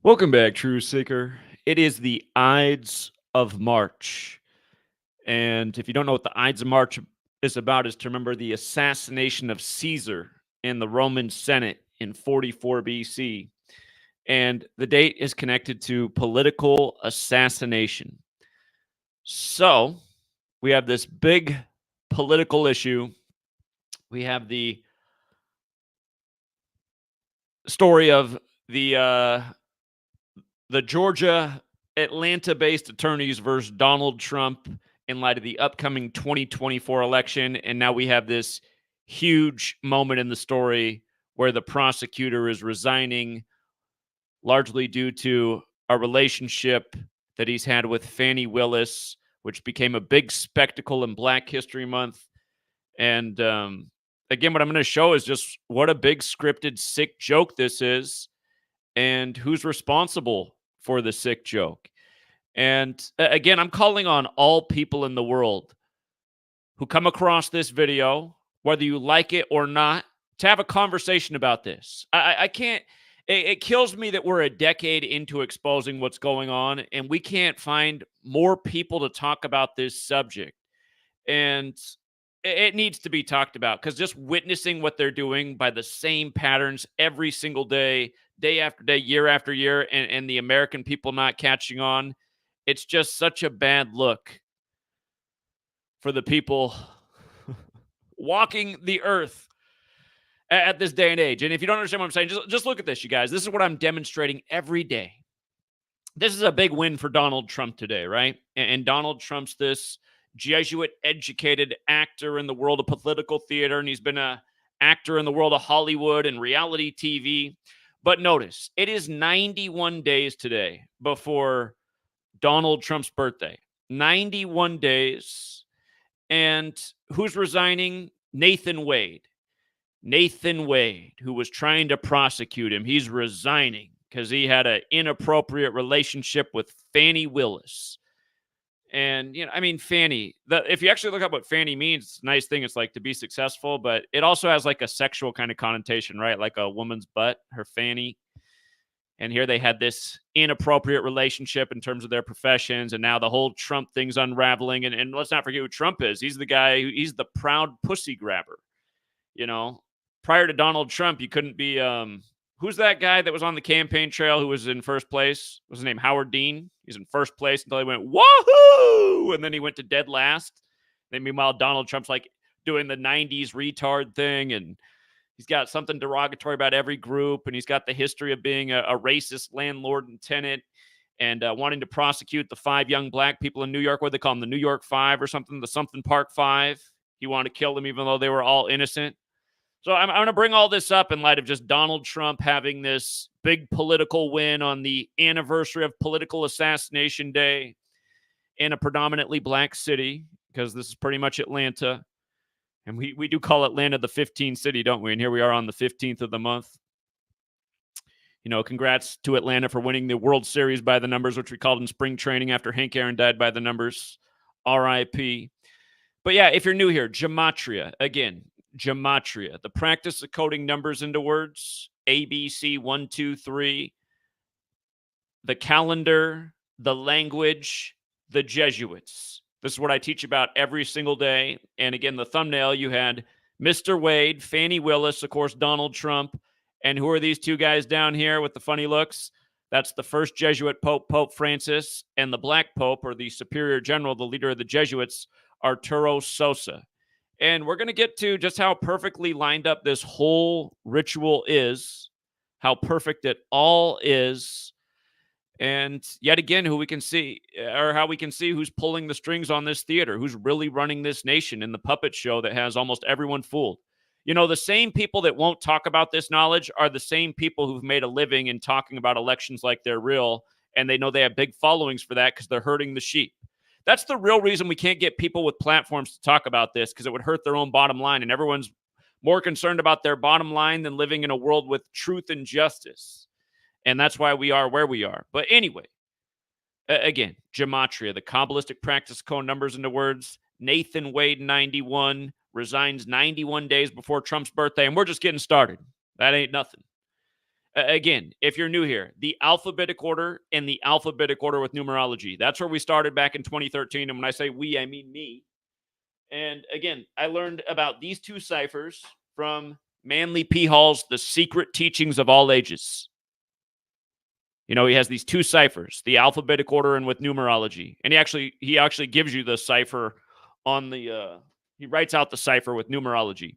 Welcome back, True Seeker. It is the Ides of March. And if you don't know what the Ides of March is about, is to remember the assassination of Caesar in the Roman Senate in 44 BC. And the date is connected to political assassination. So we have this big political issue. We have the story of the Georgia Atlanta-based attorneys versus Donald Trump in light of the upcoming 2024 election. And now we have this huge moment in the story where the prosecutor is resigning largely due to a relationship that he's had with Fani Willis, which became a big spectacle in Black History Month. And again, what I'm going to show is just what a big scripted, sick joke this is and who's responsible for the sick joke. And again, I'm calling on all people in the world who come across this video, whether you like it or not, to have a conversation about this. I can't, it kills me that we're a decade into exposing what's going on and we can't find more people to talk about this subject. And it needs to be talked about because just witnessing what they're doing by the same patterns every single day, day after day, year after year, and the American people not catching on, it's just such a bad look for the people walking the earth at this day and age. And if you don't understand what I'm saying, just look at this, you guys. This is what I'm demonstrating every day. This is a big win for Donald Trump today, right? And Donald Trump's this Jesuit-educated actor in the world of political theater, and he's been an actor in the world of Hollywood and reality TV. But notice, it is 91 days today before Donald Trump's birthday. 91 days. And who's resigning? Nathan Wade. Nathan Wade, who was trying to prosecute him, he's resigning because he had an inappropriate relationship with Fani Willis. And, you know, I mean, Fani, if you actually look up what Fani means, it's a nice thing. It's like to be successful, but it also has like a sexual kind of connotation, right? Like a woman's butt, her fanny. And here they had this inappropriate relationship in terms of their professions. And now the whole Trump thing's unraveling. And let's not forget who Trump is. He's the guy, he's the proud pussy grabber. You know, prior to Donald Trump, you couldn't be, who's that guy that was on the campaign trail who was in first place? What's his name? Howard Dean. He's in first place until he went, woohoo! And then he went to dead last. Then meanwhile, Donald Trump's like doing the 90s retard thing. And he's got something derogatory about every group. And he's got the history of being a racist landlord and tenant and wanting to prosecute the 5 young Black people in New York. What do they call them? The New York 5 or something? The something Park 5. He wanted to kill them even though they were all innocent. So I'm going to bring all this up in light of just Donald Trump having this big political win on the anniversary of political assassination day in a predominantly Black city, because this is pretty much Atlanta. And we do call Atlanta the 15th city, don't we? And here we are on the 15th of the month. You know, congrats to Atlanta for winning the World Series by the numbers, which we called in spring training after Hank Aaron died by the numbers. RIP. But yeah, if you're new here, Gematria, again, Gematria, the practice of coding numbers into words, A, B, C, 1, 2, 3, the calendar, the language, the Jesuits. This is what I teach about every single day. And again, the thumbnail, you had Mr. Wade, Fani Willis, of course, Donald Trump. And who are these two guys down here with the funny looks? That's the first Jesuit Pope, Pope Francis, and the Black Pope, or the Superior General, the leader of the Jesuits, Arturo Sosa. And we're going to get to just how perfectly lined up this whole ritual is, how perfect it all is, and yet again, who we can see, or how we can see who's pulling the strings on this theater, who's really running this nation in the puppet show that has almost everyone fooled. You know, the same people that won't talk about this knowledge are the same people who've made a living in talking about elections like they're real, and they know they have big followings for that because they're hurting the sheep. That's the real reason we can't get people with platforms to talk about this, because it would hurt their own bottom line. And everyone's more concerned about their bottom line than living in a world with truth and justice. And that's why we are where we are. But anyway, again, Gematria, the Kabbalistic practice code numbers into words. Nathan Wade, 91, resigns 91 days before Trump's birthday. And we're just getting started. That ain't nothing. Again, if you're new here, the alphabetic order and the alphabetic order with numerology. That's where we started back in 2013. And when I say we, I mean me. And again, I learned about these two ciphers from Manly P. Hall's The Secret Teachings of All Ages. You know, he has these two ciphers, the alphabetic order and with numerology. And he actually gives you the cipher on the he writes out the cipher with numerology.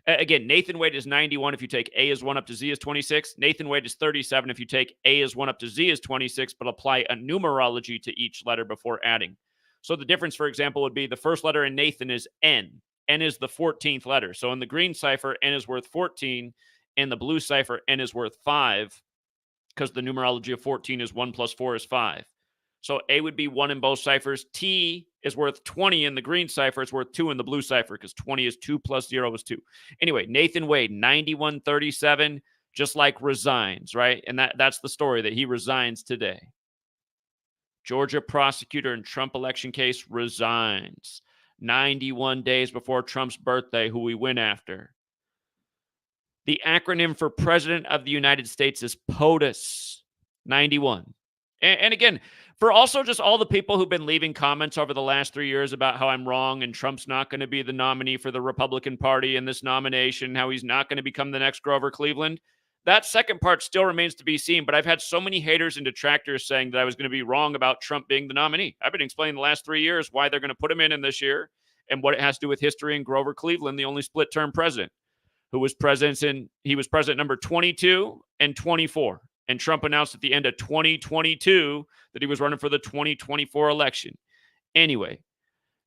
Again, Nathan Wade is 91 if you take A is 1 up to Z is 26. Nathan Wade is 37 if you take A is 1 up to Z is 26, but apply a numerology to each letter before adding. So the difference, for example, would be the first letter in Nathan is N. N is the 14th letter. So in the green cipher, N is worth 14. In the blue cipher, N is worth 5, because the numerology of 14 is 1 plus 4 is 5. So A would be 1 in both ciphers. T is worth 20 in the green cipher. It's worth 2 in the blue cipher because 20 is 2 plus 0 is 2. Anyway, Nathan Wade, 9137, just like resigns, right? And that's the story, that he resigns today. Georgia prosecutor in Trump election case resigns 91 days before Trump's birthday, who we went after. The acronym for President of the United States is POTUS, 91. And again, for also just all the people who've been leaving comments over the last 3 years about how I'm wrong and Trump's not going to be the nominee for the Republican Party in this nomination, how he's not going to become the next Grover Cleveland, that second part still remains to be seen. But I've had so many haters and detractors saying that I was going to be wrong about Trump being the nominee. I've been explaining the last 3 years why they're going to put him in this year and what it has to do with history and Grover Cleveland, the only split-term president, who was president he was president number 22 and 24. And Trump announced at the end of 2022 that he was running for the 2024 election. Anyway,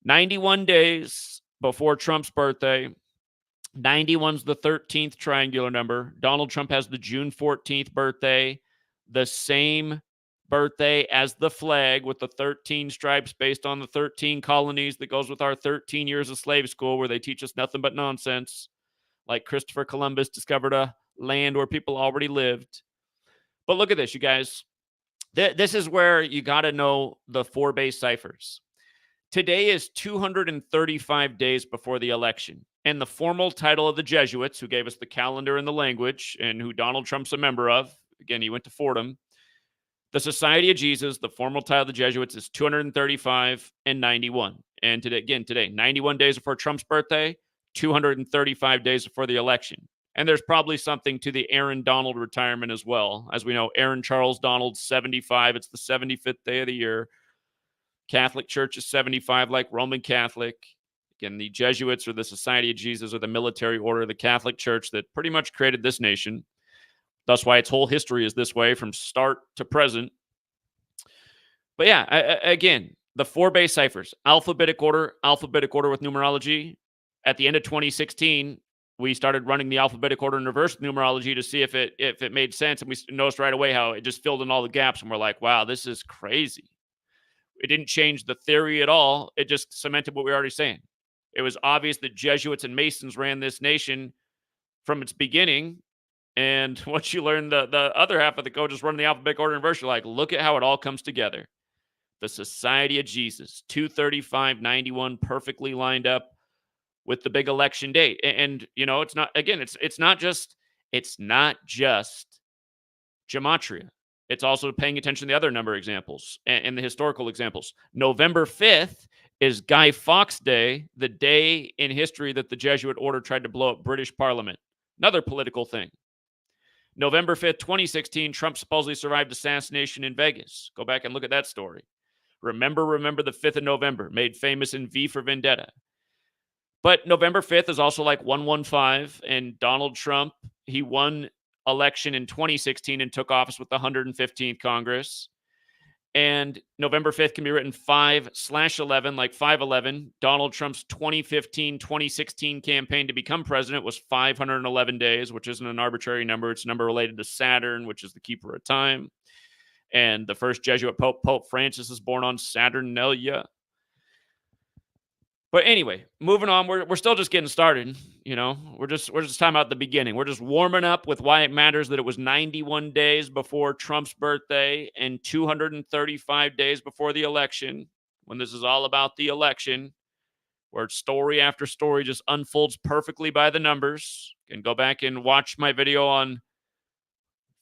91 days before Trump's birthday, 91's the 13th triangular number. Donald Trump has the June 14th birthday, the same birthday as the flag with the 13 stripes based on the 13 colonies that goes with our 13 years of slave school where they teach us nothing but nonsense. Like Christopher Columbus discovered a land where people already lived. But look at this, you guys. This is where you got to know the 4 base ciphers. Today is 235 days before the election. And the formal title of the Jesuits, who gave us the calendar and the language, and who Donald Trump's a member of, again, he went to Fordham, the Society of Jesus, the formal title of the Jesuits is 235 and 91. And today, 91 days before Trump's birthday, 235 days before the election. And there's probably something to the Aaron Donald retirement as well. As we know, Aaron Charles Donald's 75. It's the 75th day of the year. Catholic Church is 75, like Roman Catholic. Again, the Jesuits or the Society of Jesus or the military order of the Catholic Church that pretty much created this nation. That's why its whole history is this way from start to present. But yeah, again, the 4 base ciphers, alphabetic order with numerology. At the end of 2016, we started running the alphabetic order in reverse numerology to see if it made sense. And we noticed right away how it just filled in all the gaps. And we're like, wow, this is crazy. It didn't change the theory at all. It just cemented what we were already saying. It was obvious that Jesuits and Masons ran this nation from its beginning. And once you learn the other half of the code, just running the alphabetic order in reverse, you're like, look at how it all comes together. The Society of Jesus, 23591, perfectly lined up with the big election date. And you know, it's not just gematria. It's also paying attention to the other number examples and the historical examples. November 5th is Guy Fawkes Day, the day in history that the Jesuit order tried to blow up British Parliament. Another political thing. November 5th, 2016, Trump supposedly survived assassination in Vegas. Go back and look at that story. Remember the 5th of November, made famous in V for Vendetta. But November 5th is also like 115, and Donald Trump, he won election in 2016 and took office with the 115th Congress. And November 5th can be written 5/11, like 5/11. Donald Trump's 2015-2016 campaign to become president was 511 days, which isn't an arbitrary number. It's a number related to Saturn, which is the keeper of time. And the first Jesuit Pope, Pope Francis, is born on Saturnalia. But anyway, moving on, we're still just getting started. You know, we're just talking about the beginning. We're just warming up with why it matters that it was 91 days before Trump's birthday and 235 days before the election, when this is all about the election, where story after story just unfolds perfectly by the numbers. You can go back and watch my video on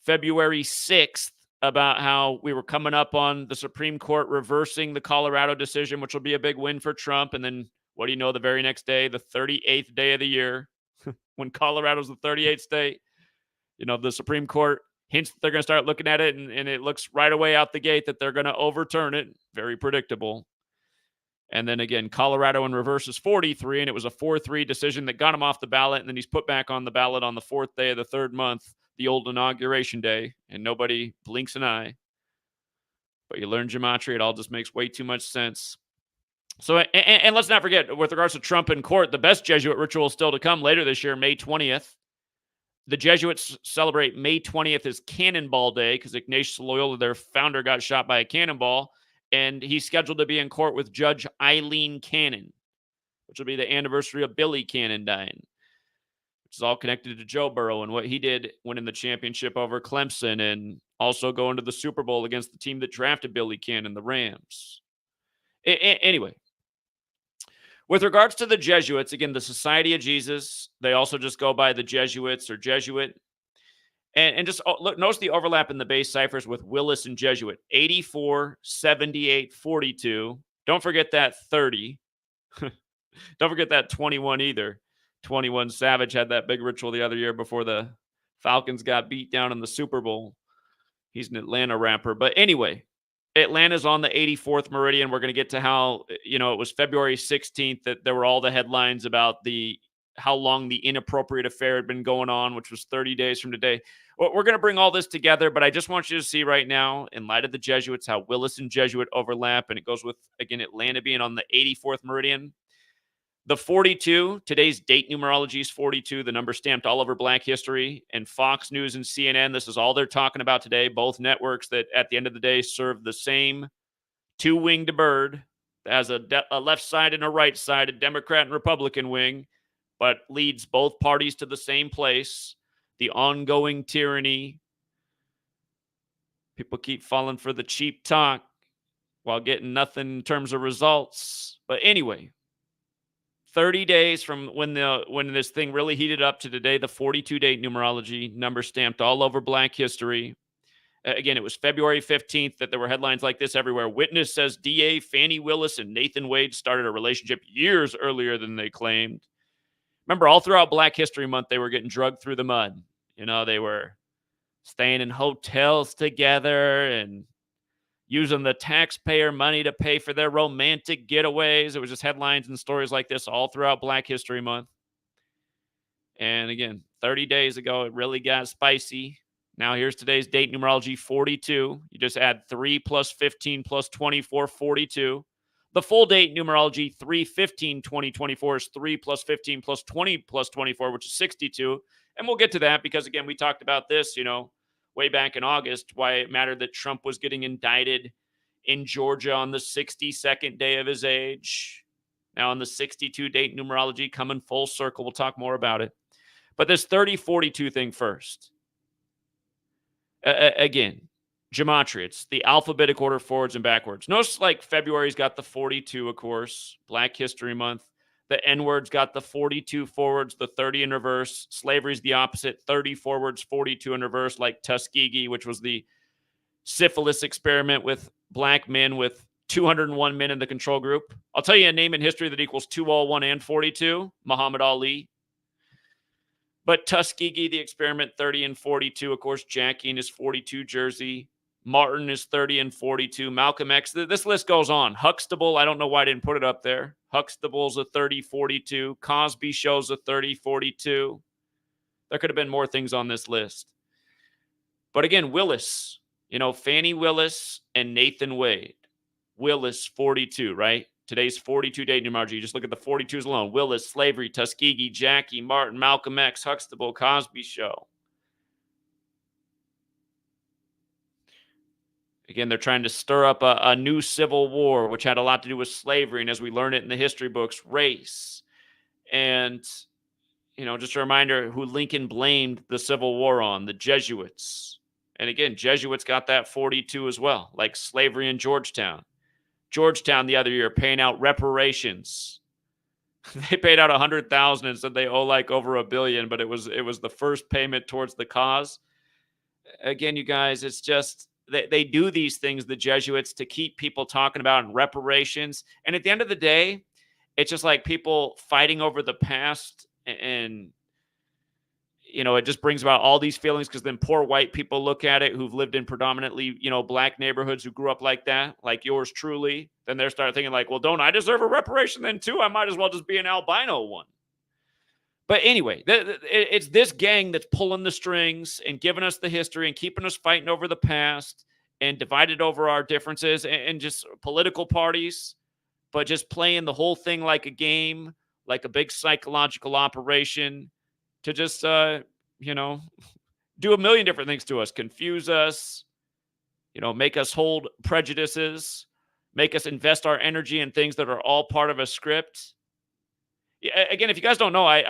February 6th about how we were coming up on the Supreme Court reversing the Colorado decision, which will be a big win for Trump. And then what do you know, the very next day, the 38th day of the year, when Colorado's the 38th state, the Supreme Court hints that they're going to start looking at it, and it looks right away out the gate that they're going to overturn it. Very predictable. And then again, Colorado in reverse is 43, and it was a 4-3 decision that got him off the ballot, and then he's put back on the ballot on the 4th day of the 3rd month, the old inauguration day, and nobody blinks an eye. But you learn gematria, it all just makes way too much sense. So, and let's not forget, with regards to Trump in court, the best Jesuit ritual is still to come later this year, May 20th. The Jesuits celebrate May 20th as Cannonball Day because Ignatius Loyola, their founder, got shot by a cannonball, and he's scheduled to be in court with Judge Eileen Cannon, which will be the anniversary of Billy Cannon dying, which is all connected to Joe Burrow and what he did winning the championship over Clemson and also going to the Super Bowl against the team that drafted Billy Cannon, the Rams. Anyway, with regards to the Jesuits, again, the Society of Jesus, they also just go by the Jesuits or Jesuit. And just look, notice the overlap in the base ciphers with Willis and Jesuit. 84, 78, 42. Don't forget that 30. Don't forget that 21 either. 21 Savage had that big ritual the other year before the Falcons got beat down in the Super Bowl. He's an Atlanta rapper. But anyway, Atlanta's on the 84th meridian. We're going to get to how, it was February 16th that there were all the headlines about how long the inappropriate affair had been going on, which was 30 days from today. We're going to bring all this together, but I just want you to see right now, in light of the Jesuits, how Willis and Jesuit overlap, and it goes with, again, Atlanta being on the 84th meridian. The 42, today's date numerology is 42, the number stamped all over Black history, and Fox News and CNN, this is all they're talking about today, both networks that at the end of the day serve the same two-winged bird, as a left side and a right side, a Democrat and Republican wing, but leads both parties to the same place, the ongoing tyranny. People keep falling for the cheap talk while getting nothing in terms of results. But anyway, 30 days from when this thing really heated up to today, the 42 date numerology, number stamped all over Black history. Again, it was February 15th that there were headlines like this everywhere. Witness says DA Fani Willis and Nathan Wade started a relationship years earlier than they claimed. Remember, all throughout Black History Month, they were getting drugged through the mud. They were staying in hotels together and using the taxpayer money to pay for their romantic getaways. It was just headlines and stories like this all throughout Black History Month. And again, 30 days ago, it really got spicy. Now here's today's date numerology, 42. You just add 3 plus 15 plus 24, 42. The full date numerology, 3/15/2024, is 3 plus 15 plus 20 plus 24, which is 62. And we'll get to that because, again, we talked about this, way back in August, why it mattered that Trump was getting indicted in Georgia on the 62nd day of his age. Now on the 62 date numerology, coming full circle. We'll talk more about it. But this 3042 thing first. Again, gematria, it's the alphabetic order forwards and backwards. Notice like February's got the 42, of course, Black History Month. The N-word's got the 42 forwards, the 30 in reverse. Slavery's the opposite, 30 forwards, 42 in reverse, like Tuskegee, which was the syphilis experiment with Black men with 201 men in the control group. I'll tell you a name in history that equals 201 and 42, Muhammad Ali. But Tuskegee, the experiment, 30 and 42. Of course, Jackie in his 42 jersey. Martin is 30 and 42. Malcolm X. This list goes on. Huxtable, I don't know why I didn't put it up there. Huxtable's a 30-42. Cosby Show's a 30-42. There could have been more things on this list. But again, Willis. Fani Willis and Nathan Wade. Willis, 42, right? Today's 42 date numerology. You just look at the 42s alone. Willis, slavery, Tuskegee, Jackie, Martin, Malcolm X, Huxtable, Cosby Show. Again, they're trying to stir up a new civil war, which had a lot to do with slavery. And as we learn it in the history books, race. And, just a reminder who Lincoln blamed the Civil War on, the Jesuits. And again, Jesuits got that 42 as well, like slavery in Georgetown. Georgetown the other year paying out reparations. They paid out $100,000 and said they owe like over $1 billion, but it was the first payment towards the cause. again, you guys, it's just they do these things, the Jesuits, to keep people talking about and reparations. And at the end of the day, it's just like people fighting over the past. And it just brings about all these feelings because then poor white people look at it who've lived in predominantly, black neighborhoods, who grew up like that, like yours truly. Then they're starting thinking like, well, don't I deserve a reparation then too? I might as well just be an albino one. But anyway, it's this gang that's pulling the strings and giving us the history and keeping us fighting over the past and divided over our differences and just political parties, but just playing the whole thing like a game, like a big psychological operation to just, do a million different things to us, confuse us, make us hold prejudices, make us invest our energy in things that are all part of a script. Yeah, again, if you guys don't know, I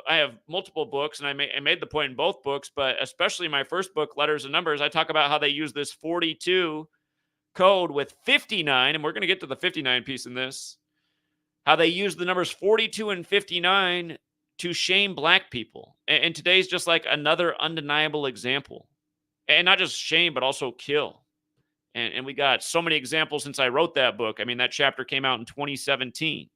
have multiple books, and I made the point in both books, but especially my first book, Letters and Numbers, I talk about how they use this 42 code with 59, and we're going to get to the 59 piece in this, how they use the numbers 42 and 59 to shame black people. And today's just like another undeniable example. And not just shame, but also kill. And we got so many examples since I wrote that book. I mean, that chapter came out in 2017.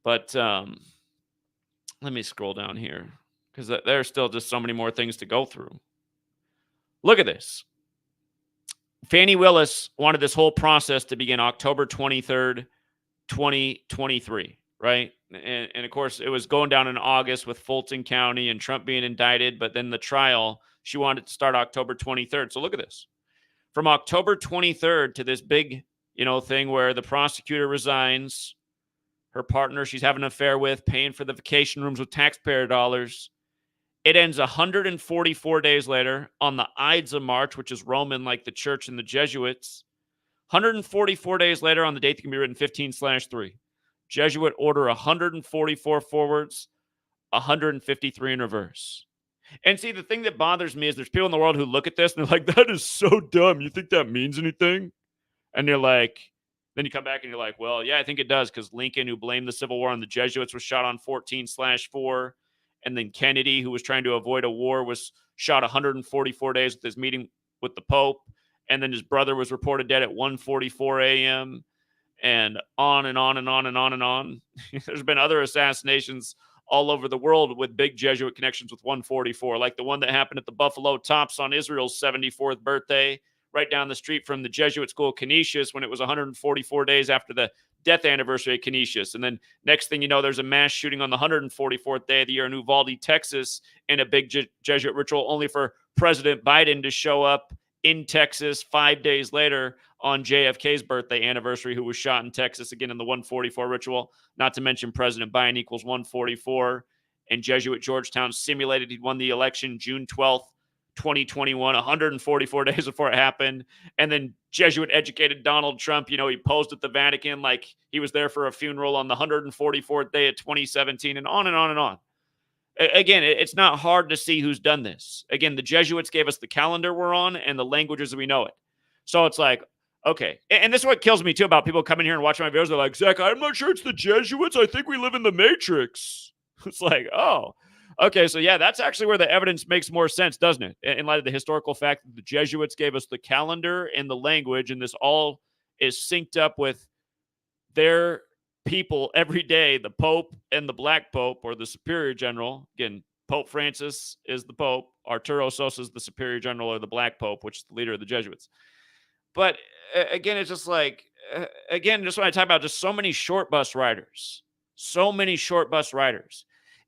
But let me scroll down here because there's still just so many more things to go through. Look at this. Fani Willis wanted this whole process to begin October 23rd, 2023, right? And of course, it was going down in August with Fulton County and Trump being indicted, but then the trial, she wanted to start October 23rd. So look at this. From October 23rd to this big, thing where the prosecutor resigns, her partner she's having an affair with, paying for the vacation rooms with taxpayer dollars. It ends 144 days later on the Ides of March, which is Roman like the church and the Jesuits. 144 days later on the date that can be written 15/3. Jesuit order 144 forwards, 153 in reverse. And see, the thing that bothers me is there's people in the world who look at this and they're like, that is so dumb. You think that means anything? And you're like, then you come back and you're like, well, yeah, I think it does, because Lincoln, who blamed the Civil War on the Jesuits, was shot on 14/4. And then Kennedy, who was trying to avoid a war, was shot 144 days with his meeting with the Pope. And then his brother was reported dead at 1:44 a.m. And on and on and on and on and on. There's been other assassinations all over the world with big Jesuit connections with 144, like the one that happened at the Buffalo Tops on Israel's 74th birthday, right down the street from the Jesuit school Canisius, when it was 144 days after the death anniversary of Canisius. And then next thing you know, there's a mass shooting on the 144th day of the year in Uvalde, Texas, in a big Jesuit ritual, only for President Biden to show up in Texas 5 days later on JFK's birthday anniversary, who was shot in Texas again in the 144 ritual. Not to mention President Biden equals 144. And Jesuit Georgetown simulated he'd won the election June 12th, 2021, 144 days before it happened. And then Jesuit educated Donald Trump, he posed at the Vatican like he was there for a funeral on the 144th day of 2017, and on and on and on. Again, it's not hard to see who's done this. Again, the Jesuits gave us the calendar we're on and the languages that we know it. So it's like, okay. And this is what kills me too about people coming here and watching my videos. They're like, Zach, I'm not sure it's the Jesuits. I think we live in the Matrix. It's like, oh, okay. So yeah, that's actually where the evidence makes more sense, doesn't it? In light of the historical fact that the Jesuits gave us the calendar and the language, and this all is synced up with their people every day, the Pope and the Black Pope, or the Superior General. Again, Pope Francis is the Pope. Arturo Sosa is the Superior General, or the Black Pope, which is the leader of the Jesuits. But again, it's just like, just when I talk about just so many short bus riders,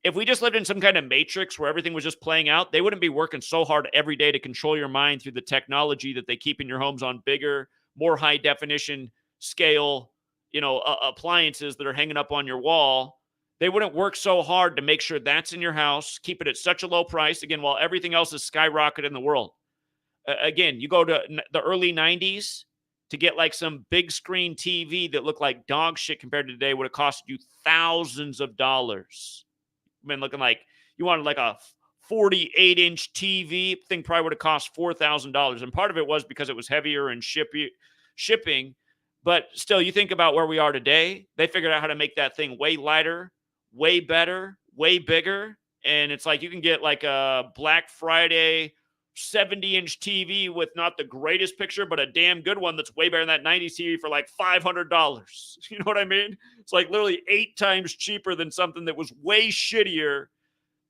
if we just lived in some kind of matrix where everything was just playing out, they wouldn't be working so hard every day to control your mind through the technology that they keep in your homes on bigger, more high definition scale, appliances that are hanging up on your wall. They wouldn't work so hard to make sure that's in your house, keep it at such a low price, again, while everything else is skyrocketing in the world. Again, you go to the early 90s to get like some big screen TV that looked like dog shit compared to today would have cost you thousands of dollars. I mean, looking like you wanted like a 48-inch TV, thing probably would have cost $4,000. And part of it was because it was heavier and shipping. But still, you think about where we are today. They figured out how to make that thing way lighter, way better, way bigger. And it's like you can get like a Black Friday 70-inch TV with not the greatest picture, but a damn good one that's way better than that 90s TV for like $500. You know what I mean? It's like literally 8 times cheaper than something that was way shittier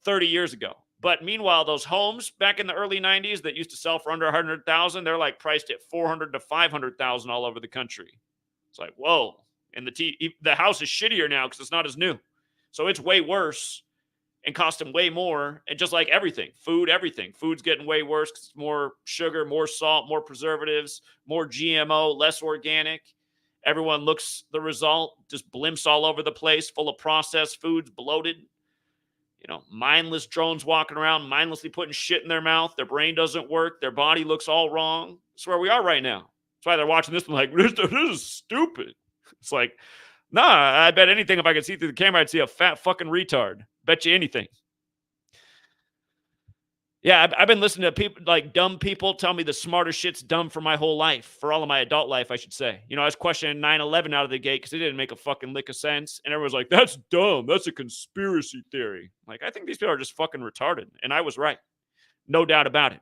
30 years ago. But meanwhile, those homes back in the early 90s that used to sell for under 100,000, they're like priced at 400 to 500,000 all over the country. It's like, whoa. And the house is shittier now because it's not as new. So it's way worse and cost them way more. And just like everything, everything. Food's getting way worse because it's more sugar, more salt, more preservatives, more GMO, less organic. Everyone looks the result, just blimps all over the place, full of processed foods, bloated. Mindless drones walking around, mindlessly putting shit in their mouth. Their brain doesn't work. Their body looks all wrong. That's where we are right now. That's why they're watching this and like, this is stupid. It's like, nah, I bet anything if I could see through the camera, I'd see a fat fucking retard. Bet you anything. Yeah, I've been listening to people, like dumb people, tell me the smartest shit's dumb for my whole life, for all of my adult life, I should say. I was questioning 9/11 out of the gate because it didn't make a fucking lick of sense. And everyone's like, that's dumb. That's a conspiracy theory. Like, I think these people are just fucking retarded. And I was right. No doubt about it.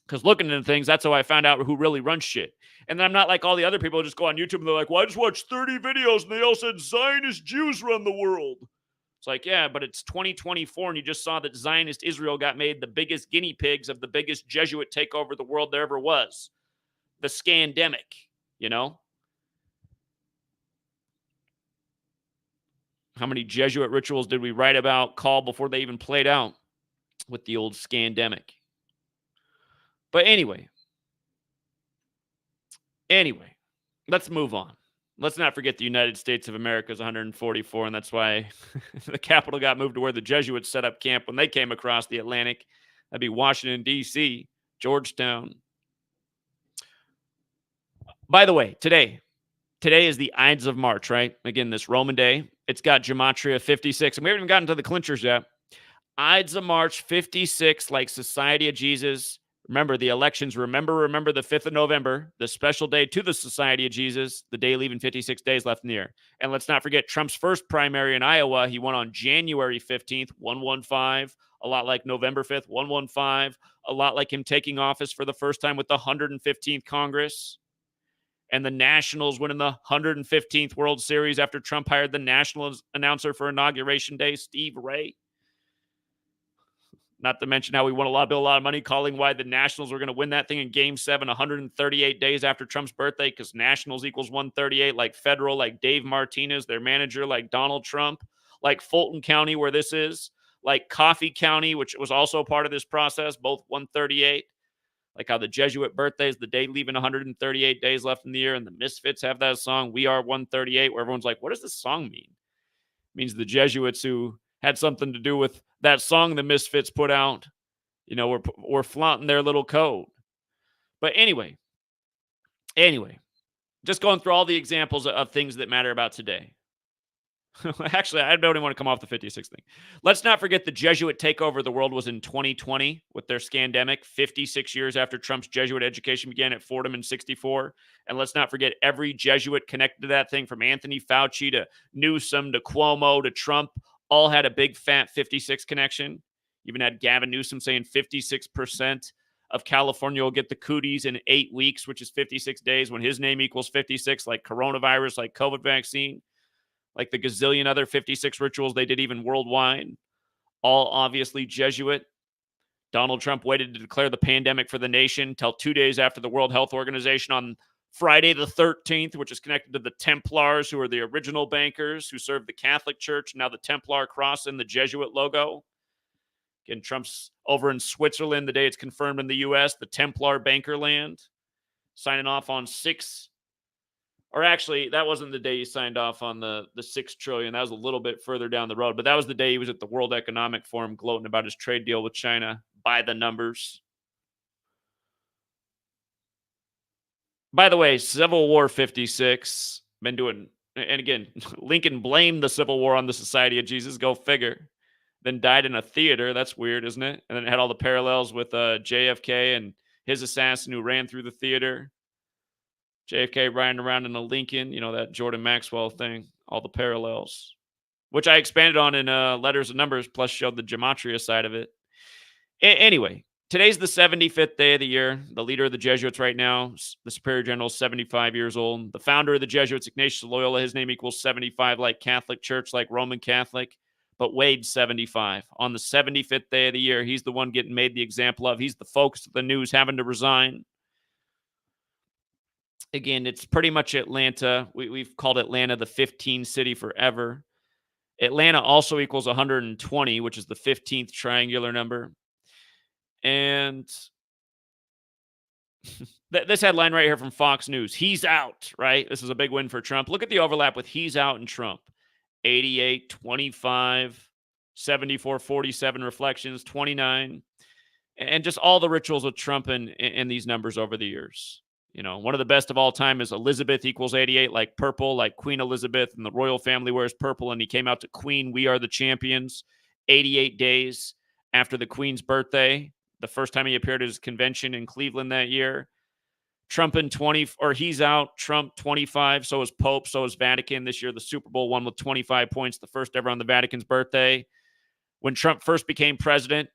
Because looking into things, that's how I found out who really runs shit. And then I'm not like all the other people who just go on YouTube and they're like, well, I just watched 30 videos and they all said Zionist Jews run the world. It's like, yeah, but it's 2024 and you just saw that Zionist Israel got made the biggest guinea pigs of the biggest Jesuit takeover of the world there ever was. The scandemic, How many Jesuit rituals did we write about, call before they even played out with the old scandemic? But anyway, let's move on. Let's not forget the United States of America is 144, and that's why the capital got moved to where the Jesuits set up camp when they came across the Atlantic. That'd be Washington, D.C., Georgetown. By the way, today is the Ides of March, right? Again, this Roman day. It's got Gematria 56, and we haven't even gotten to the clinchers yet. Ides of March 56, like Society of Jesus. Remember, the elections, remember the 5th of November, the special day to the Society of Jesus, the day leaving 56 days left in the year. And let's not forget Trump's first primary in Iowa. He won on January 15th, 115, a lot like November 5th, 115, a lot like him taking office for the first time with the 115th Congress. And the Nationals winning the 115th World Series after Trump hired the Nationals announcer for Inauguration Day, Steve Ray. Not to mention how we won a lot of money calling why the Nationals were going to win that thing in Game 7 138 days after Trump's birthday because Nationals equals 138, like Federal, like Dave Martinez, their manager, like Donald Trump, like Fulton County, where this is, like Coffee County, which was also part of this process, both 138. Like how the Jesuit birthday is the day leaving 138 days left in the year, and the Misfits have that song, We Are 138, where everyone's like, what does this song mean? It means the Jesuits who had something to do with that song the Misfits put out, we're flaunting their little code. But anyway, just going through all the examples of things that matter about today. Actually, I don't even want to come off the 56 thing. Let's not forget the Jesuit takeover of the world was in 2020 with their scandemic, 56 years after Trump's Jesuit education began at Fordham in 64. And let's not forget every Jesuit connected to that thing, from Anthony Fauci to Newsom to Cuomo to Trump, all had a big fat 56 connection. Even had Gavin Newsom saying 56% of California will get the cooties in 8 weeks, which is 56 days, when his name equals 56, like coronavirus, like COVID vaccine. Like the gazillion other 56 rituals they did even worldwide, all obviously Jesuit. Donald Trump waited to declare the pandemic for the nation until 2 days after the World Health Organization on Friday the 13th, which is connected to the Templars, who are the original bankers who served the Catholic Church, now the Templar cross and the Jesuit logo. Again, Trump's over in Switzerland the day it's confirmed in the U.S., the Templar banker land, signing off on or actually, that wasn't the day he signed off on the $6 trillion. That was a little bit further down the road. But that was the day he was at the World Economic Forum gloating about his trade deal with China by the numbers. By the way, Civil War 56, been doing, and again, Lincoln blamed the Civil War on the Society of Jesus, go figure. Then died in a theater. That's weird, isn't it? And then it had all the parallels with JFK and his assassin who ran through the theater. JFK riding around in a Lincoln, that Jordan Maxwell thing, all the parallels, which I expanded on in Letters and Numbers, plus showed the gematria side of it. Anyway, Today's the 75th day of the year. The leader of the Jesuits right now, the Superior General, is 75 years old. The founder of the Jesuits, Ignatius Loyola, his name equals 75, like Catholic Church, like Roman Catholic. But Wade's 75. On the 75th day of the year, he's the one getting made the example of. He's the focus of the news, having to resign. Again, it's pretty much Atlanta. We've called Atlanta the 15 city forever. Atlanta also equals 120, which is the 15th triangular number. And this headline right here from Fox News, he's out, right? This is a big win for Trump. Look at the overlap with he's out and Trump. 88, 25, 74, 47 reflections, 29. And just all the rituals with Trump and these numbers over the years. You know, one of the best of all time is Elizabeth equals 88, like purple, like Queen Elizabeth, and the royal family wears purple. And he came out to Queen, we are the champions, 88 days after the Queen's birthday, the first time he appeared at his convention in Cleveland that year. Trump in 20, or he's out, Trump 25, so is Pope, so is Vatican. This year, the Super Bowl won with 25 points, the first ever on the Vatican's birthday. When Trump first became president,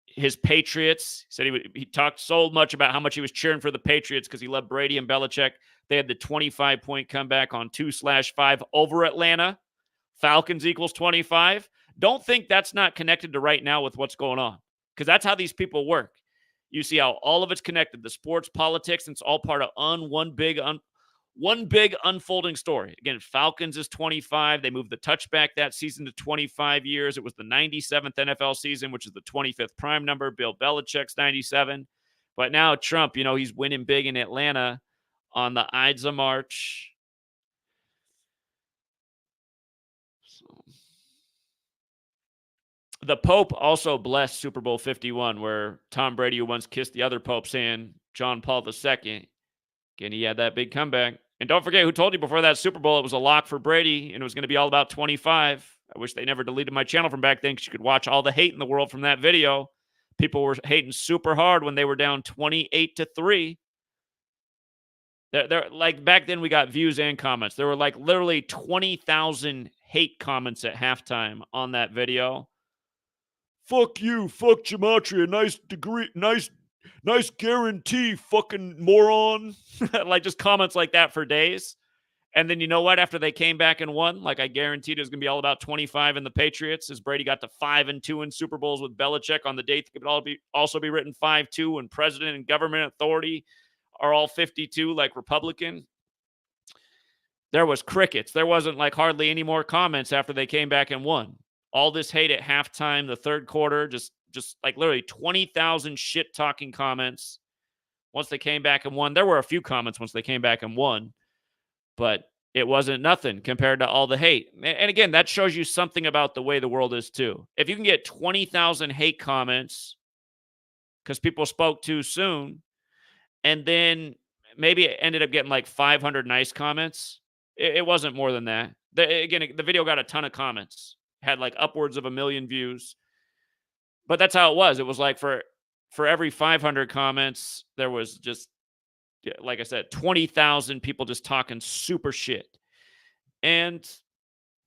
his Patriots, said he talked so much about how much he was cheering for the Patriots because he loved Brady and Belichick. They had the 25-point comeback on 2/5 over Atlanta. Falcons equals 25. Don't think that's not connected to right now with what's going on, because that's how these people work. You see how all of it's connected, the sports, politics, and it's all part of one big unfolding story. Again, Falcons is 25. They moved the touchback that season to 25 years. It was the 97th NFL season, which is the 25th prime number. Bill Belichick's 97. But now Trump, he's winning big in Atlanta on the Ides of March. The Pope also blessed Super Bowl 51, where Tom Brady, who once kissed the other Pope's hand, John Paul II, again, he had that big comeback. And don't forget, who told you before that Super Bowl it was a lock for Brady and it was going to be all about 25. I wish they never deleted my channel from back then because you could watch all the hate in the world from that video. People were hating super hard when they were down 28-3. They're like, back then we got views and comments. There were like literally 20,000 hate comments at halftime on that video. Fuck you, fuck Gematria, nice degree, nice guarantee, fucking moron. Like, just comments like that for days. And then you know what? After they came back and won, like I guaranteed it was going to be all about 25 in the Patriots, as Brady got to 5-2 in Super Bowls with Belichick on the date that could also be written 5-2, and president and government authority are all 52 like Republican. There was crickets. There wasn't like hardly any more comments after they came back and won. All this hate at halftime, the third quarter, just like literally 20,000 shit-talking comments once they came back and won. There were a few comments once they came back and won, but it wasn't nothing compared to all the hate. And again, that shows you something about the way the world is too. If you can get 20,000 hate comments because people spoke too soon, and then maybe it ended up getting like 500 nice comments, it wasn't more than that. The video got a ton of comments. Had like upwards of 1 million views. But that's how it was. It was like for every 500 comments, there was just, like I said, 20,000 people just talking super shit. And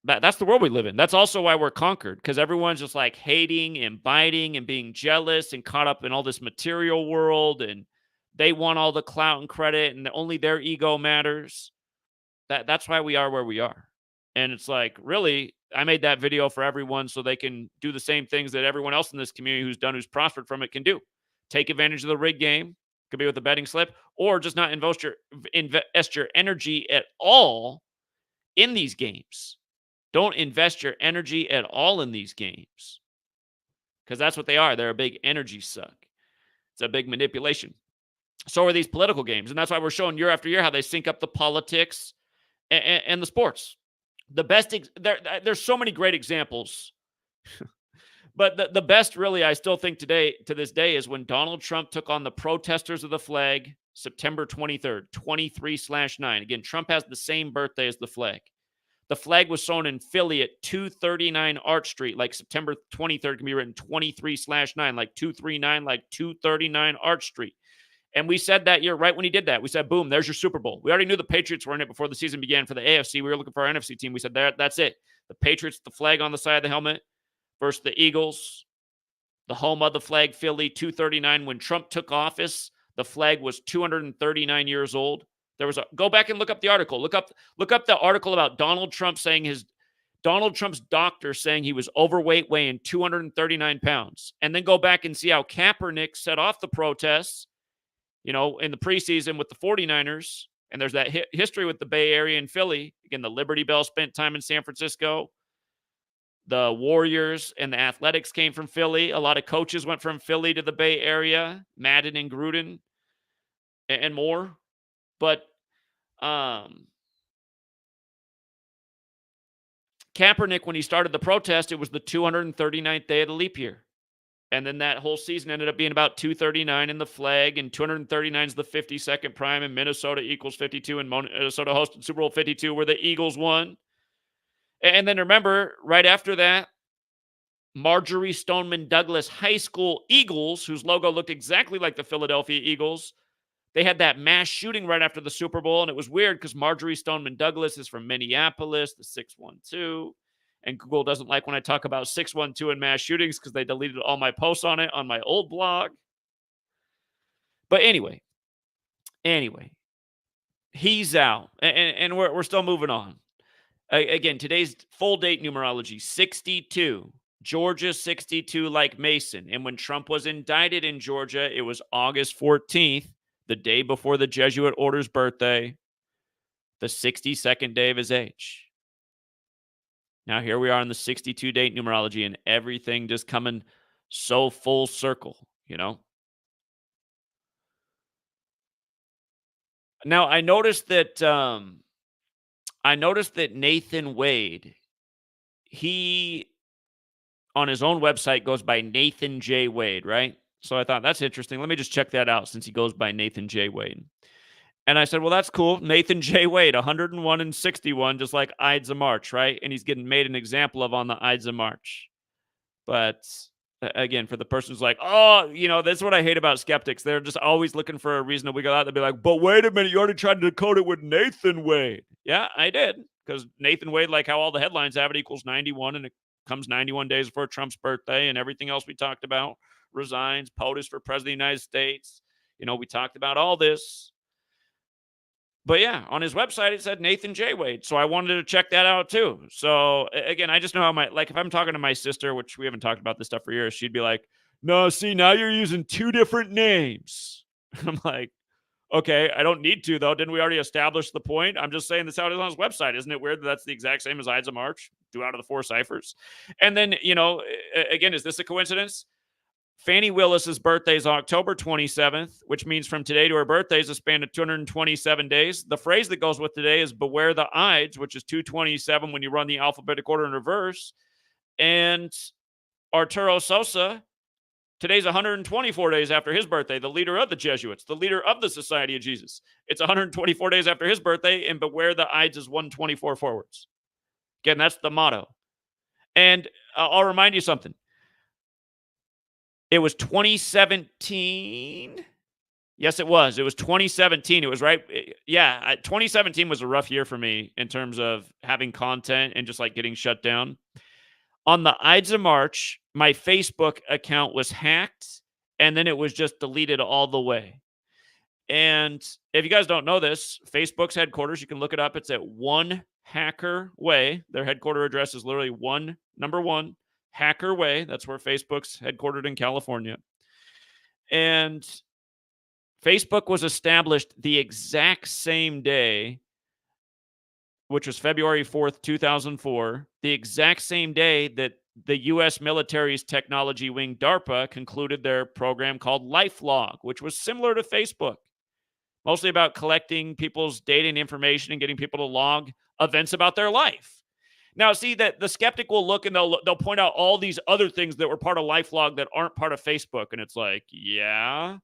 that's the world we live in. That's also why we're conquered, because everyone's just like hating and biting and being jealous and caught up in all this material world, and they want all the clout and credit, and only their ego matters. That's why we are where we are. And it's like, really, I made that video for everyone so they can do the same things that everyone else in this community who's prospered from it can do. Take advantage of the rig game, could be with a betting slip, or just not invest your energy at all in these games. Don't invest your energy at all in these games, because that's what they are. They're a big energy suck. It's a big manipulation. So are these political games, and that's why we're showing year after year how they sync up the politics and the sports. The best, there's so many great examples, but the best, really, I still think to this day, is when Donald Trump took on the protesters of the flag, September 23rd, 23/9. Again, Trump has the same birthday as the flag. The flag was sewn in Philly at 239 Arch Street, like September 23rd can be written 23/9, like 239, like 239 Arch Street. And we said that year, right when he did that, we said, boom, there's your Super Bowl. We already knew the Patriots were in it before the season began for the AFC. We were looking for our NFC team. We said, that's it. The Patriots, the flag on the side of the helmet versus the Eagles. the home of the flag, Philly, 239. When Trump took office, the flag was 239 years old. Go back and look up the article. Look up the article about Donald Trump Donald Trump's doctor saying he was overweight, weighing 239 pounds. And then go back and see how Kaepernick set off the protests, in the preseason with the 49ers. And there's that history with the Bay Area and Philly. Again, the Liberty Bell spent time in San Francisco. The Warriors and the Athletics came from Philly. A lot of coaches went from Philly to the Bay Area, Madden and Gruden and more. But Kaepernick, when he started the protest, it was the 239th day of the leap year. And then that whole season ended up being about 239 in the flag, and 239 is the 52nd prime, and Minnesota equals 52, and Minnesota hosted Super Bowl 52 where the Eagles won. And then remember, right after that, Marjorie Stoneman Douglas High School Eagles, whose logo looked exactly like the Philadelphia Eagles, they had that mass shooting right after the Super Bowl, and it was weird because Marjorie Stoneman Douglas is from Minneapolis, the 612. And Google doesn't like when I talk about 612 and mass shootings because they deleted all my posts on it on my old blog. But anyway, he's out. And we're still moving on. Again, today's full date numerology, 62. Georgia, 62, like Mason. And when Trump was indicted in Georgia, it was August 14th, the day before the Jesuit order's birthday, the 62nd day of his age. Now, here we are in the 62 date numerology, and everything just coming so full circle, Now, I noticed that Nathan Wade, he on his own website goes by Nathan J. Wade, right? So I thought that's interesting. Let me just check that out since he goes by Nathan J. Wade. And I said, well, that's cool. Nathan J. Wade, 101 and 61, just like Ides of March, right? And he's getting made an example of on the Ides of March. But again, for the person who's like, oh, that's what I hate about skeptics. They're just always looking for a reason to wiggle out. They'll be like, but wait a minute, you already tried to decode it with Nathan Wade. Yeah, I did. Because Nathan Wade, like how all the headlines have it, equals 91, and it comes 91 days before Trump's birthday, and everything else we talked about, resigns, POTUS for president of the United States. We talked about all this. But yeah, on his website, it said Nathan J. Wade. So I wanted to check that out too. So again, I just know how if I'm talking to my sister, which we haven't talked about this stuff for years, she'd be like, no, see, now you're using two different names. I'm like, okay, I don't need to though. Didn't we already establish the point? I'm just saying this out on his website. Isn't it weird that that's the exact same as Ides of March? 2 out of the 4 ciphers. And then, again, is this a coincidence? Fani Willis's birthday is October 27th, which means from today to her birthday is a span of 227 days. The phrase that goes with today is beware the Ides, which is 227 when you run the alphabetic order in reverse. And Arturo Sosa, today's 124 days after his birthday, the leader of the Jesuits, the leader of the Society of Jesus. It's 124 days after his birthday, and beware the Ides is 124 forwards. Again, that's the motto. And I'll remind you something. It was 2017. Yes, it was. It was 2017. It was right. Yeah, 2017 was a rough year for me in terms of having content and just like getting shut down. On the Ides of March, my Facebook account was hacked, and then it was just deleted all the way. And if you guys don't know this, Facebook's headquarters, you can look it up. It's at One Hacker Way. Their headquarter address is literally number one. Hacker Way. That's where Facebook's headquartered in California. And Facebook was established the exact same day, which was February 4th, 2004, the exact same day that the U.S. military's technology wing, DARPA, concluded their program called LifeLog, which was similar to Facebook, mostly about collecting people's data and information and getting people to log events about their life. Now, see that the skeptic will look and they'll point out all these other things that were part of LifeLog that aren't part of Facebook. And it's like, yeah,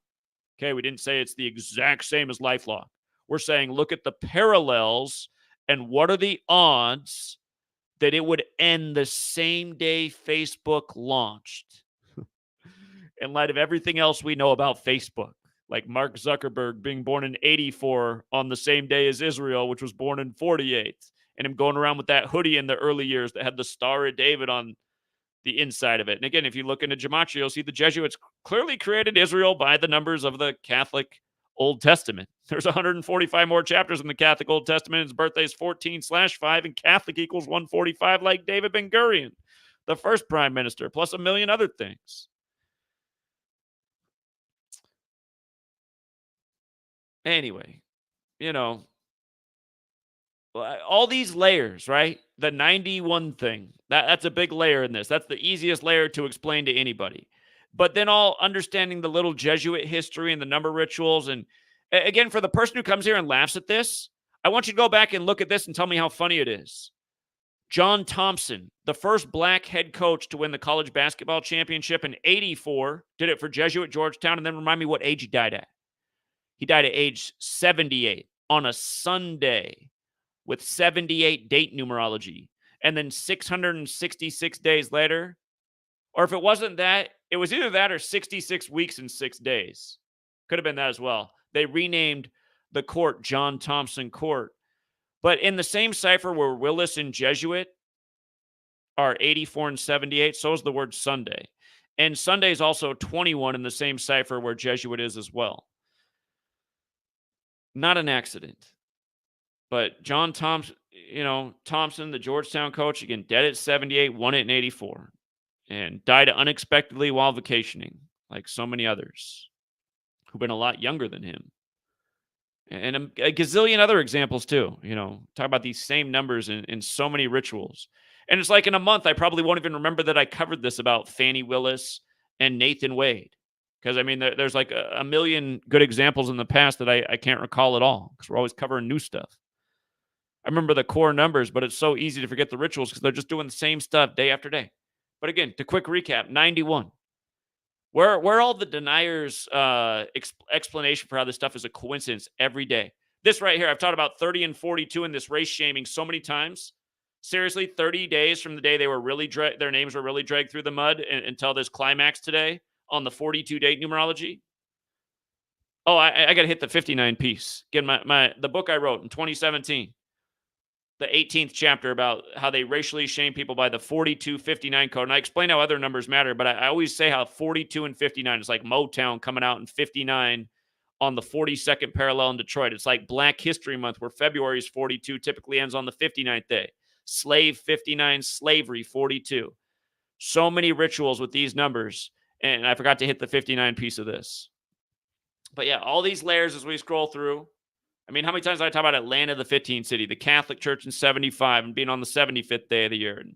okay, we didn't say it's the exact same as LifeLog. We're saying look at the parallels and what are the odds that it would end the same day Facebook launched in light of everything else we know about Facebook. Like Mark Zuckerberg being born in 84 on the same day as Israel, which was born in 48. And him going around with that hoodie in the early years that had the Star of David on the inside of it. And again, if you look into Gematria, you'll see the Jesuits clearly created Israel by the numbers of the Catholic Old Testament. There's 145 more chapters in the Catholic Old Testament. His birthday is 14/5, and Catholic equals 145, like David Ben-Gurion, the first prime minister, plus a million other things. Anyway, all these layers, right? The 91 thing, that's a big layer in this. That's the easiest layer to explain to anybody. But then all understanding the little Jesuit history and the number rituals. And again, for the person who comes here and laughs at this, I want you to go back and look at this and tell me how funny it is. John Thompson, the first black head coach to win the college basketball championship in 84, did it for Jesuit Georgetown. And then remind me what age he died at. He died at age 78 on a Sunday with 78 date numerology. And then 666 days later, or if it wasn't that, it was either that or 66 weeks and 6 days. Could have been that as well. They renamed the court John Thompson Court. But in the same cipher where Willis and Jesuit are 84 and 78, so is the word Sunday. And Sunday is also 21 in the same cipher where Jesuit is as well. Not an accident. But John Thompson, Thompson, the Georgetown coach, again, dead at 78, won it in 84, and died unexpectedly while vacationing, like so many others who've been a lot younger than him. And a gazillion other examples too, talk about these same numbers in so many rituals. And it's like in a month, I probably won't even remember that I covered this about Fani Willis and Nathan Wade. Because, there's like a million good examples in the past that I can't recall at all because we're always covering new stuff. I remember the core numbers, but it's so easy to forget the rituals because they're just doing the same stuff day after day. But again, to quick recap, 91. Where all the deniers' explanation for how this stuff is a coincidence every day. This right here, I've talked about 30 and 42 in this race shaming so many times. Seriously, 30 days from the day they were really their names were really dragged through the mud until this climax today on the 42 date numerology. Oh, I got to hit the 59 piece. Again, the book I wrote in 2017. The 18th chapter about how they racially shame people by the 42-59 code. And I explain how other numbers matter, but I always say how 42 and 59 is like Motown coming out in 59 on the 42nd parallel in Detroit. It's like Black History Month where February is 42, typically ends on the 59th day. Slave 59, slavery 42. So many rituals with these numbers. And I forgot to hit the 59 piece of this. But yeah, all these layers as we scroll through. How many times did I talk about Atlanta, the 15th city, the Catholic Church in 75 and being on the 75th day of the year and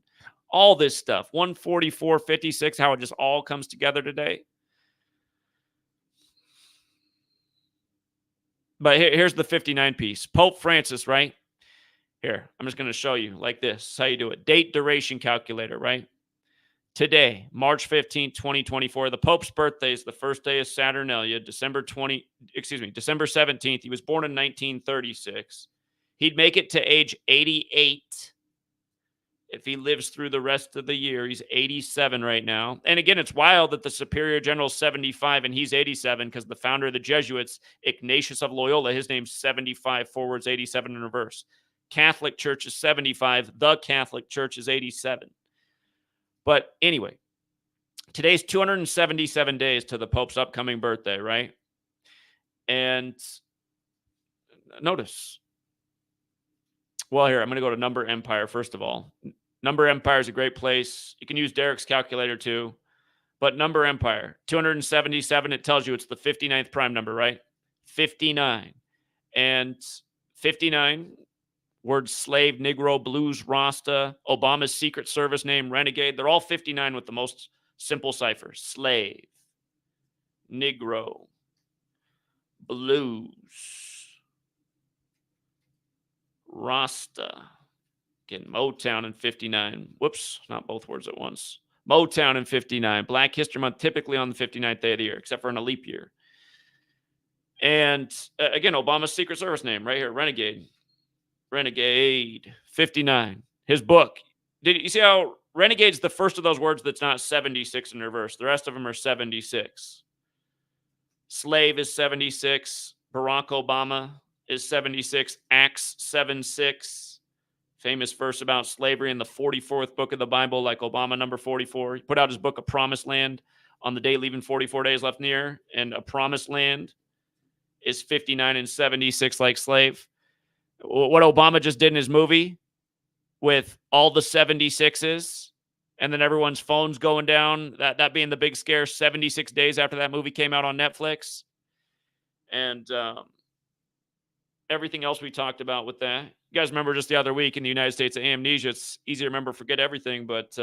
all this stuff, 144, 56, how it just all comes together today. But here's the 59 piece. Pope Francis, right? Here, I'm just going to show you like this. This is how you do it. Date duration calculator, right? Today, March 15th, 2024, the Pope's birthday is the first day of Saturnalia, December 17th. He was born in 1936. He'd make it to age 88 if he lives through the rest of the year. He's 87 right now. And again, it's wild that the Superior General's 75 and he's 87 because the founder of the Jesuits, Ignatius of Loyola, his name's 75 forwards, 87 in reverse. Catholic Church is 75. The Catholic Church is 87. But anyway, today's 277 days to the Pope's upcoming birthday, right? And notice. Well, here, I'm going to go to Number Empire, first of all. Number Empire is a great place. You can use Derek's calculator, too. But Number Empire, 277, it tells you it's the 59th prime number, right? 59. And 59... words slave, Negro, blues, Rasta, Obama's Secret Service name, renegade. They're all 59 with the most simple cipher. Slave, Negro, blues, Rasta. Again, Motown in 59. Whoops, not both words at once. Motown in 59. Black History Month, typically on the 59th day of the year, except for in a leap year. And again, Obama's Secret Service name right here, renegade. Renegade 59. His book. Did you see how Renegade's the first of those words that's not 76 in reverse? The rest of them are 76. Slave is 76. Barack Obama is 76. Acts 76. Famous verse about slavery in the 44th book of the Bible, like Obama number 44. He put out his book, A Promised Land, on the day leaving 44 days left in the year. And a promised land is 59 and 76 like slave. What Obama just did in his movie with all the 76s and then everyone's phones going down, that being the big scare 76 days after that movie came out on Netflix. And everything else we talked about with that. You guys remember just the other week in the United States of amnesia, it's easy to remember, forget everything. But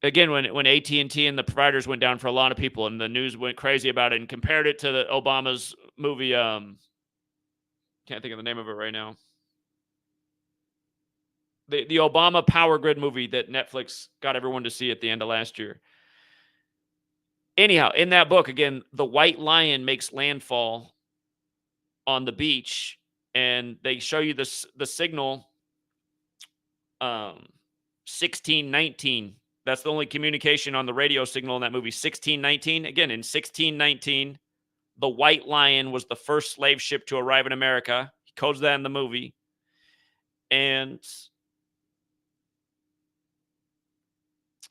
again, when AT&T and the providers went down for a lot of people and the news went crazy about it and compared it to the Obama's movie, can't think of the name of it right now. The Obama Power Grid movie that Netflix got everyone to see at the end of last year. Anyhow, in that book, again, the white lion makes landfall on the beach, and they show you the signal 1619. That's the only communication on the radio signal in that movie, 1619. Again, in 1619, the white lion was the first slave ship to arrive in America. He codes that in the movie. And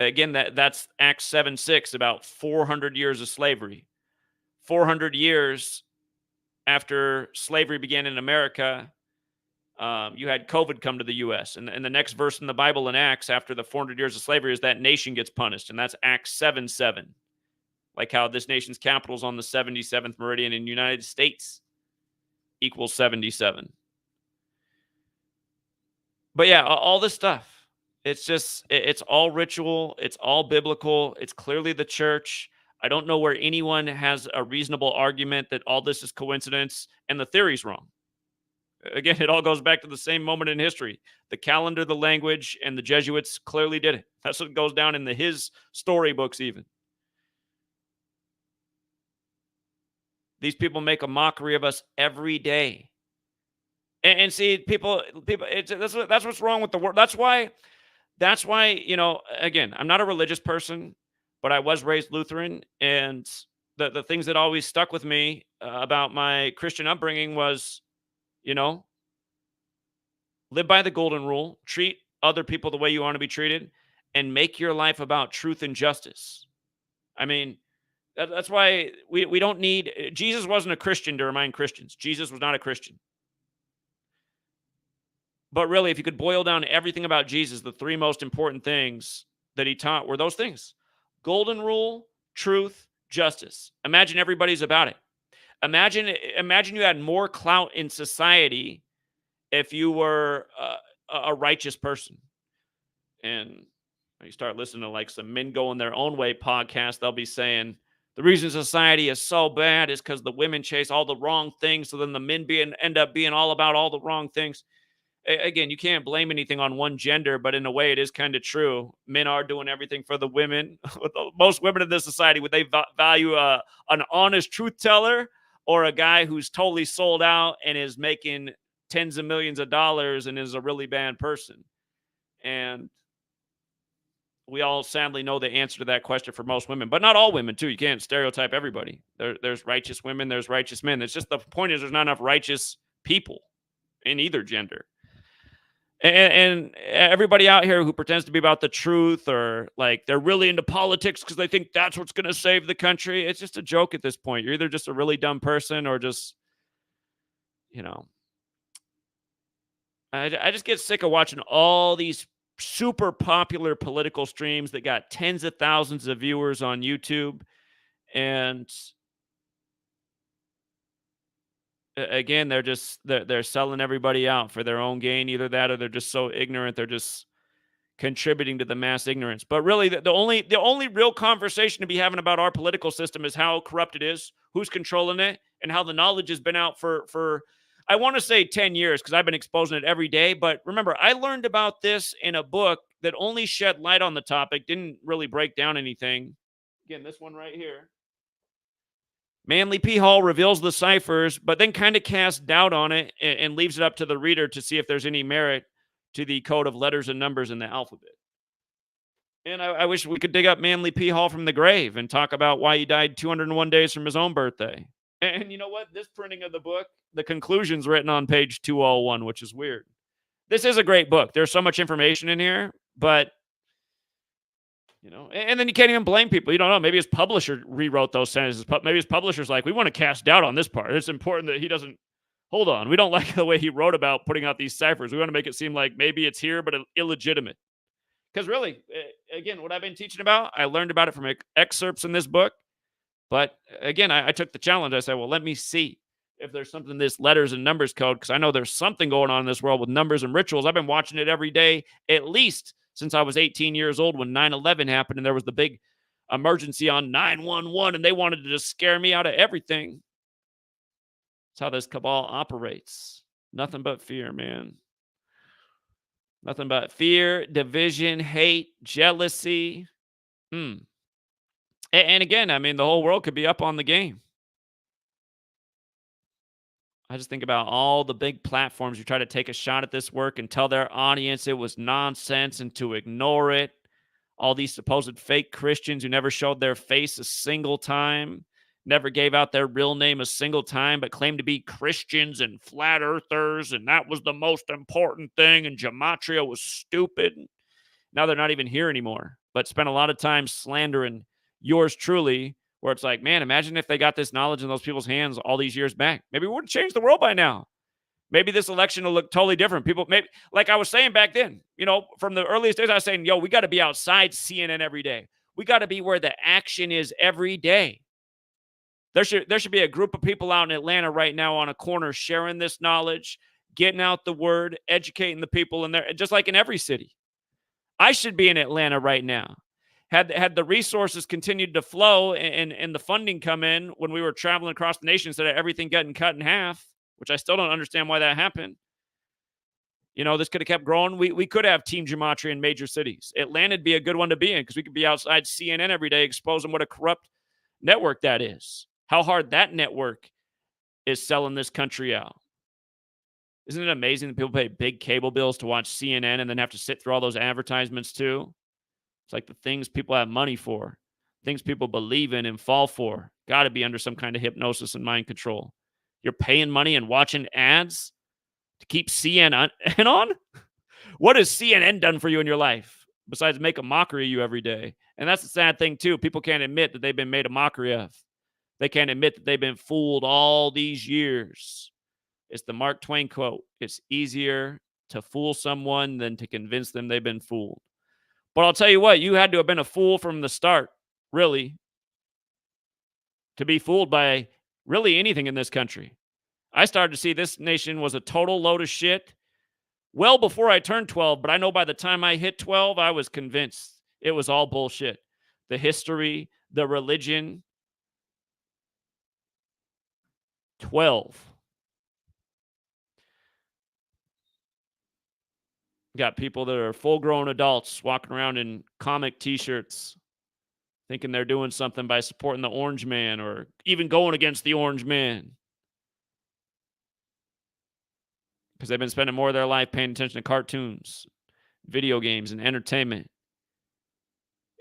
again, that's Acts 7:6, about 400 years of slavery. 400 years after slavery began in America, you had COVID come to the U.S. And the next verse in the Bible in Acts after the 400 years of slavery is that nation gets punished. And that's Acts 7:7. Like how this nation's capital is on the 77th meridian in the United States equals 77. But yeah, all this stuff. It's just, it's all ritual. It's all biblical. It's clearly the church. I don't know where anyone has a reasonable argument that all this is coincidence and the theory's wrong. Again, it all goes back to the same moment in history. The calendar, the language, and the Jesuits clearly did it. That's what goes down in his storybooks even. These people make a mockery of us every day. And see, people, that's what's wrong with the world. That's why, again, I'm not a religious person, but I was raised Lutheran, and the things that always stuck with me about my Christian upbringing was, live by the golden rule, treat other people the way you want to be treated, and make your life about truth and justice. I mean, that's why we don't need, Jesus wasn't a Christian to remind Christians. Jesus was not a Christian. But really, if you could boil down everything about Jesus, the three most important things that he taught were those things: golden rule, truth, justice. Imagine everybody's about it. Imagine you had more clout in society if you were a righteous person. And you start listening to like some men going their own way podcast, they'll be saying the reason society is so bad is because the women chase all the wrong things, so then the men end up being all about all the wrong things. Again, you can't blame anything on one gender, but in a way, it is kind of true. Men are doing everything for the women. Most women in this society, would they value an honest truth teller or a guy who's totally sold out and is making tens of millions of dollars and is a really bad person? And we all sadly know the answer to that question for most women, but not all women too. You can't stereotype everybody. There's righteous women, there's righteous men. It's just the point is there's not enough righteous people in either gender. And everybody out here who pretends to be about the truth or like they're really into politics because they think that's what's going to save the country, it's just a joke at this point. You're either just a really dumb person or just, I just get sick of watching all these super popular political streams that got tens of thousands of viewers on YouTube. And again, they're selling everybody out for their own gain. Either that or they're just so ignorant. They're just contributing to the mass ignorance. But really, the only real conversation to be having about our political system is how corrupt it is, who's controlling it, and how the knowledge has been out for I want to say 10 years because I've been exposing it every day. But remember, I learned about this in a book that only shed light on the topic, didn't really break down anything. Again, this one right here. Manly P. Hall reveals the ciphers, but then kind of casts doubt on it and leaves it up to the reader to see if there's any merit to the code of letters and numbers in the alphabet. And I wish we could dig up Manly P. Hall from the grave and talk about why he died 201 days from his own birthday. And you know what? This printing of the book, the conclusion's written on page 201, which is weird. This is a great book. There's so much information in here, but and then you can't even blame people. You don't know. Maybe his publisher rewrote those sentences. Maybe his publisher's like, we want to cast doubt on this part. It's important that he doesn't. Hold on. We don't like the way he wrote about putting out these ciphers. We want to make it seem like maybe it's here, but illegitimate. Because really, again, what I've been teaching about, I learned about it from excerpts in this book. But again, I took the challenge. I said, well, let me see if there's something in this letters and numbers code, because I know there's something going on in this world with numbers and rituals. I've been watching it every day, at least since I was 18 years old when 9/11 happened and there was the big emergency on 911 and they wanted to just scare me out of everything. That's how this cabal operates. Nothing but fear, man. Nothing but fear, division, hate, jealousy. And again, I mean, the whole world could be up on the game. I just think about all the big platforms who try to take a shot at this work and tell their audience it was nonsense and to ignore it. All these supposed fake Christians who never showed their face a single time, never gave out their real name a single time, but claimed to be Christians and flat earthers, and that was the most important thing, and Gematria was stupid. Now they're not even here anymore, but spent a lot of time slandering yours truly, where it's like, man, imagine if they got this knowledge in those people's hands all these years back. Maybe we would have changed the world by now. Maybe this election will look totally different. People, maybe, like I was saying back then, from the earliest days, I was saying, yo, we got to be outside CNN every day. We got to be where the action is every day. There should be a group of people out in Atlanta right now on a corner sharing this knowledge, getting out the word, educating the people in there, just like in every city. I should be in Atlanta right now. Had the resources continued to flow and the funding come in when we were traveling across the nation instead of everything getting cut in half, which I still don't understand why that happened. This could have kept growing. We could have Team Gematria in major cities. Atlana'd be a good one to be in because we could be outside CNN every day exposing what a corrupt network that is. How hard that network is selling this country out. Isn't it amazing that people pay big cable bills to watch CNN and then have to sit through all those advertisements too? It's like the things people have money for, things people believe in and fall for, got to be under some kind of hypnosis and mind control. You're paying money and watching ads to keep CNN on? What has CNN done for you in your life besides make a mockery of you every day? And that's the sad thing too. People can't admit that they've been made a mockery of. They can't admit that they've been fooled all these years. It's the Mark Twain quote. It's easier to fool someone than to convince them they've been fooled. But I'll tell you what, you had to have been a fool from the start, really, to be fooled by really anything in this country. I started to see this nation was a total load of shit well before I turned 12, but I know by the time I hit 12, I was convinced it was all bullshit. The history, the religion. 12. Got people that are full-grown adults walking around in comic T-shirts, thinking they're doing something by supporting the Orange Man or even going against the Orange Man. Because they've been spending more of their life paying attention to cartoons, video games, and entertainment.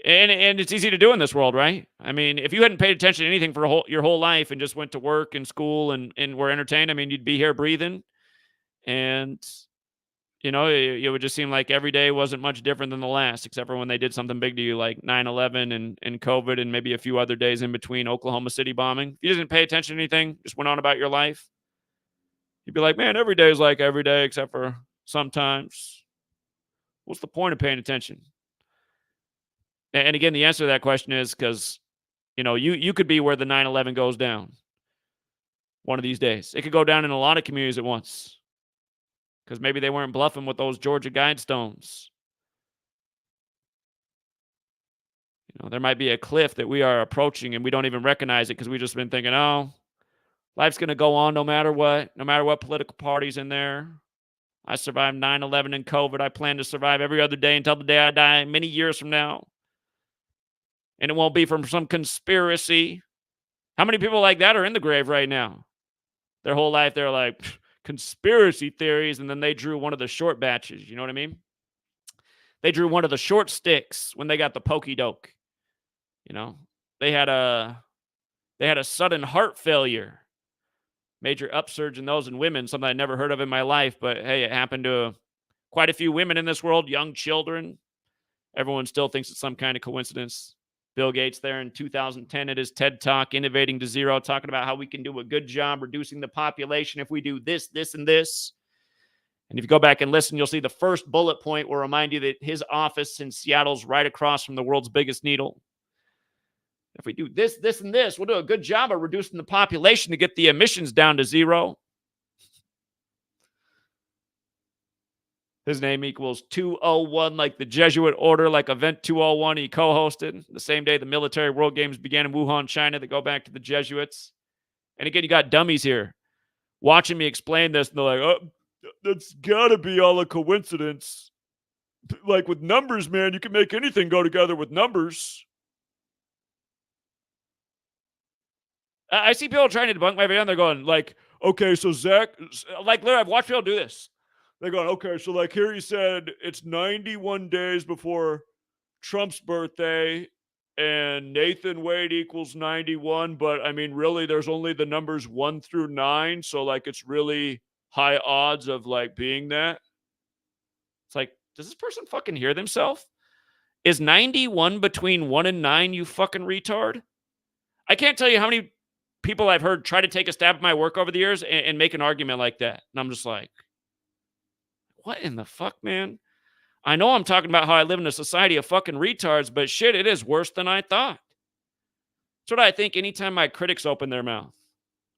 And it's easy to do in this world, right? I mean, if you hadn't paid attention to anything for your whole life and just went to work and school and were entertained, I mean, you'd be here breathing. And it would just seem like every day wasn't much different than the last, except for when they did something big to you like 9/11 and COVID and maybe a few other days in between Oklahoma City bombing. If you didn't pay attention to anything, just went on about your life, you'd be like, man, every day is like every day except for sometimes. What's the point of paying attention? And again, the answer to that question is because, you could be where the 9/11 goes down one of these days. It could go down in a lot of communities at once. Because maybe they weren't bluffing with those Georgia Guidestones. There might be a cliff that we are approaching and we don't even recognize it because we've just been thinking, oh, life's going to go on no matter what political party's in there. I survived 9/11 and COVID. I plan to survive every other day until the day I die many years from now. And it won't be from some conspiracy. How many people like that are in the grave right now? Their whole life, they're like, conspiracy theories, and then they drew one of the short batches. You know what I mean? They drew one of the short sticks when they got the pokey doke. They had a sudden heart failure Major upsurge in those in women, something I never heard of in my life. But hey, it happened to quite a few women in this world, young children. Everyone still thinks it's some kind of coincidence. Bill Gates there in 2010 at his TED Talk, Innovating to Zero, talking about how we can do a good job reducing the population if we do this, this, and this. And if you go back and listen, you'll see the first bullet point will remind you that his office in Seattle's right across from the world's biggest needle. If we do this, this, and this, we'll do a good job of reducing the population to get the emissions down to zero. His name equals 201, like the Jesuit order, like Event 201 he co-hosted. The same day the military world games began in Wuhan, China, that go back to the Jesuits. And again, you got dummies here watching me explain this, and they're like, oh, that's got to be all a coincidence. Like with numbers, man, you can make anything go together with numbers. I see people trying to debunk my video, and they're going like, okay, so Zach, like literally I've watched people do this. They're going, okay, so like here he said it's 91 days before Trump's birthday and Nathan Wade equals 91. But I mean, really, there's only the numbers 1 through 9. So like it's really high odds of like being that. It's like, does this person fucking hear themselves? Is 91 between 1 and 9, you fucking retard? I can't tell you how many people I've heard try to take a stab at my work over the years and make an argument like that. And I'm just like, what in the fuck, man? I know I'm talking about how I live in a society of fucking retards, but shit, it is worse than I thought. That's what I think anytime my critics open their mouth.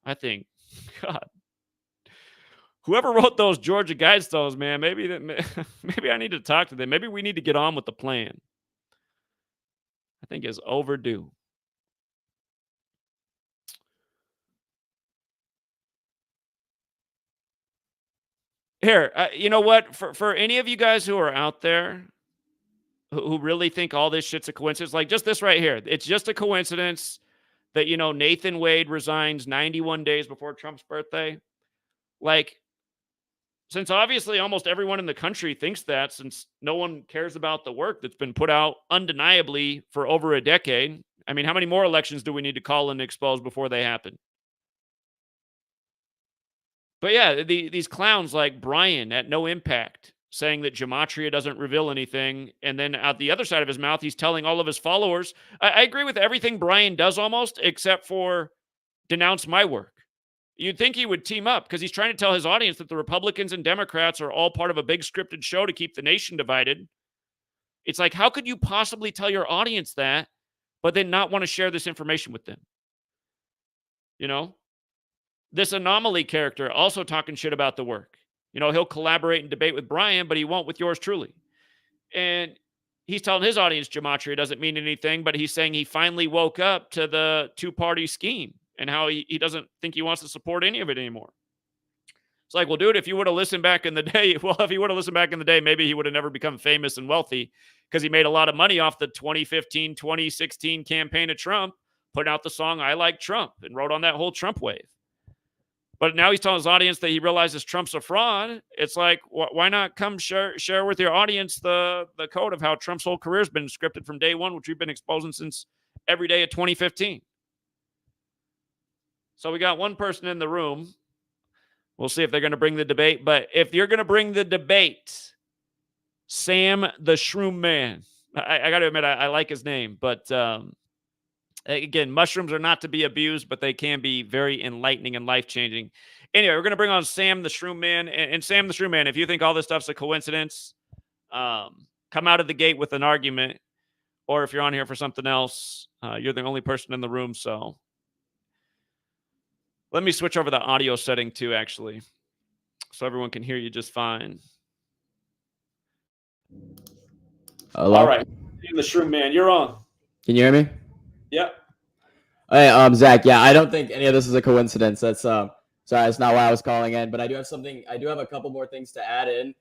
I think, God, whoever wrote those Georgia Guidestones, man, maybe I need to talk to them. Maybe we need to get on with the plan. I think it's overdue. Here, you know what? For any of you guys who are out there who really think all this shit's a coincidence, like just this right here, it's just a coincidence that, you know, Nathan Wade resigns 91 days before Trump's birthday. Like, since obviously almost everyone in the country thinks that, since no one cares about the work that's been put out undeniably for over a decade, I mean, how many more elections do we need to call and expose before they happen? But yeah, these clowns like Brian at No Impact saying that Gematria doesn't reveal anything. And then out the other side of his mouth, he's telling all of his followers. I agree with everything Brian does almost, except for denounce my work. You'd think he would team up because he's trying to tell his audience that the Republicans and Democrats are all part of a big scripted show to keep the nation divided. It's like, how could you possibly tell your audience that, but then not want to share this information with them? You know? This anomaly character also talking shit about the work. You know, he'll collaborate and debate with Brian, but he won't with yours truly. And he's telling his audience Gematria doesn't mean anything, but he's saying he finally woke up to the two-party scheme and how he doesn't think he wants to support any of it anymore. It's like, well, dude, if you would have listened back in the day, maybe he would have never become famous and wealthy because he made a lot of money off the 2015, 2016 campaign of Trump, putting out the song I Like Trump and rode on that whole Trump wave. But now he's telling his audience that he realizes Trump's a fraud. It's like, why not come share with your audience the code of how Trump's whole career has been scripted from day one, which we've been exposing since every day of 2015. So we got one person in the room. We'll see if they're going to bring the debate. But if you're going to bring the debate, Sam the Shroom Man. I got to admit, I like his name. But again, mushrooms are not to be abused, but they can be very enlightening and life-changing. Anyway, we're going to bring on Sam the Shroom Man. And Sam the Shroom Man, if you think all this stuff's a coincidence, come out of the gate with an argument. Or if you're on here for something else, you're the only person in the room. So let me switch over the audio setting too, actually, so everyone can hear you just fine. Hello? All right. Sam the Shroom Man, you're on. Can you hear me? Yep. Hey, Zach. Yeah, I don't think any of this is a coincidence. That's sorry, that's not why I was calling in. But I do have a couple more things to add in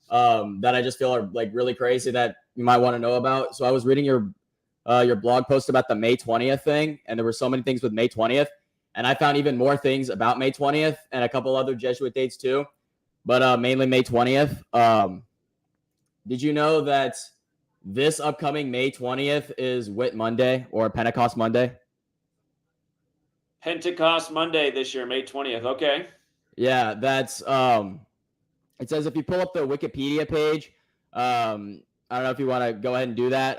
that I just feel are like really crazy that you might want to know about. So I was reading your blog post about the May 20th thing, and there were so many things with May 20th, and I found even more things about May 20th and a couple other Jesuit dates too, but mainly May 20th. Did you know that this upcoming May 20th is Whit Monday or Pentecost Monday? Pentecost Monday this year, May 20th. Okay. Yeah, that's it says if you pull up the Wikipedia page, I don't know if you want to go ahead and do that.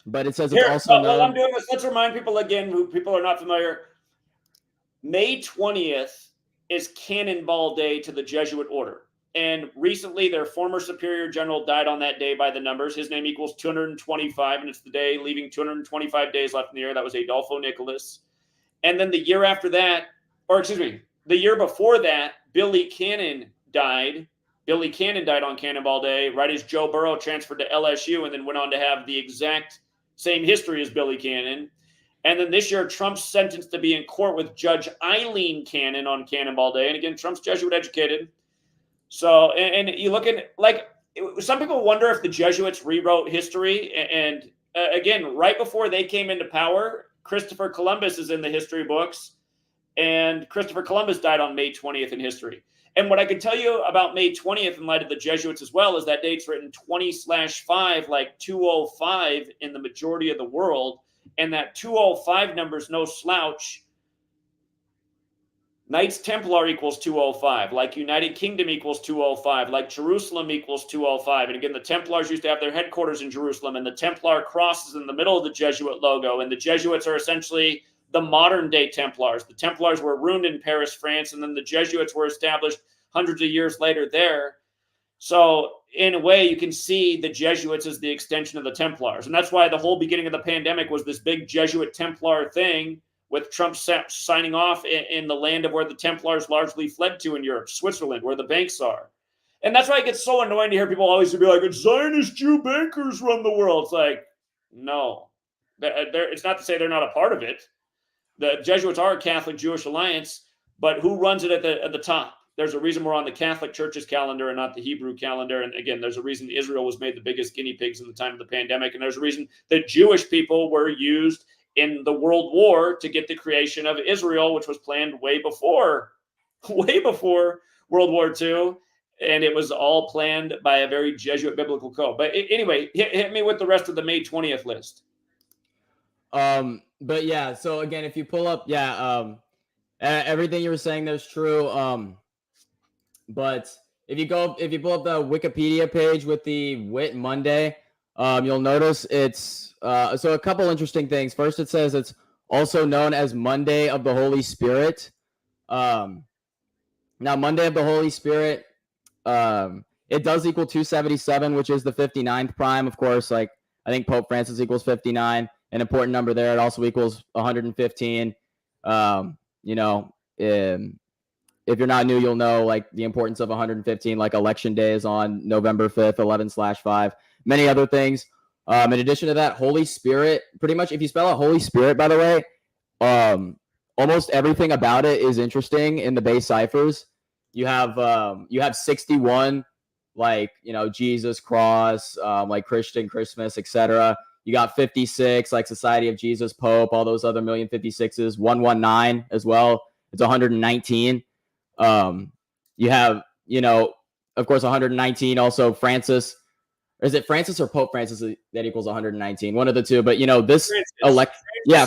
But it says it's Here, also while I'm known. doing this, let's remind people again who people are not familiar. May 20th is Cannonball Day to the Jesuit order. And recently, their former superior general died on that day by the numbers. His name equals 225, and it's the day leaving 225 days left in the year. That was Adolfo Nicholas. And then the year after that, or excuse me, the year before that, Billy Cannon died. Billy Cannon died on Cannonball Day, right as Joe Burrow transferred to LSU and then went on to have the exact same history as Billy Cannon. And then this year, Trump's sentenced to be in court with Judge Eileen Cannon on Cannonball Day. And again, Trump's Jesuit educated. So, and you look at, like, some people wonder if the Jesuits rewrote history. And again, right before they came into power, Christopher Columbus is in the history books. And Christopher Columbus died on May 20th in history. And what I can tell you about May 20th in light of the Jesuits as well is that date's written 20/5, like 205 in the majority of the world. And that 205 number is no slouch. Knights Templar equals 205, like United Kingdom equals 205, like Jerusalem equals 205. And again, the Templars used to have their headquarters in Jerusalem, and the Templar cross is in the middle of the Jesuit logo. And the Jesuits are essentially the modern day Templars. The Templars were ruined in Paris, France, and then the Jesuits were established hundreds of years later there. So in a way, you can see the Jesuits as the extension of the Templars. And that's why the whole beginning of the pandemic was this big Jesuit Templar thing, with Trump signing off in the land of where the Templars largely fled to in Europe, Switzerland, where the banks are. And that's why it gets so annoying to hear people always be like, Zionist Jew bankers run the world. It's like, no. It's not to say they're not a part of it. The Jesuits are a Catholic Jewish alliance, but who runs it at the top? There's a reason we're on the Catholic Church's calendar and not the Hebrew calendar. And again, there's a reason Israel was made the biggest guinea pigs in the time of the pandemic. And there's a reason that Jewish people were used in the World War to get the creation of Israel, which was planned way before World War II. And it was all planned by a very Jesuit biblical code. But anyway, hit me with the rest of the May 20th list. But yeah, so again, if you pull up, everything you were saying there's true. But if you pull up the Wikipedia page with the Whit Monday, you'll notice it's so a couple interesting things. First, it says it's also known as Monday of the Holy Spirit. Now, Monday of the Holy Spirit, it does equal 277, which is the 59th prime. Of course, like I think Pope Francis equals 59, an important number there. It also equals 115. If you're not new, you'll know like the importance of 115, like election day is on November 5th, 11/5, many other things. In addition to that, Holy Spirit, pretty much if you spell out Holy Spirit, by the way, almost everything about it is interesting in the base ciphers. You have 61, like, Jesus cross, like Christian Christmas, etc. You got 56, like Society of Jesus, Pope, all those other 1,056s, 119 as well. It's 119. You have, of course, 119. Also, Francis. Is it Francis or Pope Francis that equals 119? One of the two. But this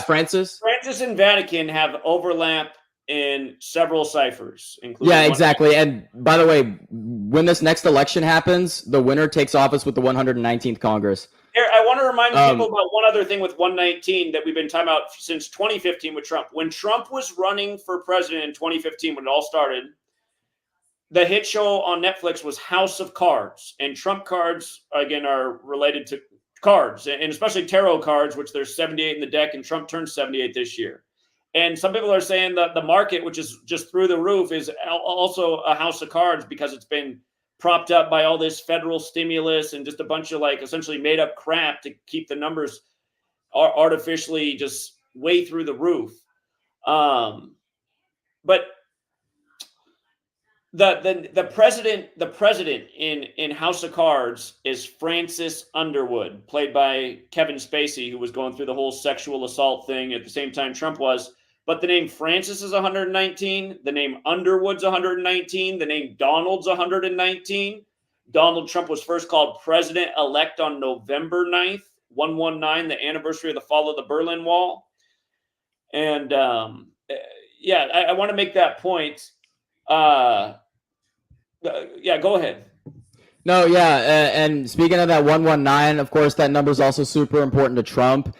Francis. Francis and Vatican have overlap in several ciphers, including. Yeah, exactly. And by the way, when this next election happens, the winner takes office with the 119th Congress. Here, I want to remind people about one other thing with 119 that we've been talking about since 2015 with Trump. When Trump was running for president in 2015, when it all started, the hit show on Netflix was House of Cards. And Trump cards, again, are related to cards, and especially tarot cards, which there's 78 in the deck, and Trump turned 78 this year. And some people are saying that the market, which is just through the roof, is also a house of cards because it's been propped up by all this federal stimulus and just a bunch of like essentially made up crap to keep the numbers artificially just way through the roof. But the president in House of Cards is Francis Underwood, played by Kevin Spacey, who was going through the whole sexual assault thing at the same time Trump was. But the name Francis is 119. The name Underwood's 119. The name Donald's 119. Donald Trump was first called president-elect on November 9th, 119, the anniversary of the fall of the Berlin Wall. And yeah, I want to make that point. Yeah, go ahead. No, yeah, and speaking of that 119, of course, that number is also super important to Trump,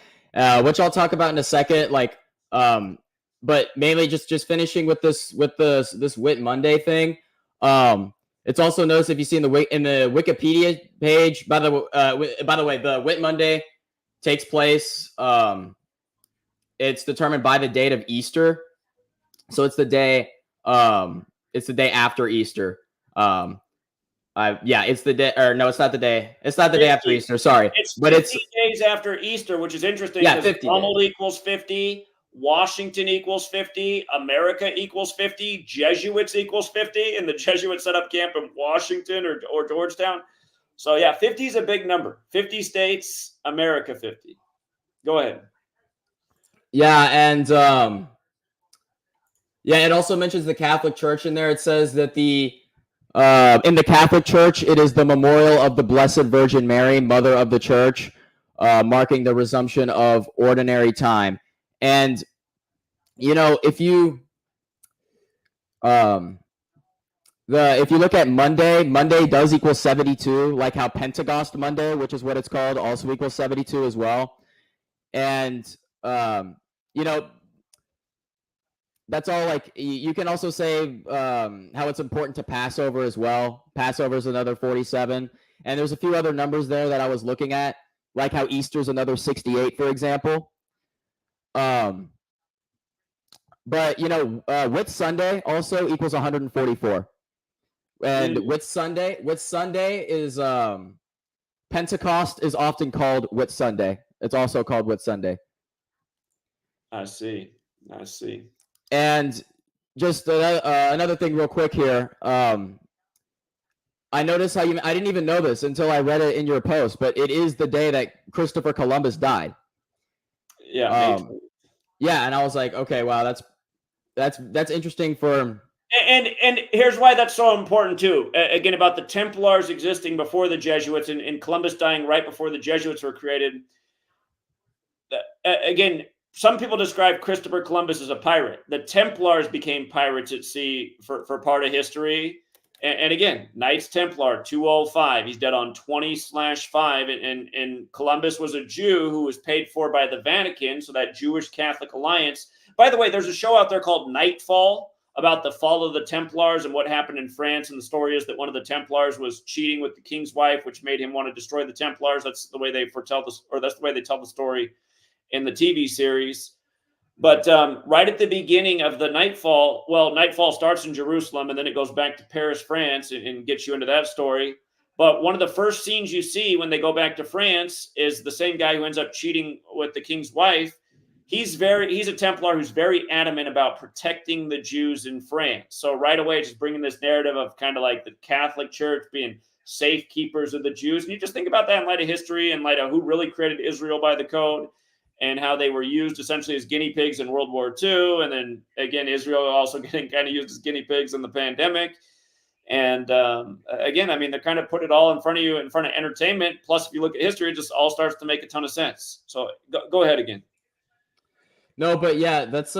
which I'll talk about in a second. Like, but mainly just finishing with this Whit Monday thing. It's also noticed if you see in the Wikipedia page. By the way, the Whit Monday takes place. It's determined by the date of Easter, so it's the day. It's the day after Easter. Yeah, it's the day, or no, it's not the day. It's not the 50, day after Easter. Sorry, it's 50 days after Easter, which is interesting. Yeah, 50. Rommel equals 50, Washington equals 50, America equals 50, Jesuits equals 50, and the Jesuits set up camp in Washington or Georgetown. So yeah, 50 is a big number. 50 states, America 50. Go ahead. Yeah, and yeah, it also mentions the Catholic Church in there. It says that in the Catholic Church, it is the memorial of the Blessed Virgin Mary, Mother of the Church, marking the resumption of ordinary time. And, if you look at Monday does equal 72, like how Pentecost Monday, which is what it's called, also equals 72 as well. And, that's all. Like, you can also say how it's important to Passover as well. Passover is another 47, and there's a few other numbers there that I was looking at, like how Easter's another 68, for example. But Whit Sunday also equals 144, and Whit Sunday is Pentecost is often called Whit Sunday. It's also called Whit Sunday. I see. And just another thing real quick here. I noticed how I didn't even know this until I read it in your post, but it is the day that Christopher Columbus died. Yeah. Yeah, and I was like, okay, wow, that's interesting for. And here's why that's so important too. Again, about the Templars existing before the Jesuits and Columbus dying right before the Jesuits were created. Again, some people describe Christopher Columbus as a pirate. The Templars became pirates at sea for part of history. And again, Knights Templar 205. He's dead on 20/5. And Columbus was a Jew who was paid for by the Vatican, so that Jewish Catholic alliance. By the way, there's a show out there called Nightfall about the fall of the Templars and what happened in France. And the story is that one of the Templars was cheating with the king's wife, which made him want to destroy the Templars. That's the way they foretell this, or that's the way they tell the story in the TV series. But right at the beginning of the Nightfall, Nightfall starts in Jerusalem and then it goes back to Paris, France, and gets you into that story. But one of the first scenes you see when they go back to France is the same guy who ends up cheating with the king's wife. He's a Templar who's very adamant about protecting the Jews in France. So right away, just bringing this narrative of kind of like the Catholic Church being safekeepers of the Jews. And you just think about that in light of history, in light of who really created Israel by the code, and how they were used essentially as guinea pigs in World War II. And then again, Israel also getting kind of used as guinea pigs in the pandemic. And again, I mean, they kind of put it all in front of you, in front of entertainment. Plus, if you look at history, it just all starts to make a ton of sense. So go ahead again. No, but yeah, that's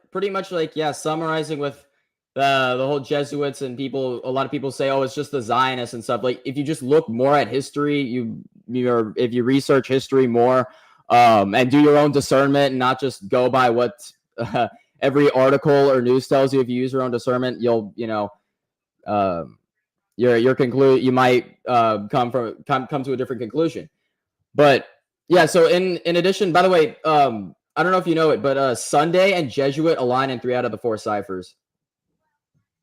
pretty much like, yeah, summarizing with the whole Jesuits and a lot of people say, oh, it's just the Zionists and stuff. Like, if you just look more at history, if you research history more, and do your own discernment and not just go by what every article or news tells you. If you use your own discernment, you'll, you might come to a different conclusion. But yeah, so in addition, by the way, I don't know if you know it, but Sunday and Jesuit align in 3 out of the 4 ciphers.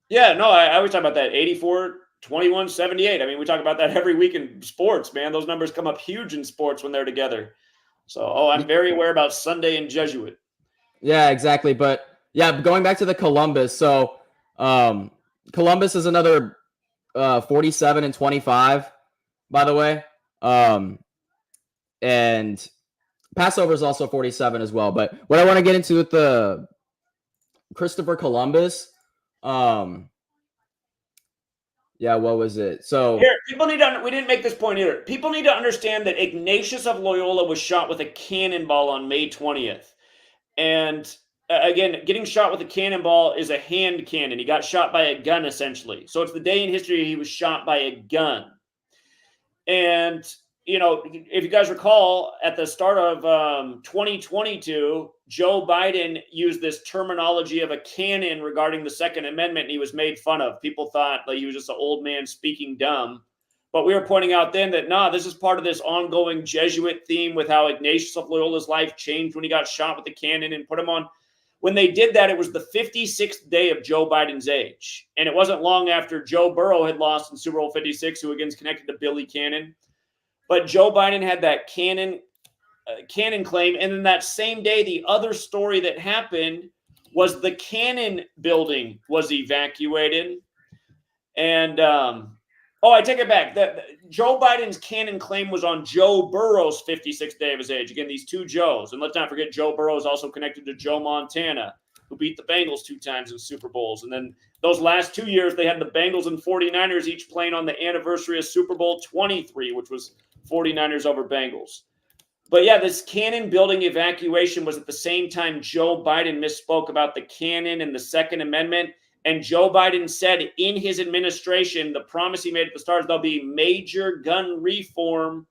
Yeah, no, I always talk about that 84, 21, 78. I mean, we talk about that every week in sports, man. Those numbers come up huge in sports when they're together. So, I'm very aware about Sunday and Jesuit. Yeah, exactly. But yeah, going back to the Columbus. So, Columbus is another 47 and 25, by the way. And Passover is also 47 as well. But what I want to get into with the Christopher Columbus, yeah, what was it? So here, people need to. We didn't make this point either. People need to understand that Ignatius of Loyola was shot with a cannonball on May 20th, And again, getting shot with a cannonball is a hand cannon. He got shot by a gun, essentially. So it's the day in history he was shot by a gun. And, if you guys recall, at the start of 2022, Joe Biden used this terminology of a cannon regarding the Second Amendment, and he was made fun of. People thought like he was just an old man speaking dumb. But we were pointing out then that, this is part of this ongoing Jesuit theme with how Ignatius of Loyola's life changed when he got shot with a cannon and put him on. When they did that, it was the 56th day of Joe Biden's age. And it wasn't long after Joe Burrow had lost in Super Bowl 56, who again is connected to Billy Cannon. But Joe Biden had that cannon claim. And then that same day, the other story that happened was the Cannon building was evacuated. And, I take it back. Joe Biden's Cannon claim was on Joe Burrow's 56th day of his age. Again, these two Joes. And let's not forget, Joe Burrow is also connected to Joe Montana, who beat the Bengals 2 times in Super Bowls. And then those last 2 years, they had the Bengals and 49ers each playing on the anniversary of Super Bowl 23, which was 49ers over Bengals. But yeah, this Cannon building evacuation was at the same time Joe Biden misspoke about the cannon and the Second Amendment. And Joe Biden said in his administration, the promise he made at the start is there'll be major gun reform.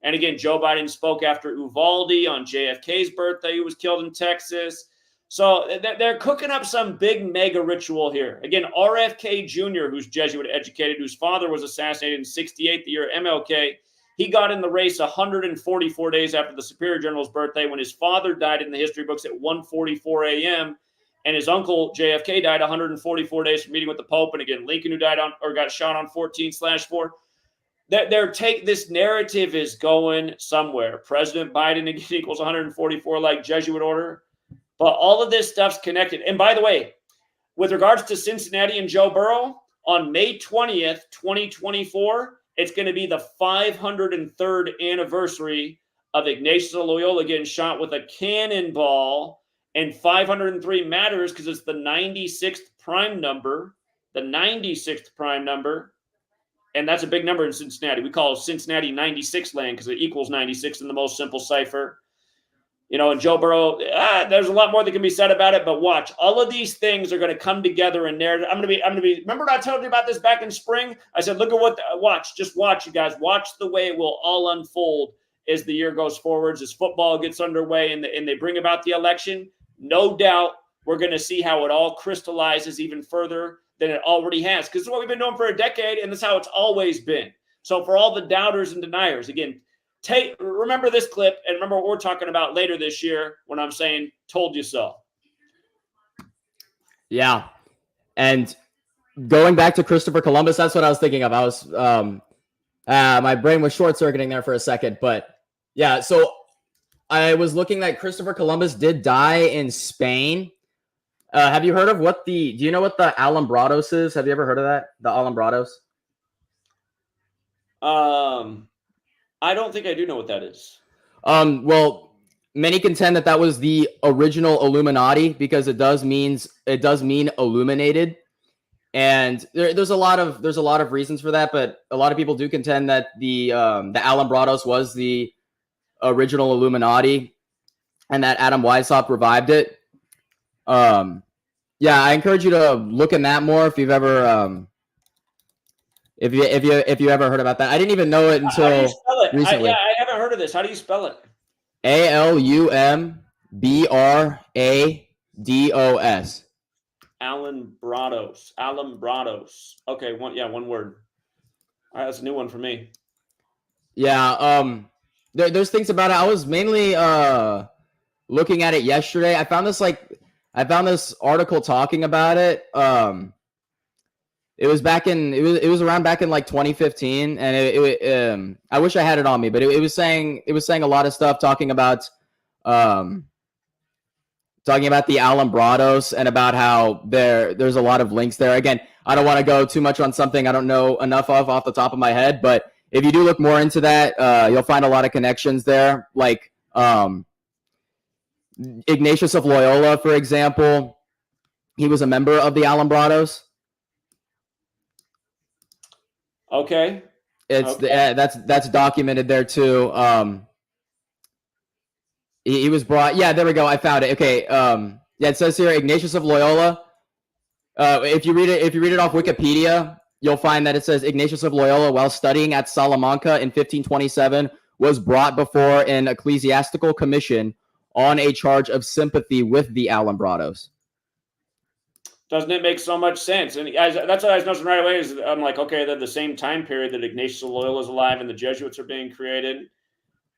And again, Joe Biden spoke after Uvalde on JFK's birthday, who was killed in Texas. So they're cooking up some big mega ritual here. Again, RFK Jr., who's Jesuit educated, whose father was assassinated in 68, the year MLK, he got in the race 144 days after the Superior General's birthday when his father died in the history books at 1:44 a.m., and his uncle JFK died 144 days from meeting with the Pope. And again, Lincoln, who died got shot on 14/4. This narrative is going somewhere. President Biden again equals 144 like Jesuit order. But all of this stuff's connected. And by the way, with regards to Cincinnati and Joe Burrow, on May 20th, 2024, it's going to be the 503rd anniversary of Ignatius of Loyola getting shot with a cannonball. And 503 matters because it's the 96th prime number. The 96th prime number. And that's a big number in Cincinnati. We call Cincinnati 96 land because it equals 96 in the most simple cipher. And Joe Burrow, there's a lot more that can be said about it, but watch. All of these things are going to come together in narrative. I'm going to be, remember I told you about this back in spring? I said, look at just watch, you guys. Watch the way it will all unfold as the year goes forwards, as football gets underway and they bring about the election. No doubt we're going to see how it all crystallizes even further than it already has, because it's what we've been doing for a decade, and that's how it's always been. So for all the doubters and deniers, again, remember this clip and remember what we're talking about later this year when I'm saying told you so. Yeah. And going back to Christopher Columbus, that's what I was thinking of. I was my brain was short-circuiting there for a second, but yeah, so I was looking that Christopher Columbus did die in Spain. Have you heard of do you know what the Alumbrados is? Have you ever heard of that? The Alumbrados? I don't think I do know what that is. Well, many contend that was the original Illuminati because it does mean illuminated, and there's a lot of reasons for that. But a lot of people do contend that the Alumbrados was the original Illuminati, and that Adam Weishaupt revived it. Yeah, I encourage you to look in that more if you've ever if you ever heard about that. I didn't even know it until recently. I haven't heard of this. How do you spell it? Alumbrados. Alumbrados. Okay, one word. All right, that's a new one for me. Yeah, there's things about it. I was mainly looking at it yesterday. I found this article talking about it. It was around back in like 2015, and I wish I had it on me, but it was saying a lot of stuff talking about the Alumbrados and about how there's a lot of links there. Again, I don't want to go too much on something I don't know enough of off the top of my head, but if you do look more into that, you'll find a lot of connections there. Like Ignatius of Loyola, for example, he was a member of the Alumbrados. Okay. That's documented there too. He was brought. Yeah, there we go. I found it. Okay. Yeah, it says here Ignatius of Loyola. If you read it off Wikipedia, you'll find that it says Ignatius of Loyola, while studying at Salamanca in 1527, was brought before an ecclesiastical commission on a charge of sympathy with the Alumbrados. Doesn't it make so much sense? And that's what I was noticing right away. Is I'm like, okay, they're the same time period that Ignatius of Loyola is alive and the Jesuits are being created.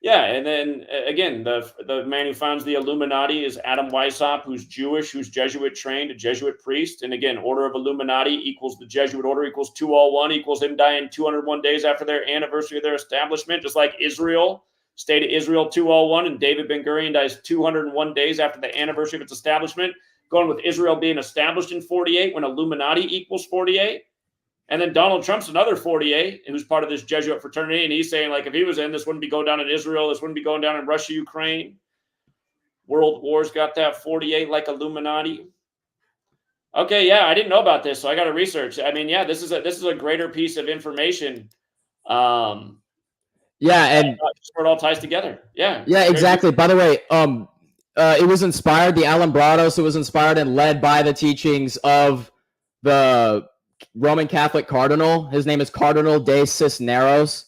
Yeah, and then again, the man who founds the Illuminati is Adam Weishaupt, who's Jewish, who's Jesuit trained, a Jesuit priest. And again, Order of Illuminati equals the Jesuit order equals 201 equals him dying 201 days after their anniversary of their establishment, just like Israel, State of Israel 201, and David Ben-Gurion dies 201 days after the anniversary of its establishment, going with Israel being established in 48 when Illuminati equals 48. And then Donald Trump's another 48, who's part of this Jesuit fraternity. And he's saying, like, if he was in, this wouldn't be going down in Israel. This wouldn't be going down in Russia, Ukraine. World War's got that 48 like Illuminati. Okay, yeah, I didn't know about this, so I got to research. I mean, yeah, this is a greater piece of information. Yeah, and where it all ties together. Yeah. Yeah, exactly. By the way, it was inspired, the Alumbrados, it was inspired and led by the teachings of the Roman Catholic cardinal. His name is Cardinal de Cisneros,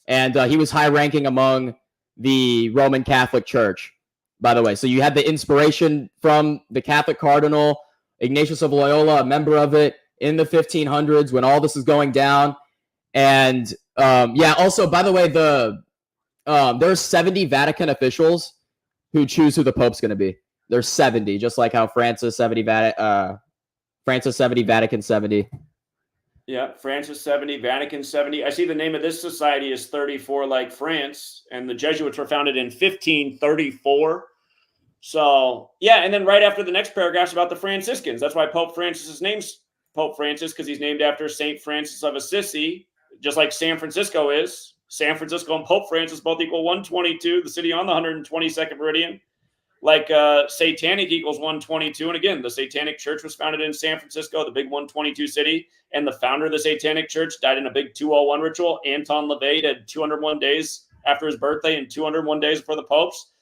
and he was high-ranking among the Roman Catholic Church, by the way. So you had the inspiration from the Catholic cardinal, Ignatius of Loyola, a member of it in the 1500s when all this is going down. And yeah, also, by the way, there's 70 Vatican officials who choose who the Pope's going to be. There's 70, just like how Francis 70, Francis 70, Vatican 70. Yeah, Francis 70, Vatican 70. I see the name of this society is 34 like France, and the Jesuits were founded in 1534. So, yeah, and then right after the next paragraph's about the Franciscans. That's why Pope Francis' name's Pope Francis, because he's named after St. Francis of Assisi, just like San Francisco is. San Francisco and Pope Francis both equal 122, the city on the 122nd meridian. Like satanic equals 122. And again, the Satanic Church was founded in San Francisco, the big 122 city. And the founder of the Satanic Church died in a big 201 ritual. Anton LaVey had 201 days after his birthday and 201 days before the popes.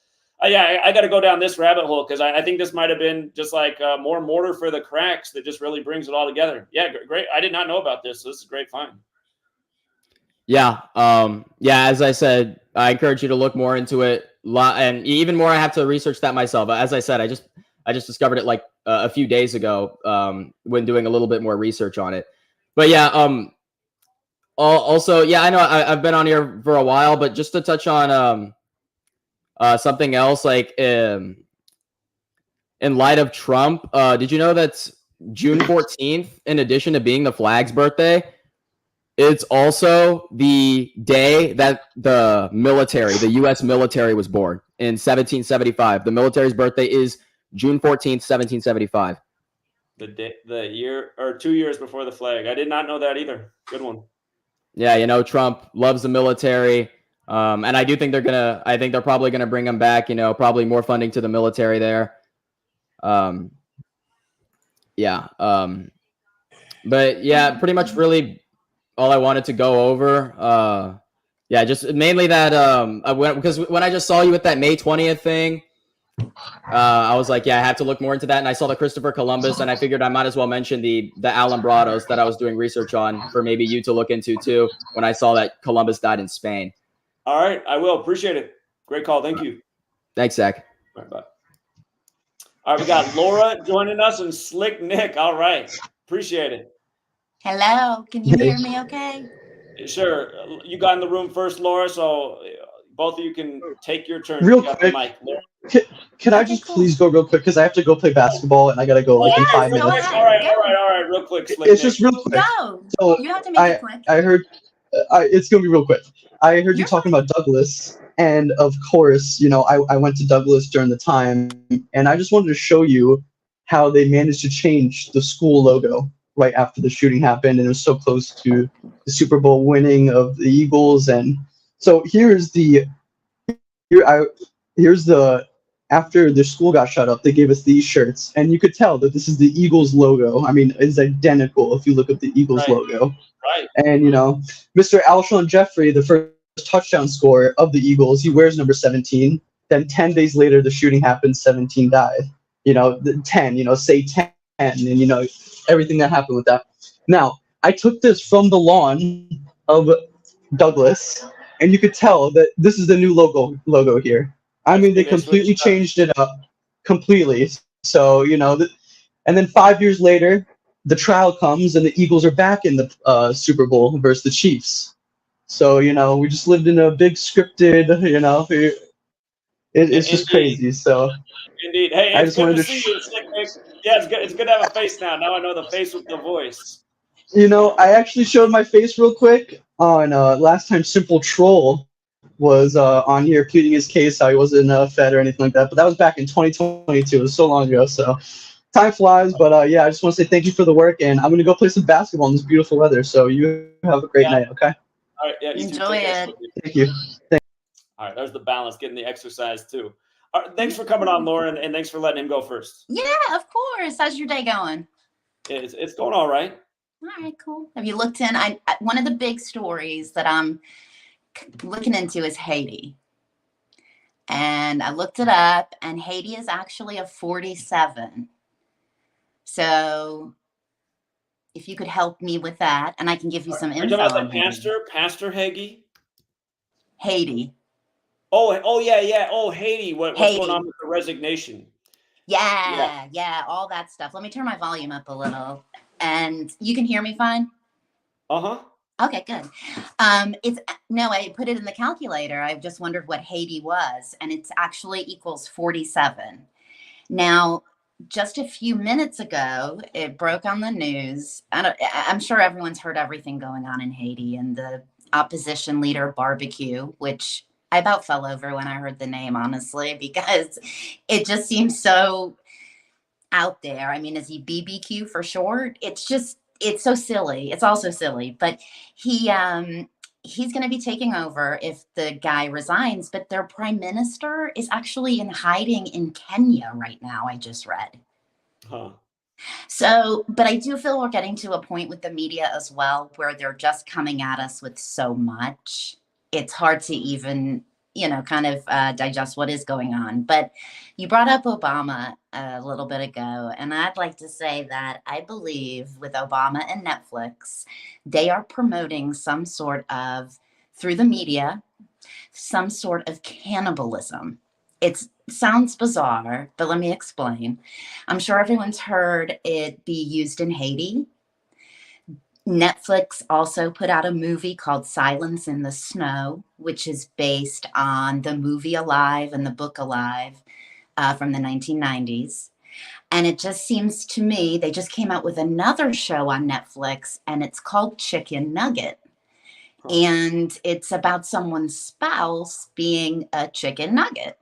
Yeah, I got to go down this rabbit hole because I think this might have been just like more mortar for the cracks that just really brings it all together. Yeah, great. I did not know about this. So this is a great find. Yeah. Yeah, as I said, I encourage you to look more into it. And even more, I have to research that myself. As I said, I just discovered it like a few days ago when doing a little bit more research on it. But yeah, also, yeah, I know I've been on here for a while, but just to touch on something else, like in light of Trump, did you know that June 14th, in addition to being the flag's birthday, it's also the day that the military, the U.S. military, was born in 1775. The military's birthday is June 14th, 1775. The year or 2 years before the flag. I did not know that either. Good one. Yeah, you know, Trump loves the military. And I do think they're probably gonna bring them back, you know, probably more funding to the military there. Yeah. But yeah, pretty much really all I wanted to go over. Yeah, just mainly that because when I just saw you with that May 20th thing, I was like, yeah, I have to look more into that. And I saw the Christopher Columbus, and I figured I might as well mention the Alumbrados that I was doing research on for maybe you to look into too, when I saw that Columbus died in Spain. All right, I will. Appreciate it. Great call. Thank you. Thanks, Zach. All right, bye. All right, we got Laura joining us and Slick Nick. All right. Appreciate it. Hello. Can you hear me okay? Sure. You got in the room first, Laura, so both of you can take your turn. Real quick. Can I just please go real quick? Because I have to go play basketball and I got to go like in 5 minutes. All right. Real quick, Slick It's just real quick. Go. So You have to make it quick. I heard it's going to be real quick. I heard you talking about Douglas. And of course, you know, I went to Douglas during the time. And I just wanted to show you how they managed to change the school logo right after the shooting happened, and it was so close to the Super Bowl winning of the Eagles. And so here's the after the school got shut up, they gave us these shirts, and you could tell that this is the Eagles logo. I mean, it's identical if you look at the Eagles logo. Right. And you know, Mr. Alshon Jeffrey, the first touchdown scorer of the Eagles, he wears number 17. Then 10 days later, the shooting happened, 17 died. 10, say 10, and, everything that happened with that. Now, I took this from the lawn of Douglas, and you could tell that this is the new logo here. I mean, they completely changed it up, completely. So, and then 5 years later, the trial comes, and the Eagles are back in the Super Bowl versus the Chiefs. So, we just lived in a big scripted, it's just crazy. So, indeed. Hey, I it's just good wanted to to see you. Yeah, it's good to have a face now. Now I know the face with the voice. I actually showed my face real quick on last time Simple Troll was on here pleading his case how he wasn't fed or anything like that. But that was back in 2022. It was so long ago. So time flies. But yeah, I just want to say thank you for the work. And I'm going to go play some basketball in this beautiful weather. So you have a great night. Okay. All right. Yeah. Enjoy it. Thank you. All right. There's the balance, getting the exercise too. All right, thanks for coming on, Lauren. And thanks for letting him go first. Yeah, of course. How's your day going? It's going all right. All right, cool. Have you looked in? One of the big stories that I'm looking into is Haiti. And I looked it up, and Haiti is actually a 47. So if you could help me with that, and I can give you some info. Are you talking about the Pastor Hagee? Haiti. Oh, yeah. Oh, Haiti. What's going on with the resignation? Yeah, all that stuff. Let me turn my volume up a little. And you can hear me fine? Uh-huh. Okay, good. I put it in the calculator. I just wondered what Haiti was, and it's actually equals 47. Now, just a few minutes ago, it broke on the news. I'm sure everyone's heard everything going on in Haiti and the opposition leader barbecue, which I about fell over when I heard the name, honestly, because it just seems so out there. I mean, is he BBQ for short? It's so silly. It's also silly, but he's going to be taking over if the guy resigns, but their prime minister is actually in hiding in Kenya right now. I just read. Huh. So, but I do feel we're getting to a point with the media as well, where they're just coming at us with so much. It's hard to even, digest what is going on. But you brought up Obama a little bit ago, and I'd like to say that I believe with Obama and Netflix, they are promoting some sort of, through the media, some sort of cannibalism. It sounds bizarre, but let me explain. I'm sure everyone's heard it be used in Haiti. Netflix also put out a movie called Silence in the Snow, which is based on the movie Alive and the book Alive from the 1990s. And it just seems to me, they just came out with another show on Netflix, and it's called Chicken Nugget. And it's about someone's spouse being a chicken nugget.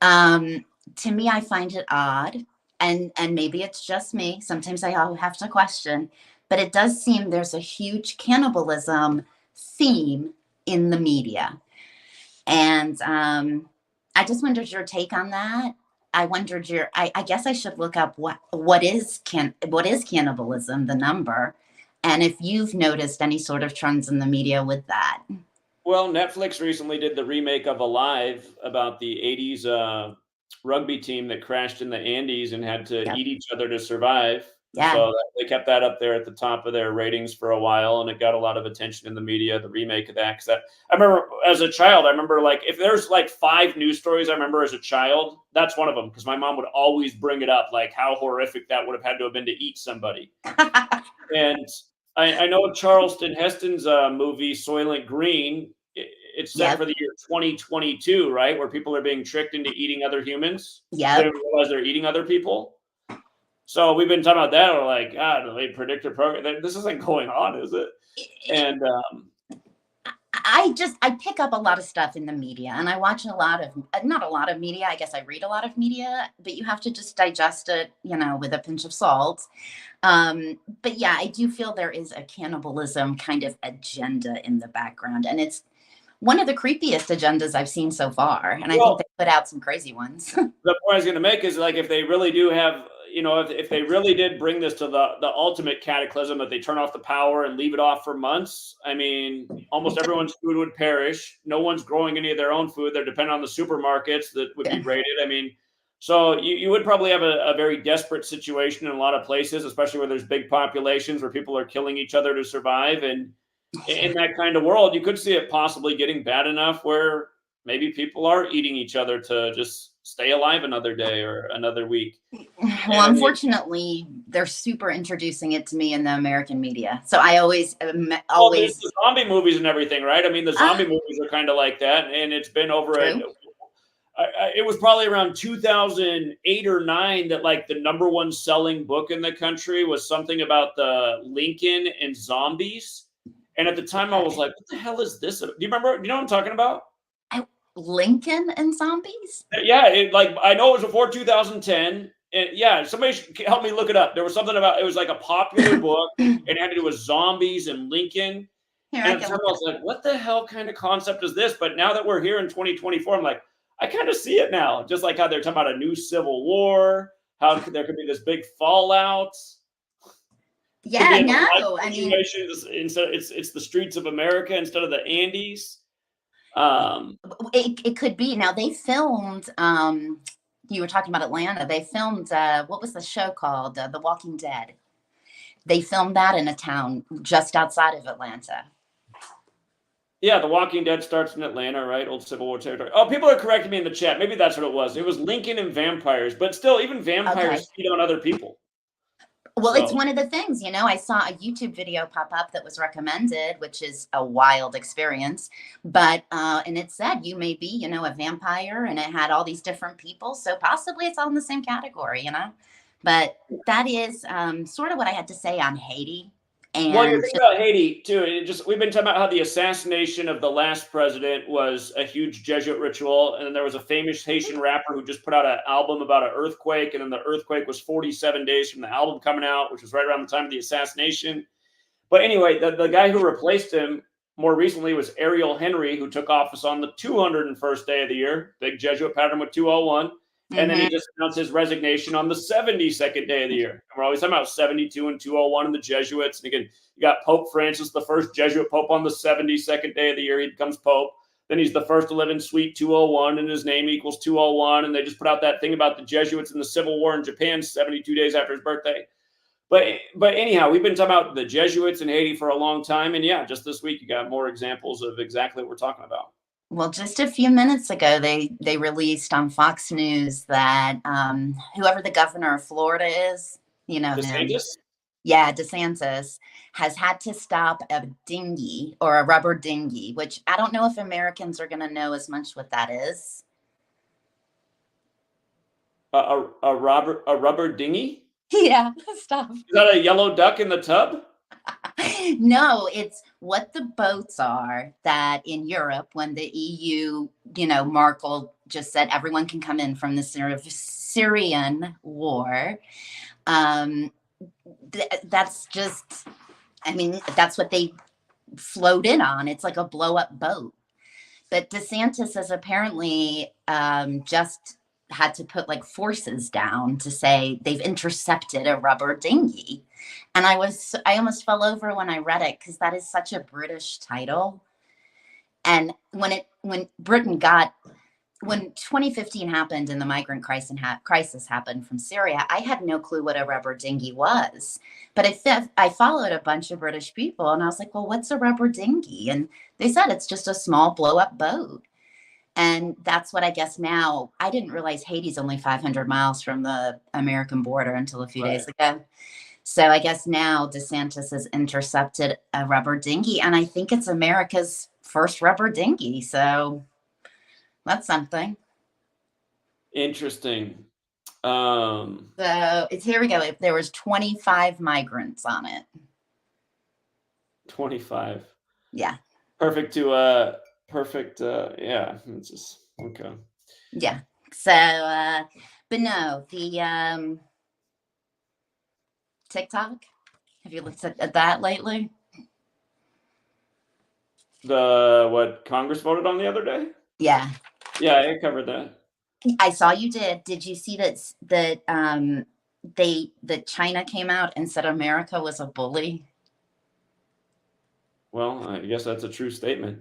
To me, I find it odd, and maybe it's just me. Sometimes I have to question, but it does seem there's a huge cannibalism theme in the media. And I just wondered your take on that. I wondered I guess I should look up what is cannibalism, the number, and if you've noticed any sort of trends in the media with that. Well, Netflix recently did the remake of Alive about the 80s rugby team that crashed in the Andes and had to eat each other to survive. Yeah. So they kept that up there at the top of their ratings for a while, and it got a lot of attention in the media, the remake of that. Because I remember as a child, like if there's like 5 news stories I remember as a child, that's one of them, because my mom would always bring it up, like how horrific that would have had to have been to eat somebody. And I know Charleston Heston's movie Soylent Green, it's set for the year 2022, right? Where people are being tricked into eating other humans. Yeah. They don't realize they're eating other people. So we've been talking about that. We're like, God, they predictor program. This isn't going on, is it? And I pick up a lot of stuff in the media, and I watch not a lot of media. I guess I read a lot of media, but you have to just digest it, with a pinch of salt. But yeah, I do feel there is a cannibalism kind of agenda in the background, and it's one of the creepiest agendas I've seen so far. And I think they put out some crazy ones. The point I was going to make is, like, if they really do have, you know, if they really did bring this to the ultimate cataclysm, that they turn off the power and leave it off for months, I mean, almost everyone's food would perish. No one's growing any of their own food. They're dependent on the supermarkets that would be raided. I mean, so you would probably have a very desperate situation in a lot of places, especially where there's big populations where people are killing each other to survive. And in that kind of world, you could see it possibly getting bad enough where maybe people are eating each other to just stay alive another day or another week. Well, unfortunately, they're super introducing it to me in the American media. So I always. Well, there's the zombie movies and everything, right? I mean, the zombie movies are kind of like that. And it's been over it was probably around 2008 or 9 that like the #1 selling book in the country was something about the Lincoln and zombies. And at the time I was like, what the hell is this? Do you remember? Do you know what I'm talking about? Lincoln and zombies? Yeah, I know it was before 2010. And yeah, somebody should help me look it up. There was something about, it was like a popular book. It had to do with zombies and Lincoln. And at the time I was like, what the hell kind of concept is this? But now that we're here in 2024, I'm like, I kind of see it now. Just like how they're talking about a new civil war, how there could be this big fallout. Yeah, no, I mean, it's the streets of America instead of the Andes. It could be. Now they filmed. You were talking about Atlanta. They filmed. What was the show called? The Walking Dead. They filmed that in a town just outside of Atlanta. Yeah, The Walking Dead starts in Atlanta, right? Old Civil War territory. Oh, people are correcting me in the chat. Maybe that's what it was. It was Lincoln and vampires, but still, even vampires feed on other people. Well, it's one of the things, you know, I saw a YouTube video pop up that was recommended, which is a wild experience, but, and it said you may be, you know, a vampire, and it had all these different people. So possibly it's all in the same category, you know, but that is sort of what I had to say on Haiti. And well, you're thinking about Haiti too. We've been talking about how the assassination of the last president was a huge Jesuit ritual, and then there was a famous Haitian rapper who just put out an album about an earthquake, and then the earthquake was 47 days from the album coming out, which was right around the time of the assassination. But anyway, the guy who replaced him more recently was Ariel Henry, who took office on the 201st day of the year, big Jesuit pattern with 201. And then he just announced his resignation on the 72nd day of the year. And we're always talking about 72 and 201 and the Jesuits. And again, you got Pope Francis, the first Jesuit pope, on the 72nd day of the year. He becomes pope. Then he's the first to live in Suite 201, and his name equals 201. And they just put out that thing about the Jesuits in the Civil War in Japan 72 days after his birthday. But anyhow, we've been talking about the Jesuits in Haiti for a long time. And yeah, just this week, you got more examples of exactly what we're talking about. Well, just a few minutes ago, they released on Fox News that whoever the governor of Florida is, you know, DeSantis? Yeah, DeSantis has had to stop a dinghy, or a rubber dinghy, which I don't know if Americans are going to know as much what that is. A rubber dinghy? Yeah, stop. Is that a yellow duck in the tub? No, it's what the boats are that in Europe, when the EU, you know, Merkel just said everyone can come in from the Syrian war. That's just, I mean, that's what they float in on. It's like a blow up boat. But DeSantis has apparently just had to put like forces down to say they've intercepted a rubber dinghy. And I almost fell over when I read it, because that is such a British title. And when 2015 happened and the migrant crisis happened from Syria, I had no clue what a rubber dinghy was. But I followed a bunch of British people, and I was like, well, what's a rubber dinghy? And they said it's just a small blow up boat. And that's what I guess now. I didn't realize Haiti's only 500 miles from the American border until a few days ago. So I guess now DeSantis has intercepted a rubber dinghy, and I think it's America's first rubber dinghy. So that's something. Interesting. So here we go. There was 25 migrants on it. 25. Yeah. Perfect. Yeah. It's just okay. Yeah. So, but no, the TikTok. Have you looked at that lately? What Congress voted on the other day? Yeah. Yeah, I covered that. I saw you did. Did you see that that China came out and said America was a bully? Well, I guess that's a true statement.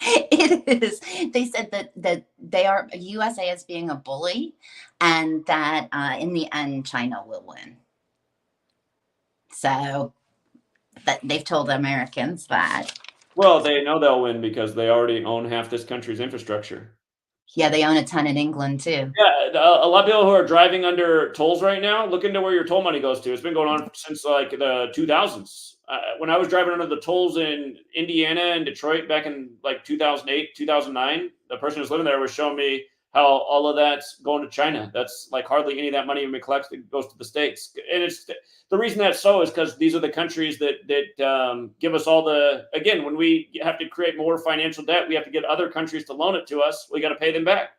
It is. They said that they are USA as being a bully, and that in the end China will win. So that they've told Americans that. Well, they know they'll win because they already own half this country's infrastructure. Yeah, they own a ton in England too. Yeah, a lot of people who are driving under tolls right now, look into where your toll money goes to. It's been going on since like the 2000s. When I was driving under the tolls in Indiana and Detroit back in like 2008, 2009, the person who's living there was showing me how all of that's going to China. That's like hardly any of that money we collect that goes to the States. And it's the reason that's so is because these are the countries that give us all the, again, when we have to create more financial debt, we have to get other countries to loan it to us. We got to pay them back.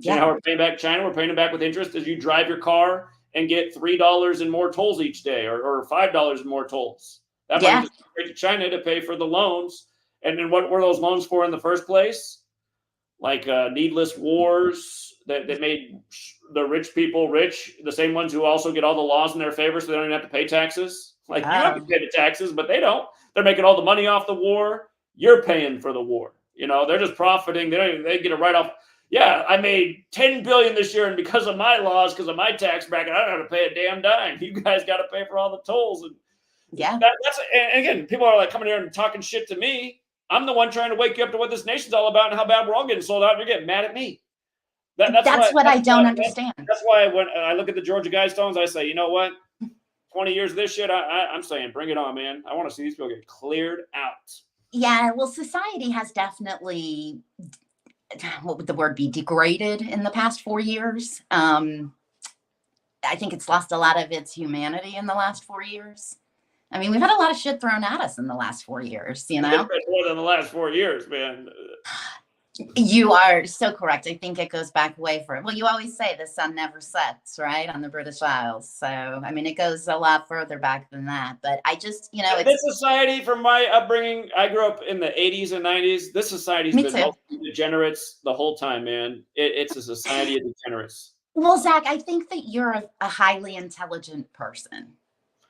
So you know how we're paying back China? We're paying them back with interest as you drive your car and get $3 in more tolls each day or $5 in more tolls. That money just goes to China to pay for the loans. And then what were those loans for in the first place? Like needless wars that made the rich people rich, the same ones who also get all the laws in their favor so they don't even have to pay taxes. Like you have to pay the taxes, but they don't. They're making all the money off the war. You're paying for the war. You know, they're just profiting. They get a write-off. Yeah, I made $10 billion this year, and because of my laws, because of my tax bracket, I don't have to pay a damn dime. You guys got to pay for all the tolls. And that's and again, people are like coming here and talking shit to me. I'm the one trying to wake you up to what this nation's all about and how bad we're all getting sold out. And you're getting mad at me. That's what I don't understand. That's why when I look at the Georgia Guidestones, I say, you know what? 20 years of this shit, I'm saying, bring it on, man. I want to see these people get cleared out. Yeah, well, society has definitely, what would the word be, degraded in the past 4 years. I think it's lost a lot of its humanity in the last 4 years. I mean, we've had a lot of shit thrown at us in the last 4 years, you know? More than the last 4 years, man. You are so correct. I think it goes back way for it. Well, you always say the sun never sets, right, on the British Isles. So, I mean, it goes a lot further back than that. But I just, you know, this society, from my upbringing, I grew up in the 80s and 90s. This society's been degenerates the whole time, man. It's a society of degenerates. Well, Zach, I think that you're a highly intelligent person.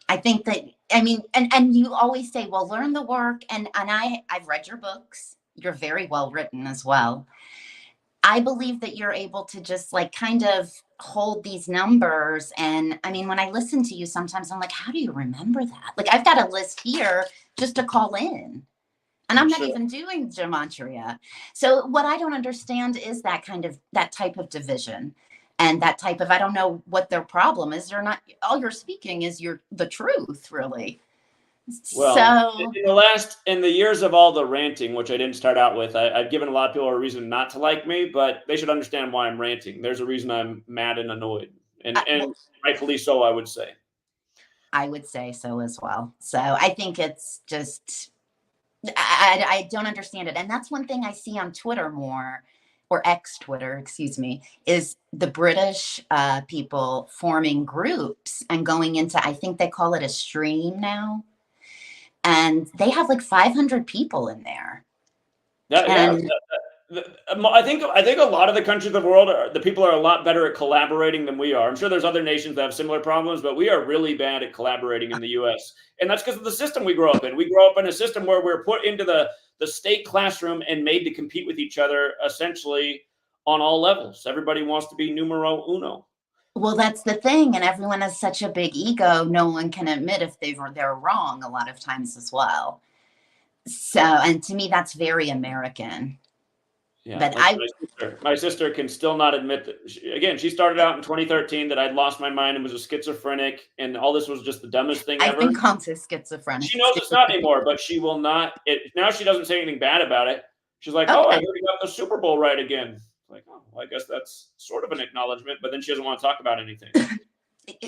I think that, I mean, and you always say, well, learn the work. And I've read your books. You're very well written as well. I believe that you're able to just like kind of hold these numbers. And I mean, when I listen to you, sometimes I'm like, how do you remember that? Like I've got a list here just to call in. And I'm not even doing gematria. So what I don't understand is that type of division. And that type of, I don't know what their problem is. You're not, all you're speaking is the truth, really. Well, in the years of all the ranting, which I didn't start out with, I've given a lot of people a reason not to like me, but they should understand why I'm ranting. There's a reason I'm mad and annoyed, and rightfully so, I would say. I would say so as well. So I think it's just, I don't understand it. And that's one thing I see on Twitter more, or ex-Twitter, excuse me, is the British people forming groups and going into, I think they call it a stream now. And they have like 500 people in there. I think a lot of the countries of the world, the people are a lot better at collaborating than we are. I'm sure there's other nations that have similar problems, but we are really bad at collaborating in the U.S. And that's because of the system we grow up in. We grow up in a system where we're put into the state classroom and made to compete with each other, essentially on all levels. Everybody wants to be numero uno. Well, that's the thing. And everyone has such a big ego. No one can admit if they're wrong a lot of times as well. So, and to me, that's very American. Yeah, but my sister can still not admit that. She started out in 2013 that I'd lost my mind and was a schizophrenic, and all this was just the dumbest thing ever. I think Hump's is schizophrenic. She knows it's not anymore, but she will not. Now she doesn't say anything bad about it. She's like, "Oh, I heard you got the Super Bowl right again." Like, oh, well, I guess that's sort of an acknowledgement, but then she doesn't want to talk about anything.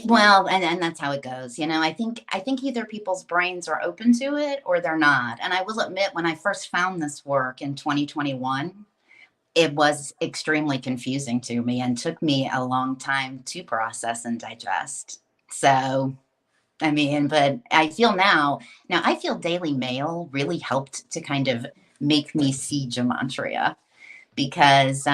Well, and that's how it goes. You know, I think either people's brains are open to it or they're not. And I will admit, when I first found this work in 2021. It was extremely confusing to me and took me a long time to process and digest. So, I mean, but I feel now I feel Daily Mail really helped to kind of make me see gematria because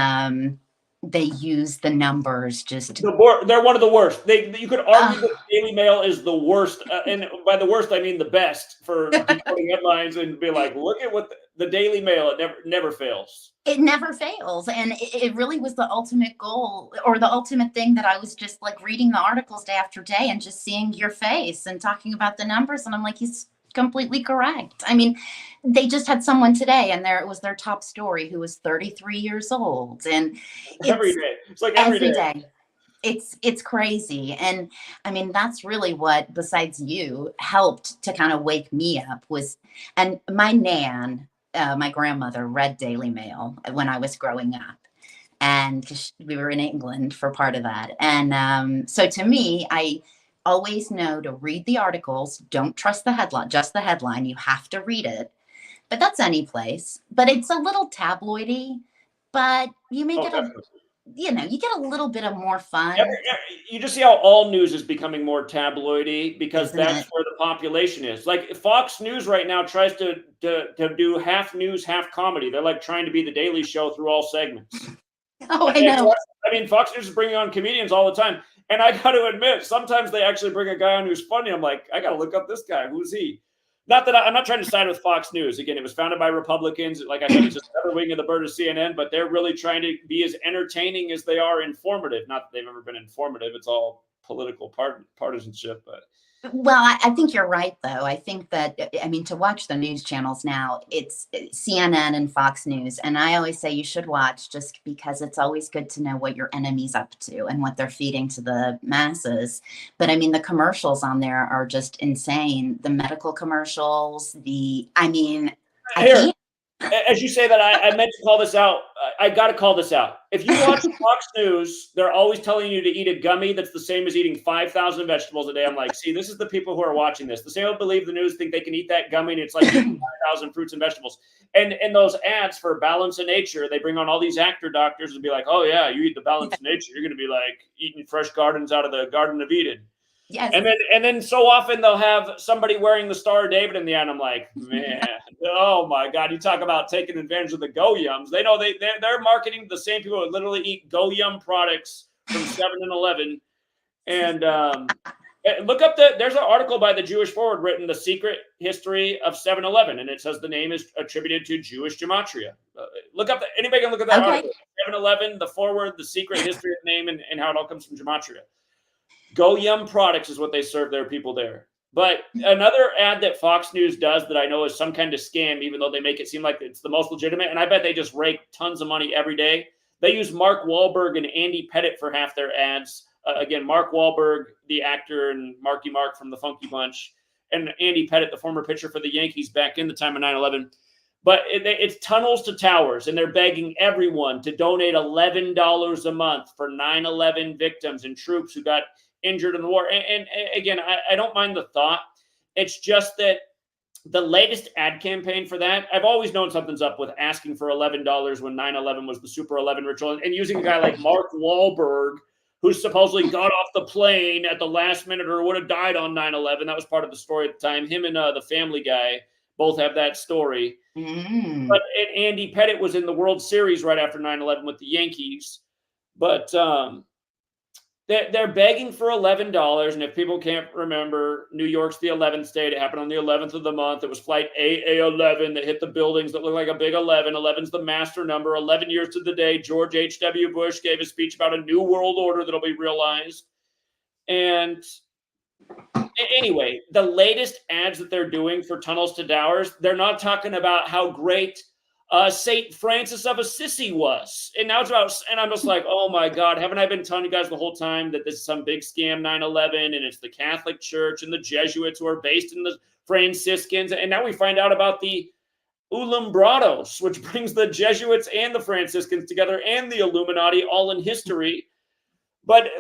they use the numbers just. They're one of the worst. You could argue that Daily Mail is the worst, and by the worst I mean the best for decoding headlines, and be like, look at what the Daily Mail. It never fails. It never fails, and it really was the ultimate goal, or the ultimate thing, that I was just like reading the articles day after day and just seeing your face and talking about the numbers, and I'm like, he's completely correct. I mean, they just had someone today, and it was their top story, who was 33 years old, and every day. It's like every day. It's crazy. And I mean, that's really what, besides you, helped to kind of wake me up was, and my nan, my grandmother, read Daily Mail when I was growing up, and 'cause we were in England for part of that. And so to me, I always know to read the articles. Don't trust the headline, just the headline. You have to read it. But that's any place. But it's a little tabloidy, but you make it you get a little bit of more fun. You just see how all news is becoming more tabloidy, because that's where the population is. Like Fox News right now tries to do half news, half comedy. They're like trying to be the Daily Show through all segments. Oh, I know. I mean, Fox News is bringing on comedians all the time. And I got to admit, sometimes they actually bring a guy on who's funny. I'm like, I got to look up this guy. Who's he? Not that I'm not trying to side with Fox News. Again, it was founded by Republicans. Like I said, it's just another wing of the bird of CNN, but they're really trying to be as entertaining as they are informative. Not that they've ever been informative. It's all political partisanship, but. Well, I think you're right, though. I think that, I mean, to watch the news channels now, it's CNN and Fox News. And I always say you should watch, just because it's always good to know what your enemy's up to and what they're feeding to the masses. But I mean, the commercials on there are just insane. The medical commercials, I can't. As you say that, I meant to call this out. I got to call this out. If you watch Fox News, they're always telling you to eat a gummy that's the same as eating 5,000 vegetables a day. I'm like, see, this is the people who are watching this. The same who believe the news think they can eat that gummy, and it's like 5,000 fruits and vegetables. And those ads for Balance of Nature, they bring on all these actor doctors and be like, oh, yeah, you eat the Balance of Nature. You're going to be like eating fresh gardens out of the Garden of Eden. Yes. And then so often they'll have somebody wearing the Star of David in the end. I'm like, man, oh my God! You talk about taking advantage of the Go Yums. They know they're marketing to the same people who literally eat Go Yum products from 7-Eleven. And look up there's an article by the Jewish Forward written "The Secret History of 7-Eleven," and it says the name is attributed to Jewish gematria. Look up anybody can look at that article. 7-Eleven, the forward, the secret history of the name, and how it all comes from gematria. Go Yum products is what they serve their people there. But another ad that Fox News does that I know is some kind of scam, even though they make it seem like it's the most legitimate, and I bet they just rake tons of money every day. They use Mark Wahlberg and Andy Pettit for half their ads. Again, Mark Wahlberg, the actor, and Marky Mark from the Funky Bunch, and Andy Pettit, the former pitcher for the Yankees back in the time of 9/11. But it's tunnels to towers, and they're begging everyone to donate $11 a month for 9/11 victims and troops who got injured in the war. And again, I don't mind the thought. It's just that the latest ad campaign for that, I've always known something's up with asking for $11 when 9/11 was the Super 11 ritual, and using a guy like Mark Wahlberg, who supposedly got off the plane at the last minute or would have died on 9/11. That was part of the story at the time. Him and the Family Guy both have that story. But Andy Pettit was in the World Series right after 9/11 with the Yankees. But they're begging for $11, and if people can't remember, New York's the 11th state. It happened on the 11th of the month. It was flight AA11 that hit the buildings that look like a big 11. 11's the master number. 11 years to the day, George H.W. Bush gave a speech about a new world order that'll be realized. And anyway, the latest ads that they're doing for Tunnels to Towers, they're not talking about how great St. Francis of Assisi was. And now it's about, and I'm just like, oh my God, haven't I been telling you guys the whole time that this is some big scam 9/11, and it's the Catholic Church and the Jesuits who are based in the Franciscans. And now we find out about the Ulumbrados, which brings the Jesuits and the Franciscans together, and the Illuminati all in history. But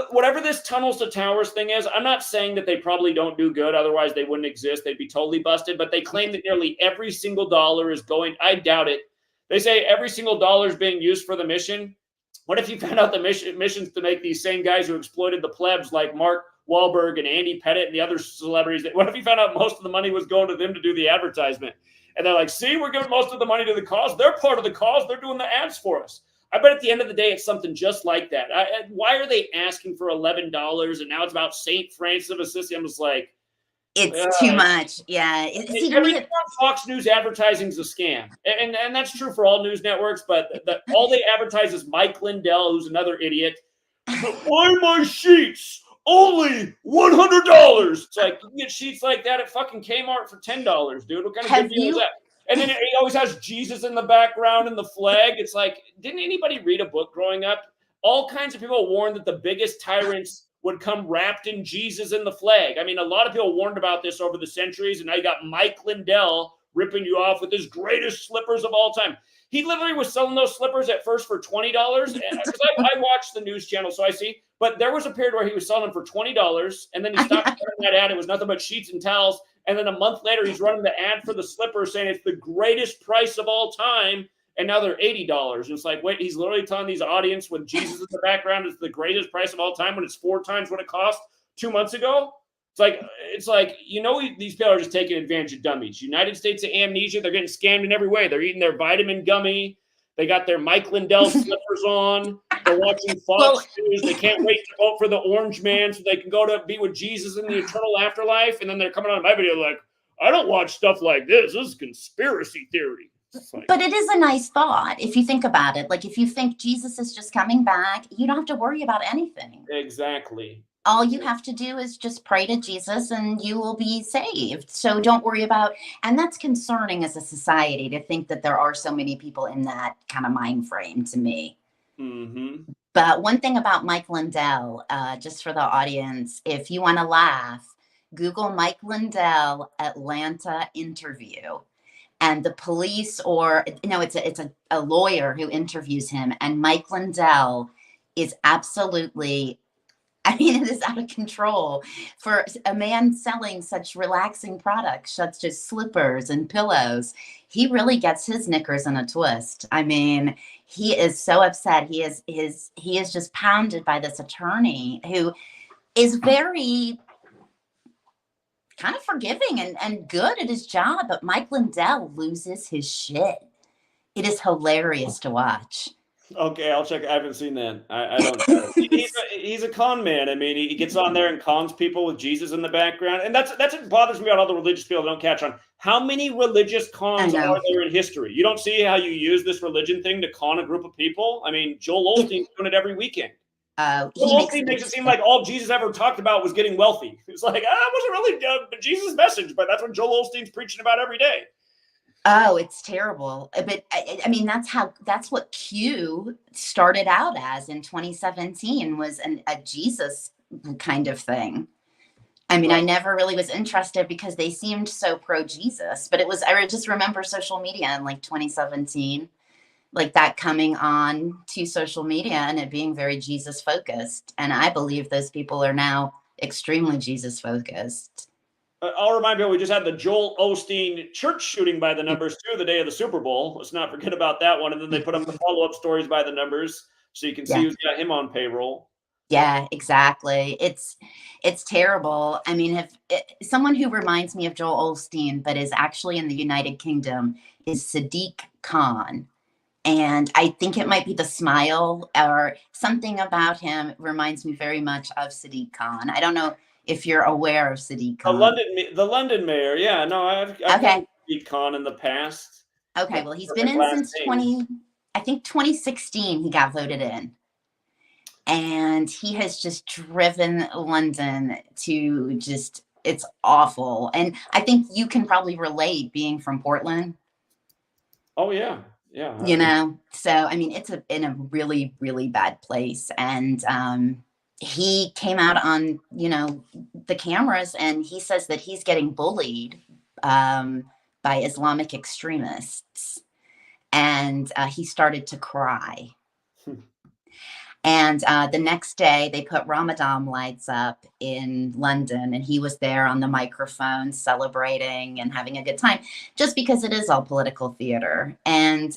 whatever this Tunnels to Towers thing is, I'm not saying that they probably don't do good. Otherwise, they wouldn't exist. They'd be totally busted. But they claim that nearly every single dollar is going. I doubt it. They say every single dollar is being used for the mission. What if you found out the missions to make these same guys who exploited the plebs like Mark Wahlberg and Andy Pettit and the other celebrities? What if you found out most of the money was going to them to do the advertisement? And they're like, see, we're giving most of the money to the cause. They're part of the cause. They're doing the ads for us. I bet at the end of the day, it's something just like that. Why are they asking for $11 and now it's about St. Francis of Assisi? I'm just like, it's too much. Yeah. See, to me, Fox News advertising is a scam, and that's true for all news networks. But all they advertise is Mike Lindell, who's another idiot. Why my sheets only $100? It's like you can get sheets like that at fucking Kmart for $10, dude. What kind of good deal is that? And then he always has Jesus in the background and the flag. It's like, didn't anybody read a book growing up? All kinds of people warned that the biggest tyrants would come wrapped in Jesus and the flag. I mean, a lot of people warned about this over the centuries, and now you got Mike Lindell ripping you off with his greatest slippers of all time. He literally was selling those slippers at first for $20. Because I watched the news channel, so I see. But there was a period where he was selling them for $20, and then he stopped running that ad. It was nothing but sheets and towels. And then a month later, he's running the ad for the slippers saying it's the greatest price of all time. And now they're $80. And it's like, wait, he's literally telling these audience with Jesus in the background it's the greatest price of all time when it's 4 times what it cost 2 months ago. It's like, these people are just taking advantage of dummies. United States of amnesia, they're getting scammed in every way. They're eating their vitamin gummy. They got their Mike Lindell slippers on. They're watching Fox News. They can't wait to vote for the orange man so they can go to be with Jesus in the eternal afterlife. And then they're coming on my video like, I don't watch stuff like this. This is conspiracy theory. But it is a nice thought if you think about it. Like if you think Jesus is just coming back, you don't have to worry about anything. Exactly. All you have to do is just pray to Jesus and you will be saved. So don't worry about, and that's concerning as a society to think that there are so many people in that kind of mind frame to me. Mm-hmm. But one thing about Mike Lindell, just for the audience, if you want to laugh, Google Mike Lindell Atlanta interview. And the police it's a lawyer who interviews him. And Mike Lindell is absolutely, it is out of control for a man selling such relaxing products, such as slippers and pillows. He really gets his knickers in a twist. I mean, he is so upset. He is just pounded by this attorney who is very kind of forgiving and good at his job, but Mike Lindell loses his shit. It is hilarious to watch. Okay, I'll check. I haven't seen that. I don't know. He's a con man. I mean, he gets on there and cons people with Jesus in the background. And that's what bothers me about all the religious people that don't catch on. How many religious cons are there in history? You don't see how you use this religion thing to con a group of people? I mean, Joel Osteen's doing it every weekend. Joel Osteen makes it seem like all Jesus ever talked about was getting wealthy. It's like, that wasn't really Jesus' message, but that's what Joel Osteen's preaching about every day. Oh, it's terrible. But I mean, that's what Q started out as in 2017 was a Jesus kind of thing. I mean, I never really was interested because they seemed so pro Jesus, but I just remember social media in like 2017, like that coming on to social media and it being very Jesus focused. And I believe those people are now extremely Jesus focused. I'll remind you, we just had the Joel Osteen church shooting by the numbers too, the day of the Super Bowl. Let's not forget about that one. And then they put up the follow-up stories by the numbers so you can see who's got him on payroll. Yeah, exactly. It's terrible. I mean, someone who reminds me of Joel Osteen, but is actually in the United Kingdom, is Sadiq Khan. And I think it might be the smile or something about him reminds me very much of Sadiq Khan. I don't know if you're aware of Sadiq Khan. The London mayor. Yeah, no, I've heard Sadiq Khan in the past. Okay, well, he's been in since 2016 he got voted in. And he has just driven London to it's awful. And I think you can probably relate being from Portland. Oh, yeah. Yeah. So, I mean, it's in a really, really bad place. And he came out on, the cameras and he says that he's getting bullied by Islamic extremists. And he started to cry. And the next day they put Ramadan lights up in London and he was there on the microphone celebrating and having a good time just because it is all political theater. And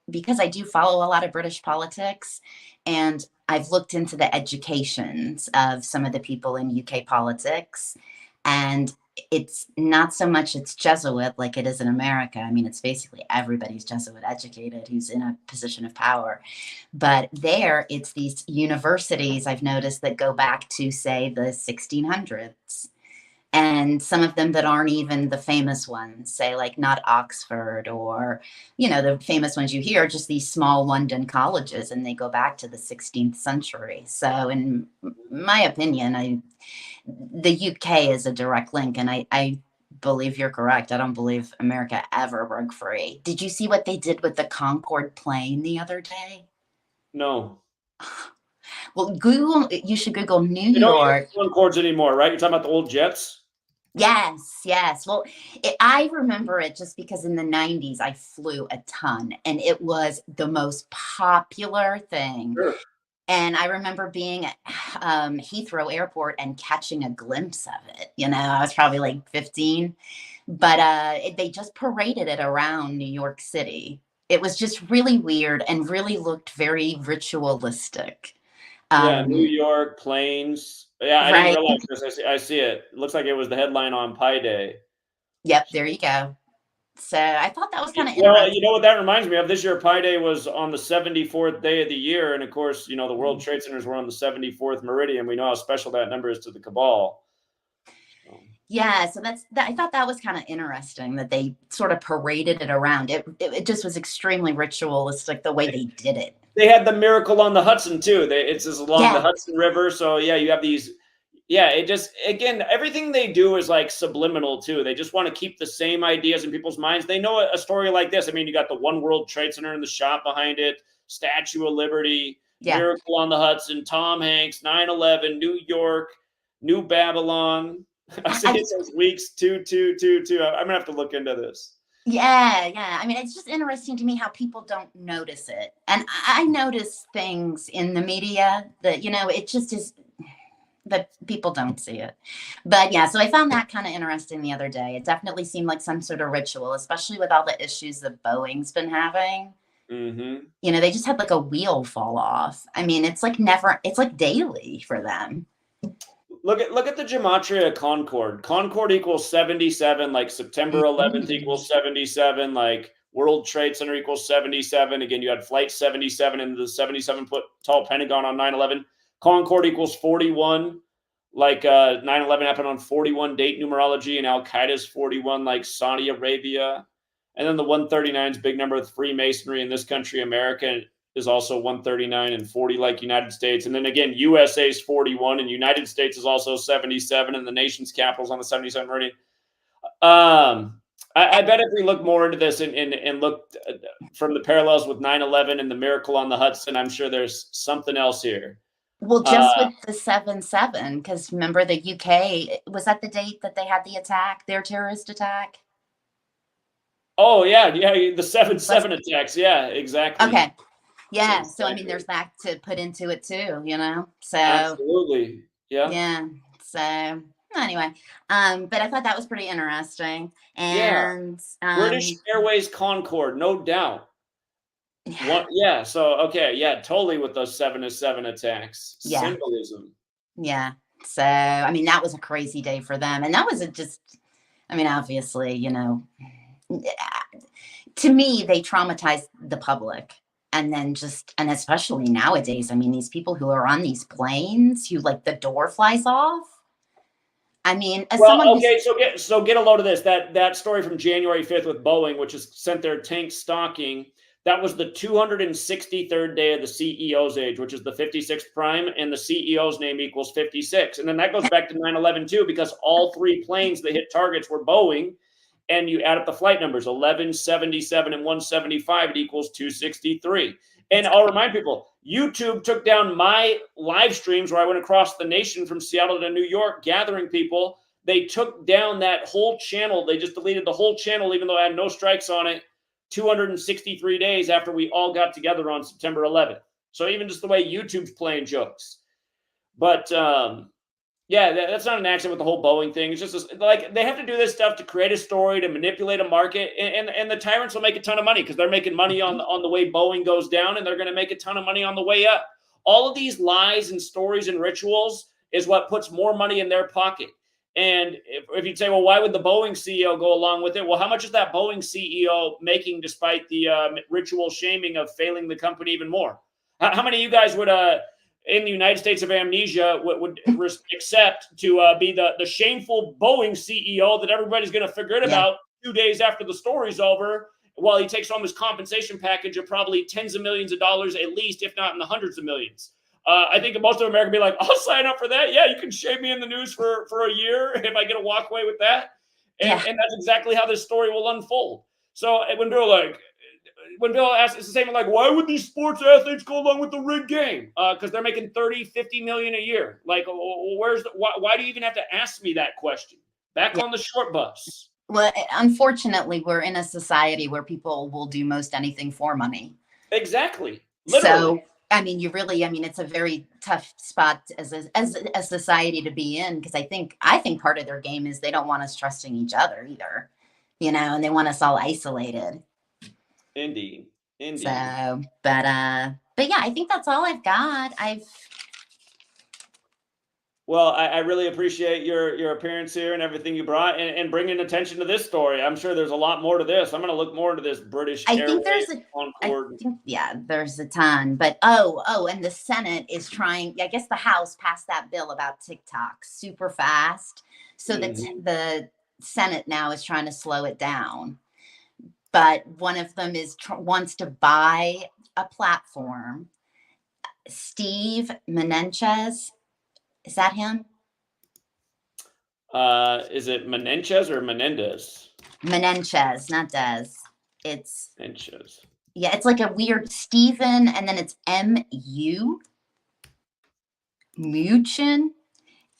because I do follow a lot of British politics and I've looked into the educations of some of the people in UK politics. And it's not so much it's Jesuit like it is in America. I mean, it's basically everybody's Jesuit educated who's in a position of power. But there, it's these universities I've noticed that go back to, say, the 1600s. And some of them that aren't even the famous ones, say like not Oxford or, the famous ones you hear, just these small London colleges, and they go back to the 16th century. So in my opinion, the UK is a direct link, and I believe you're correct. I don't believe America ever broke free. Did you see what they did with the Concorde plane the other day? No. Well, you should Google New They don't York. use Concords anymore, right? You're talking about the old jets? Yes. Well, I remember it just because in the 90s I flew a ton, and it was the most popular thing. Sure. And I remember being at Heathrow Airport and catching a glimpse of it. I was probably like 15, but they just paraded it around New York City. It was just really weird and really looked very ritualistic. New York planes. Yeah, I Right. didn't realize this. I see it. It looks like it was the headline on Pi Day. Yep, there you go. So I thought that was kind of Well, interesting. you know what that reminds me of? This year, Pi Day was on the 74th day of the year. And of course, the World Trade Centers were on the 74th meridian. We know how special that number is to the cabal. Yeah, so I thought that was kind of interesting that they sort of paraded it around. It just was extremely ritualistic the way they did it. They had the Miracle on the Hudson too. It's just along the Yeah. Hudson River. So yeah, you have these. Yeah, it just, again, everything they do is like subliminal too. They just want to keep the same ideas in people's minds. They know a story like this. I mean, you got the One World Trade Center in the shop behind it, Statue of Liberty, Yeah. Miracle on the Hudson, Tom Hanks, 9/11, New York, New Babylon. I see it says weeks 22222. I'm gonna have to look into this. Yeah. I mean, it's just interesting to me how people don't notice it. And I notice things in the media that, it just is, but people don't see it. But yeah, so I found that kind of interesting the other day. It definitely seemed like some sort of ritual, especially with all the issues that Boeing's been having. Mm-hmm. They just had like a wheel fall off. I mean, it's like daily for them. Look at the Gematria Concorde. Concorde equals 77, like September 11th equals 77, like World Trade Center equals 77. Again, you had Flight 77 and the 77-foot tall Pentagon on 9/11. Concorde equals 41, like 9/11 happened on 41 date numerology, and Al-Qaeda's 41, like Saudi Arabia. And then the 139 is big number with Freemasonry in this country. America is also 139 and 40 like United States. And then again, USA is 41 and United States is also 77, and the nation's capital is on the 77 meridian. I bet if we look more into this and look from the parallels with 9/11 and the Miracle on the Hudson, I'm sure there's something else here. Well, just with the 7/7, because remember the UK, was that the date that they had the attack, their terrorist attack? Oh yeah, the 7/7 attacks. Yeah, exactly. Okay. Yeah. So I mean, there's that to put into it too, So absolutely. Yeah. Yeah. So anyway, but I thought that was pretty interesting. And British Airways Concorde, no doubt. Yeah. So okay, yeah, totally with those 7/7 attacks. Yeah. Symbolism. Yeah. So I mean, that was a crazy day for them, and that was obviously, to me, they traumatized the public. And then and especially nowadays, I mean, these people who are on these planes who like the door flies off. I mean, as someone okay, so get a load of this. That story from January 5th with Boeing, which has sent their tanks stocking. That was the 263rd day of the CEO's age, which is the 56th prime, and the CEO's name equals 56. And then that goes back to 9/11 too, because all three planes that hit targets were Boeing. And you add up the flight numbers, 11, 77, and 175, it equals 263. And I'll remind people, YouTube took down my live streams where I went across the nation from Seattle to New York, gathering people. They took down that whole channel. They just deleted the whole channel, even though I had no strikes on it, 263 days after we all got together on September 11th. So even just the way YouTube's playing jokes. But yeah, that's not an accident with the whole Boeing thing. It's just like they have to do this stuff to create a story, to manipulate a market, and the tyrants will make a ton of money because they're making money on the way Boeing goes down, and they're going to make a ton of money on the way up. All of these lies and stories and rituals is what puts more money in their pocket. And if you'd say, well, why would the Boeing CEO go along with it? Well, how much is that Boeing CEO making despite the ritual shaming of failing the company even more? How many of you guys would, in the United States of amnesia, would accept to be the shameful Boeing CEO that everybody's going to forget about 2 days after the story's over, while he takes home his compensation package of probably tens of millions of dollars at least, if not in the hundreds of millions? I think most of America would be like, I'll sign up for that. Yeah, you can shame me in the news for a year if I get to walk away with that. And that's exactly how this story will unfold. So when Bill asks, it's the same like, why would these sports athletes go along with the rigged game? Because they're making 30, 50 million a year. Like, why do you even have to ask me that question? Back on the short bus. Well, unfortunately, we're in a society where people will do most anything for money. Exactly. Literally. So, I mean, it's a very tough spot as a society to be in, because I think part of their game is they don't want us trusting each other either, and they want us all isolated. Indeed. So, but yeah, I think that's all I've got. Well, I really appreciate your appearance here and everything you brought and bringing attention to this story. I'm sure there's a lot more to this. I'm going to look more into this British Airways Concorde. There's a ton. But and the Senate is trying. I guess the House passed that bill about TikTok super fast, so that the Senate now is trying to slow it down. But one of them wants to buy a platform. Steve Menendez. Is that him? Is it Menendez or Menendez? Menendez, not Des. It's Menendez. Yeah, it's like a weird Steven, and then it's M-U. Mnuchin.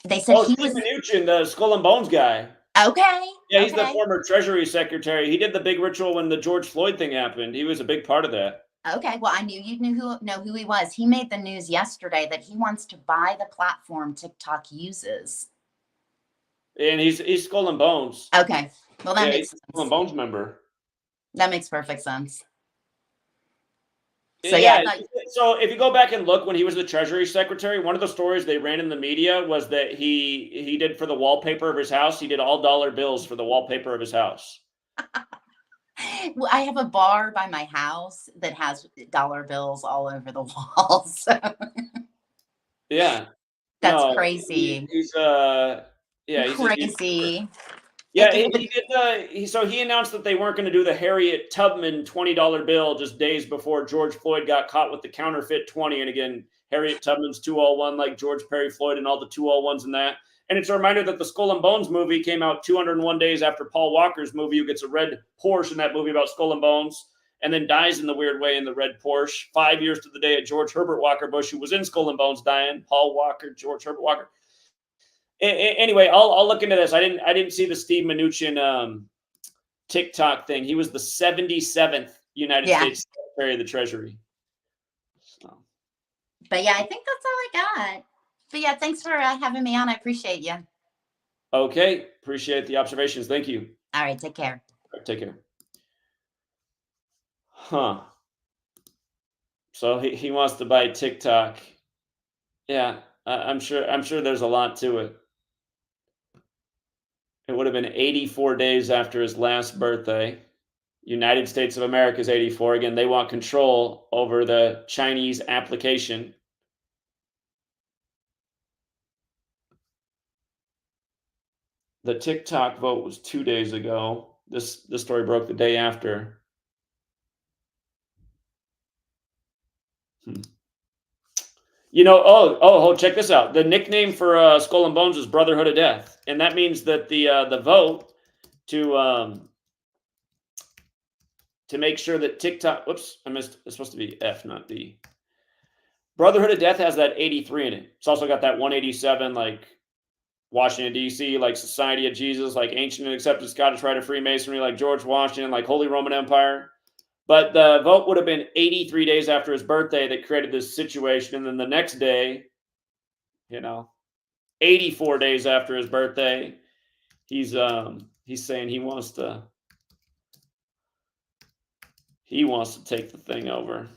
They said he was Mnuchin, the Skull and Bones guy. Okay. Yeah, he's the former Treasury Secretary. He did the big ritual when the George Floyd thing happened. He was a big part of that. Okay, well, I knew you'd know who he was. He made the news yesterday that he wants to buy the platform TikTok uses. And he's Skull and Bones. Okay, well, that makes sense. Skull and Bones member. That makes perfect sense. So so if you go back and look when he was the Treasury Secretary, one of the stories they ran in the media was that he did for the wallpaper of his house. He did all dollar bills for the wallpaper of his house. Well, I have a bar by my house that has dollar bills all over the walls. So. Yeah. That's crazy. He's crazy. He announced that they weren't going to do the Harriet Tubman $20 bill just days before George Floyd got caught with the counterfeit 20. And again, Harriet Tubman's 201, like George Perry Floyd and all the 201s and that. And it's a reminder that the Skull and Bones movie came out 201 days after Paul Walker's movie, who gets a red Porsche in that movie about Skull and Bones, and then dies in the weird way in the red Porsche. 5 years to the day at George Herbert Walker Bush, who was in Skull and Bones, dying. Paul Walker, George Herbert Walker. Anyway, I'll look into this. I didn't see the Steve Mnuchin TikTok thing. He was the 77th United States Secretary of the Treasury. So. But yeah, I think that's all I got. But yeah, thanks for having me on. I appreciate you. Okay, appreciate the observations. Thank you. All right, take care. All right, take care. Huh. So he wants to buy TikTok. Yeah, I'm sure there's a lot to it. It would have been 84 days after his last birthday. United States of America is 84. Again, they want control over the Chinese application. The TikTok vote was 2 days ago. This story broke the day after. Check this out. The nickname for Skull and Bones is Brotherhood of Death. And that means that the vote to make sure that TikTok, whoops, I missed, it's supposed to be F, not B. Brotherhood of Death has that 83 in it. It's also got that 187, like Washington, D.C., like Society of Jesus, like Ancient and Accepted Scottish Rite of Freemasonry, like George Washington, like Holy Roman Empire. But the vote would have been 83 days after his birthday that created this situation. And then the next day, 84 days after his birthday, he's saying he wants to take the thing over.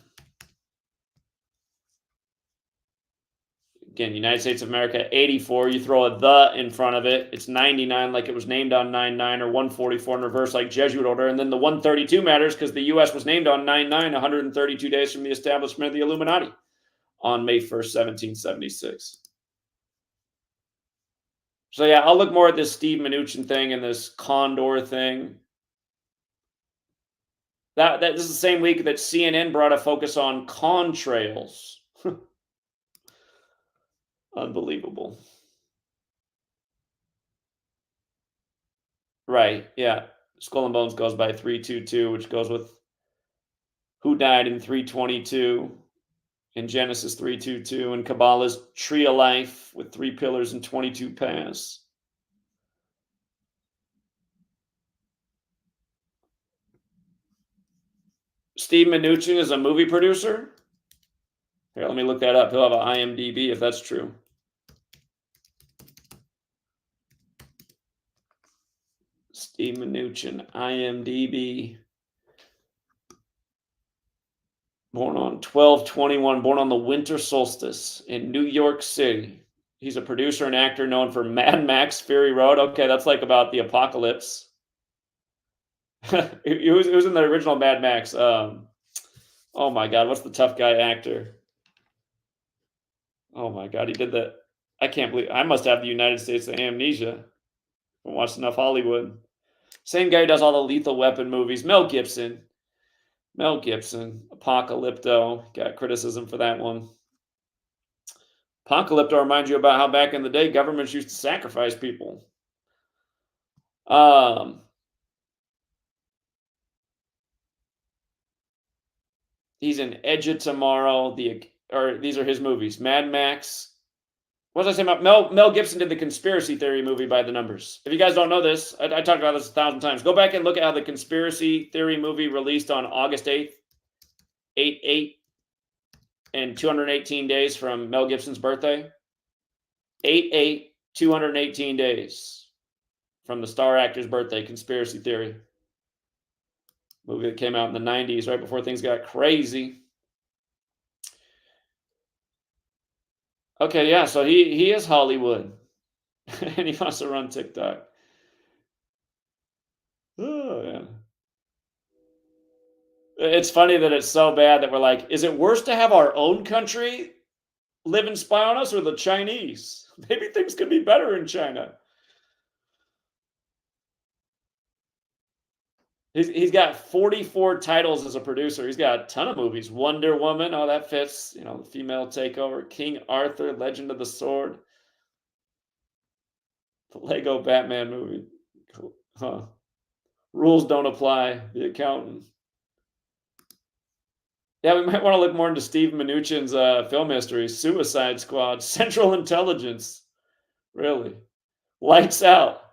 Again, United States of America, 84. You throw a the in front of it. It's 99, like it was named on 9/9, or 144 in reverse, like Jesuit order. And then the 132 matters because the U.S. was named on 9/9, 132 days from the establishment of the Illuminati on May 1st, 1776. So yeah, I'll look more at this Steve Mnuchin thing and this Condor thing. That this is the same week that CNN brought a focus on contrails. Unbelievable. Right, yeah. Skull and Bones goes by 322, which goes with who died in 322 in Genesis 322, and Kabbalah's Tree of Life with 3 pillars and 22 paths. Steve Mnuchin is a movie producer? Here, let me look that up. He'll have an IMDb if that's true. Steve Mnuchin, IMDb. Born on 12/21, born on the winter solstice in New York City. He's a producer and actor known for Mad Max, Fury Road. Okay, that's like about the apocalypse. He was in the original Mad Max. Oh my God, what's the tough guy actor? Oh my God, he did that. I can't believe, I must have the United States of amnesia. I watched enough Hollywood. Same guy who does all the Lethal Weapon movies. Mel Gibson, Apocalypto. Got criticism for that one. Apocalypto reminds you about how back in the day governments used to sacrifice people. He's in Edge of Tomorrow. These are his movies. Mad Max. What was I saying about Mel Gibson did the conspiracy theory movie by the numbers. If you guys don't know this, I talked about this 1,000 times. Go back and look at how the conspiracy theory movie released on August 8th, 8/8, and 218 days from Mel Gibson's birthday. 8/8, 218 days from the star actor's birthday. Conspiracy theory movie that came out in the 90s, right before things got crazy. Okay, yeah, so he is Hollywood. And he wants to run TikTok. Oh, yeah. It's funny that it's so bad that we're like, is it worse to have our own country live and spy on us or the Chinese? Maybe things could be better in China. He's got 44 titles as a producer. He's got a ton of movies. Wonder Woman, oh, that fits. You know, the female takeover. King Arthur, Legend of the Sword. The Lego Batman movie. Huh. Rules Don't Apply. The Accountant. Yeah, we might want to look more into Steve Mnuchin's film history. Suicide Squad. Central Intelligence. Really. Lights Out.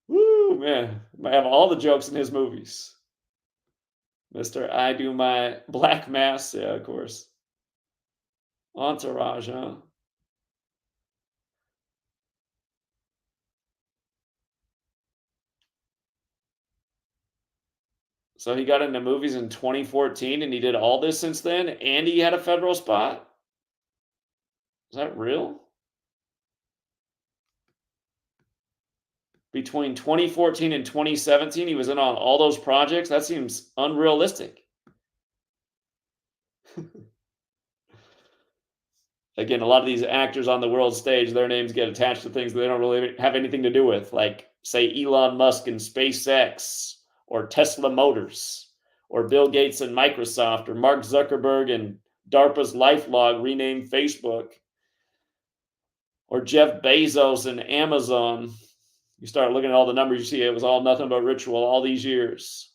Woo, man. Might have all the jokes in his movies. Mr. I Do My Black Mass. Yeah, of course. Entourage, huh? So he got into movies in 2014 and he did all this since then, and he had a federal spot? Is that real? Between 2014 and 2017, he was in on all those projects? That seems unrealistic. Again, a lot of these actors on the world stage, their names get attached to things that they don't really have anything to do with, like, say, Elon Musk and SpaceX, or Tesla Motors, or Bill Gates and Microsoft, or Mark Zuckerberg and DARPA's LifeLog renamed Facebook, or Jeff Bezos and Amazon. You start looking at all the numbers, you see it was all nothing but ritual all these years.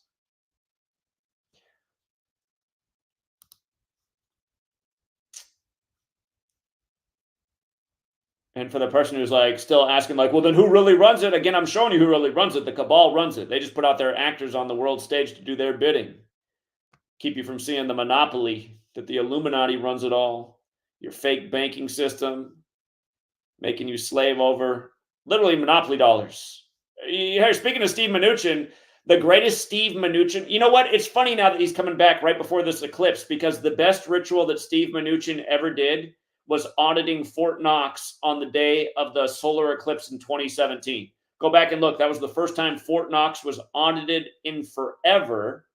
And for the person who's like still asking, like, well, then who really runs it? Again, I'm showing you who really runs it. The cabal runs it. They just put out their actors on the world stage to do their bidding. Keep you from seeing the monopoly that the Illuminati runs it all. Your fake banking system, making you slave over literally monopoly dollars. Speaking of Steve Mnuchin, the greatest Steve Mnuchin. You know what? It's funny now that he's coming back right before this eclipse, because the best ritual that Steve Mnuchin ever did was auditing Fort Knox on the day of the solar eclipse in 2017. Go back and look. That was the first time Fort Knox was audited in forever.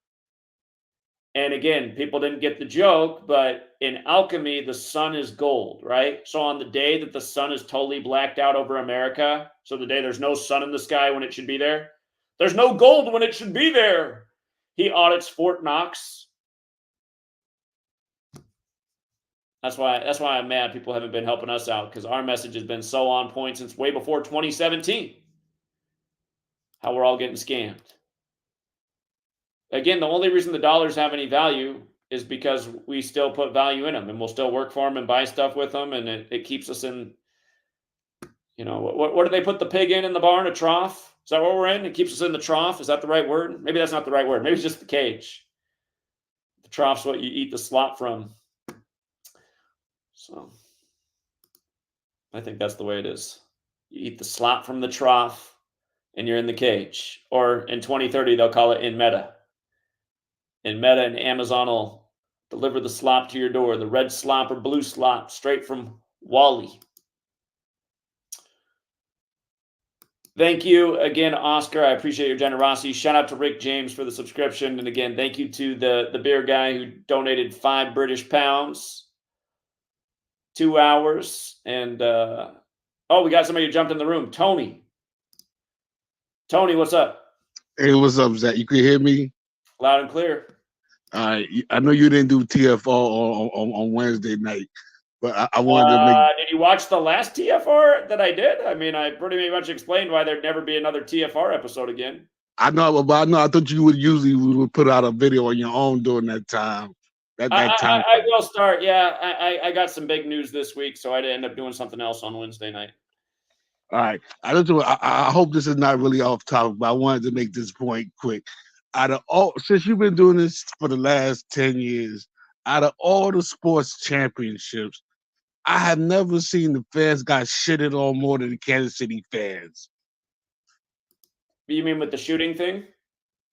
And again, people didn't get the joke, but in alchemy, the sun is gold, right? So on the day that the sun is totally blacked out over America, so the day there's no sun in the sky when it should be there, there's no gold when it should be there. He audits Fort Knox. That's why I'm mad people haven't been helping us out, because our message has been so on point since way before 2017. How we're all getting scammed. Again, the only reason the dollars have any value is because we still put value in them, and we'll still work for them and buy stuff with them, and it keeps us in, you know, what do they put the pig in the barn? A trough? Is that what we're in? It keeps us in the trough. Is that the right word? Maybe that's not the right word. Maybe it's just the cage. The trough's what you eat the slop from. So I think that's the way it is. You eat the slop from the trough and you're in the cage. Or in 2030, they'll call it in meta. In meta, and Amazon will deliver the slop to your door, the red slop or blue slop, straight from Wally. Thank you again, Oscar. I appreciate your generosity. Shout out to Rick James for the subscription. And again, thank you to the beer guy who donated 5 British pounds. 2 hours. And oh, we got somebody who jumped in the room. Tony, what's up? Hey, what's up, Zach? You can hear me? Loud and clear. I know you didn't do TFR on Wednesday night, but I wanted to make. Did you watch the last TFR that I did? I mean, I pretty much explained why there'd never be another TFR episode again. I know, but I thought you would put out a video on your own during that time. I will start. Yeah, I got some big news this week, so I had to end up doing something else on Wednesday night. All right. I hope this is not really off topic, but I wanted to make this point quick. Since you've been doing this for the last 10 years, out of all the sports championships, I have never seen the fans got shitted on more than the Kansas City fans. You mean with the shooting thing?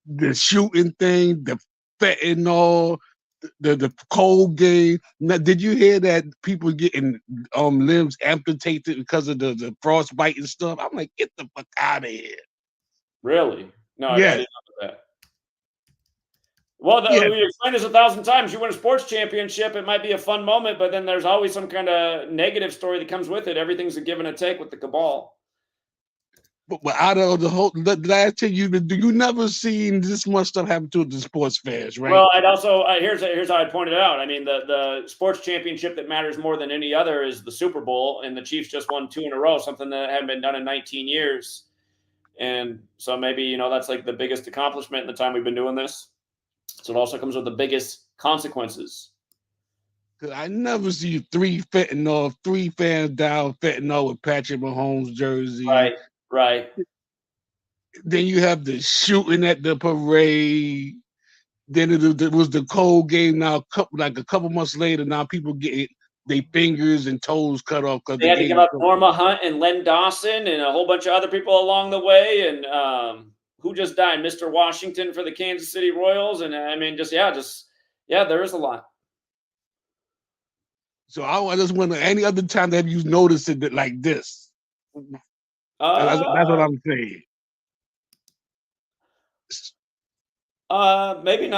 The shooting thing, the fentanyl, the cold game. Now, did you hear that people getting limbs amputated because of the frostbite and stuff? I'm like, get the fuck out of here. Really? No, yeah. I didn't know that. Well, we explained this 1,000 times. You win a sports championship, it might be a fun moment, but then there's always some kind of negative story that comes with it. Everything's a give and a take with the cabal. But out of the last 10 years, you never seen this much stuff happen to the sports fans, right? Well, I'd also here's how I'd point it out. I mean, the sports championship that matters more than any other is the Super Bowl, and the Chiefs just won 2 in a row, something that hadn't been done in 19 years. And so maybe, that's like the biggest accomplishment in the time we've been doing this. So it also comes with the biggest consequences. Cause I never see 3 fans down fentanyl with Patrick Mahomes jersey. Right. Then you have the shooting at the parade. Then it was the cold game. Now, a couple months later, now people get their fingers and toes cut off. They had to give up Norma Hunt and Len Dawson and a whole bunch of other people along the way. And who just died? Mr. Washington for the Kansas City Royals. And I mean, there is a lot. So I just wonder, any other time that you noticed it like this? That's what I'm saying. Maybe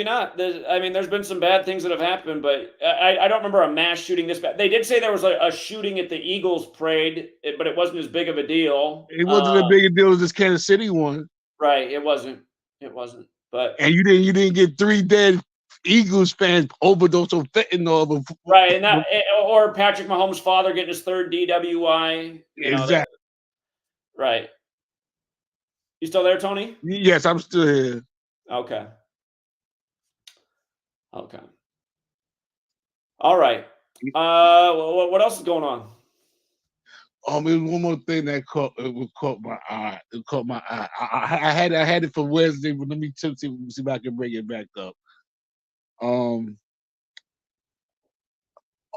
not. There's been some bad things that have happened, but I don't remember a mass shooting this bad. They did say there was a shooting at the Eagles parade, but it wasn't as big of a deal. It wasn't as big a deal as this Kansas City one. Right. It wasn't. But and you didn't get 3 dead Eagles fans overdose of fentanyl. Right, and or Patrick Mahomes' father getting his 3rd DWI. Exactly. Right. You still there, Tony? Yes, I'm still here. Okay. All right. What else is going on? There's one more thing that caught my eye. It caught my eye. I had it for Wednesday, but let me see if I can bring it back up.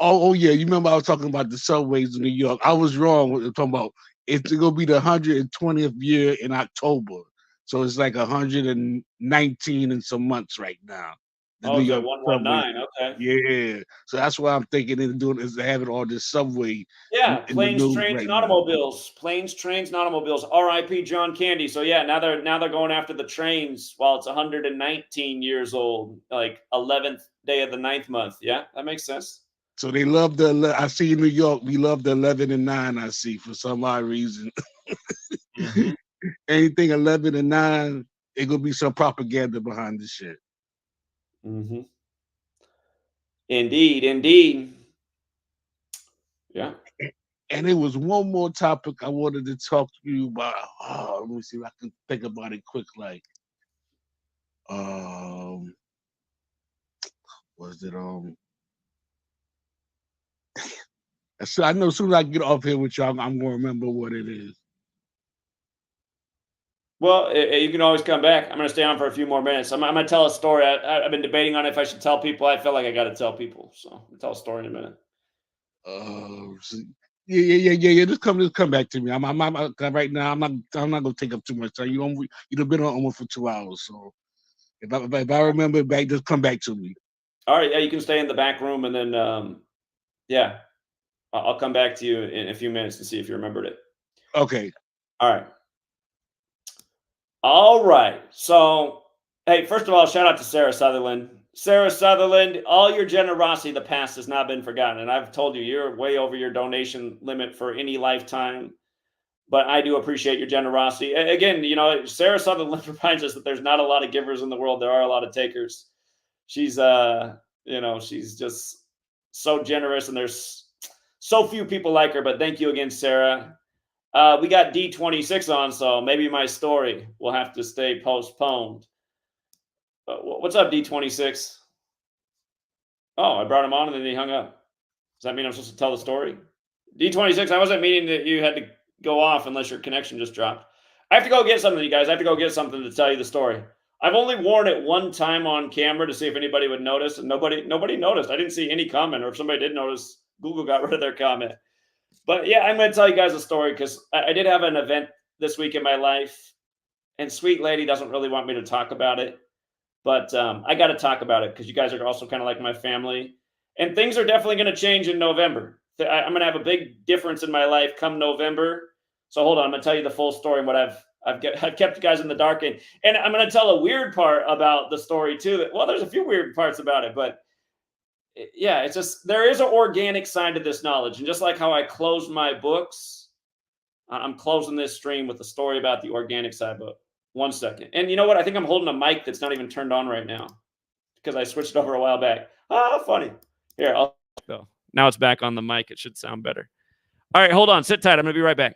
Oh yeah, you remember I was talking about the subways in New York. I was wrong when talking about it's gonna be the 120th year in October. So it's like 119 and some months right now. The Oh, New it's at York subway. 119. Okay. Yeah, so that's why I'm thinking of doing is having all this subway Yeah, in the planes, news trains, right and now. automobiles. Planes, trains, and automobiles. R.I.P. John Candy. So yeah, now they're going after the trains while it's 119 years old, like 11th day of the 9th month. Yeah, that makes sense. So they love the. I see in New York, we love the 11 and 9. I see for some odd reason. Mm-hmm. Anything 11 and 9, it gonna be some propaganda behind this shit. Mm-hmm. Indeed, indeed. Yeah. And there was one more topic I wanted to talk to you about. Oh, let me see if I can think about it quick. Like, was it So I know as soon as I get off here with y'all, I'm gonna remember what it is. Well, you can always come back. I'm going to stay on for a few more minutes. I'm going to tell a story. I've been debating on if I should tell people. I feel like I got to tell people. So I'll tell a story in a minute. Yeah. Just come back to me. I'm right now. I'm not gonna take up too much time. You've been on almost for 2 hours. So if I remember back, just come back to me. All right. Yeah, you can stay in the back room, and then yeah, I'll come back to you in a few minutes and see if you remembered it. Okay. All right. All right. So, hey, first of all, shout out to Sarah Sutherland. Sarah Sutherland, all your generosity in the past has not been forgotten. And I've told you, you're way over your donation limit for any lifetime. But I do appreciate your generosity. Again, Sarah Sutherland reminds us that there's not a lot of givers in the world. There are a lot of takers. She's, she's just so generous, and there's so few people like her. But thank you again, Sarah. We got D26 on, so maybe my story will have to stay postponed. What's up, D26? Oh, I brought him on and then he hung up. Does that mean I'm supposed to tell the story? D26, I wasn't meaning that you had to go off unless your connection just dropped. I have to go get something, you guys. I have to go get something to tell you the story. I've only worn it one time on camera to see if anybody would notice, and nobody noticed. I didn't see any comment, or if somebody did notice, Google got rid of their comment. But yeah, I'm going to tell you guys a story because I did have an event this week in my life, and Sweet Lady doesn't really want me to talk about it. But I got to talk about it because you guys are also kind of like my family. And things are definitely going to change in November. I'm going to have a big difference in my life come November. So hold on, I'm going to tell you the full story and what I've kept you guys in the dark. And I'm going to tell a weird part about the story too. Well, there's a few weird parts about it, but yeah, it's just there is an organic side to this knowledge. And just like how I closed my books, I'm closing this stream with a story about the organic side book. 1 second. And you know what? I think I'm holding a mic that's not even turned on right now because I switched over a while back. Funny. Here, So now it's back on the mic. It should sound better. All right, hold on. Sit tight. I'm going to be right back.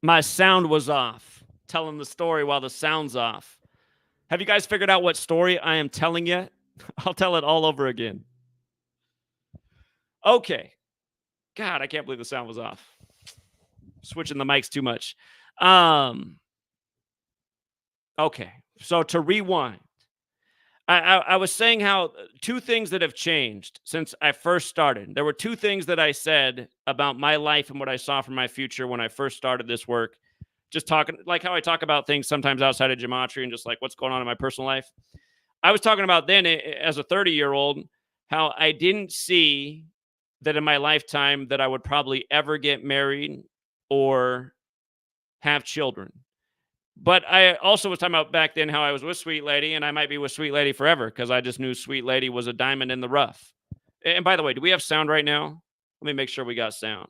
My sound was off. Telling the story while the sound's off. Have you guys figured out what story I am telling yet? I'll tell it all over again. Okay. God, I can't believe the sound was off. Switching the mics too much. Okay. So to rewind, I was saying how two things that have changed since I first started. There were two things that I said about my life and what I saw for my future when I first started this work. Just talking like how I talk about things sometimes outside of gematria and just like what's going on in my personal life. I was talking about then as a 30-year-old, how I didn't see that in my lifetime that I would probably ever get married or have children. But I also was talking about back then how I was with Sweet Lady, and I might be with Sweet Lady forever because I just knew Sweet Lady was a diamond in the rough. And by the way, do we have sound right now? Let me make sure we got sound.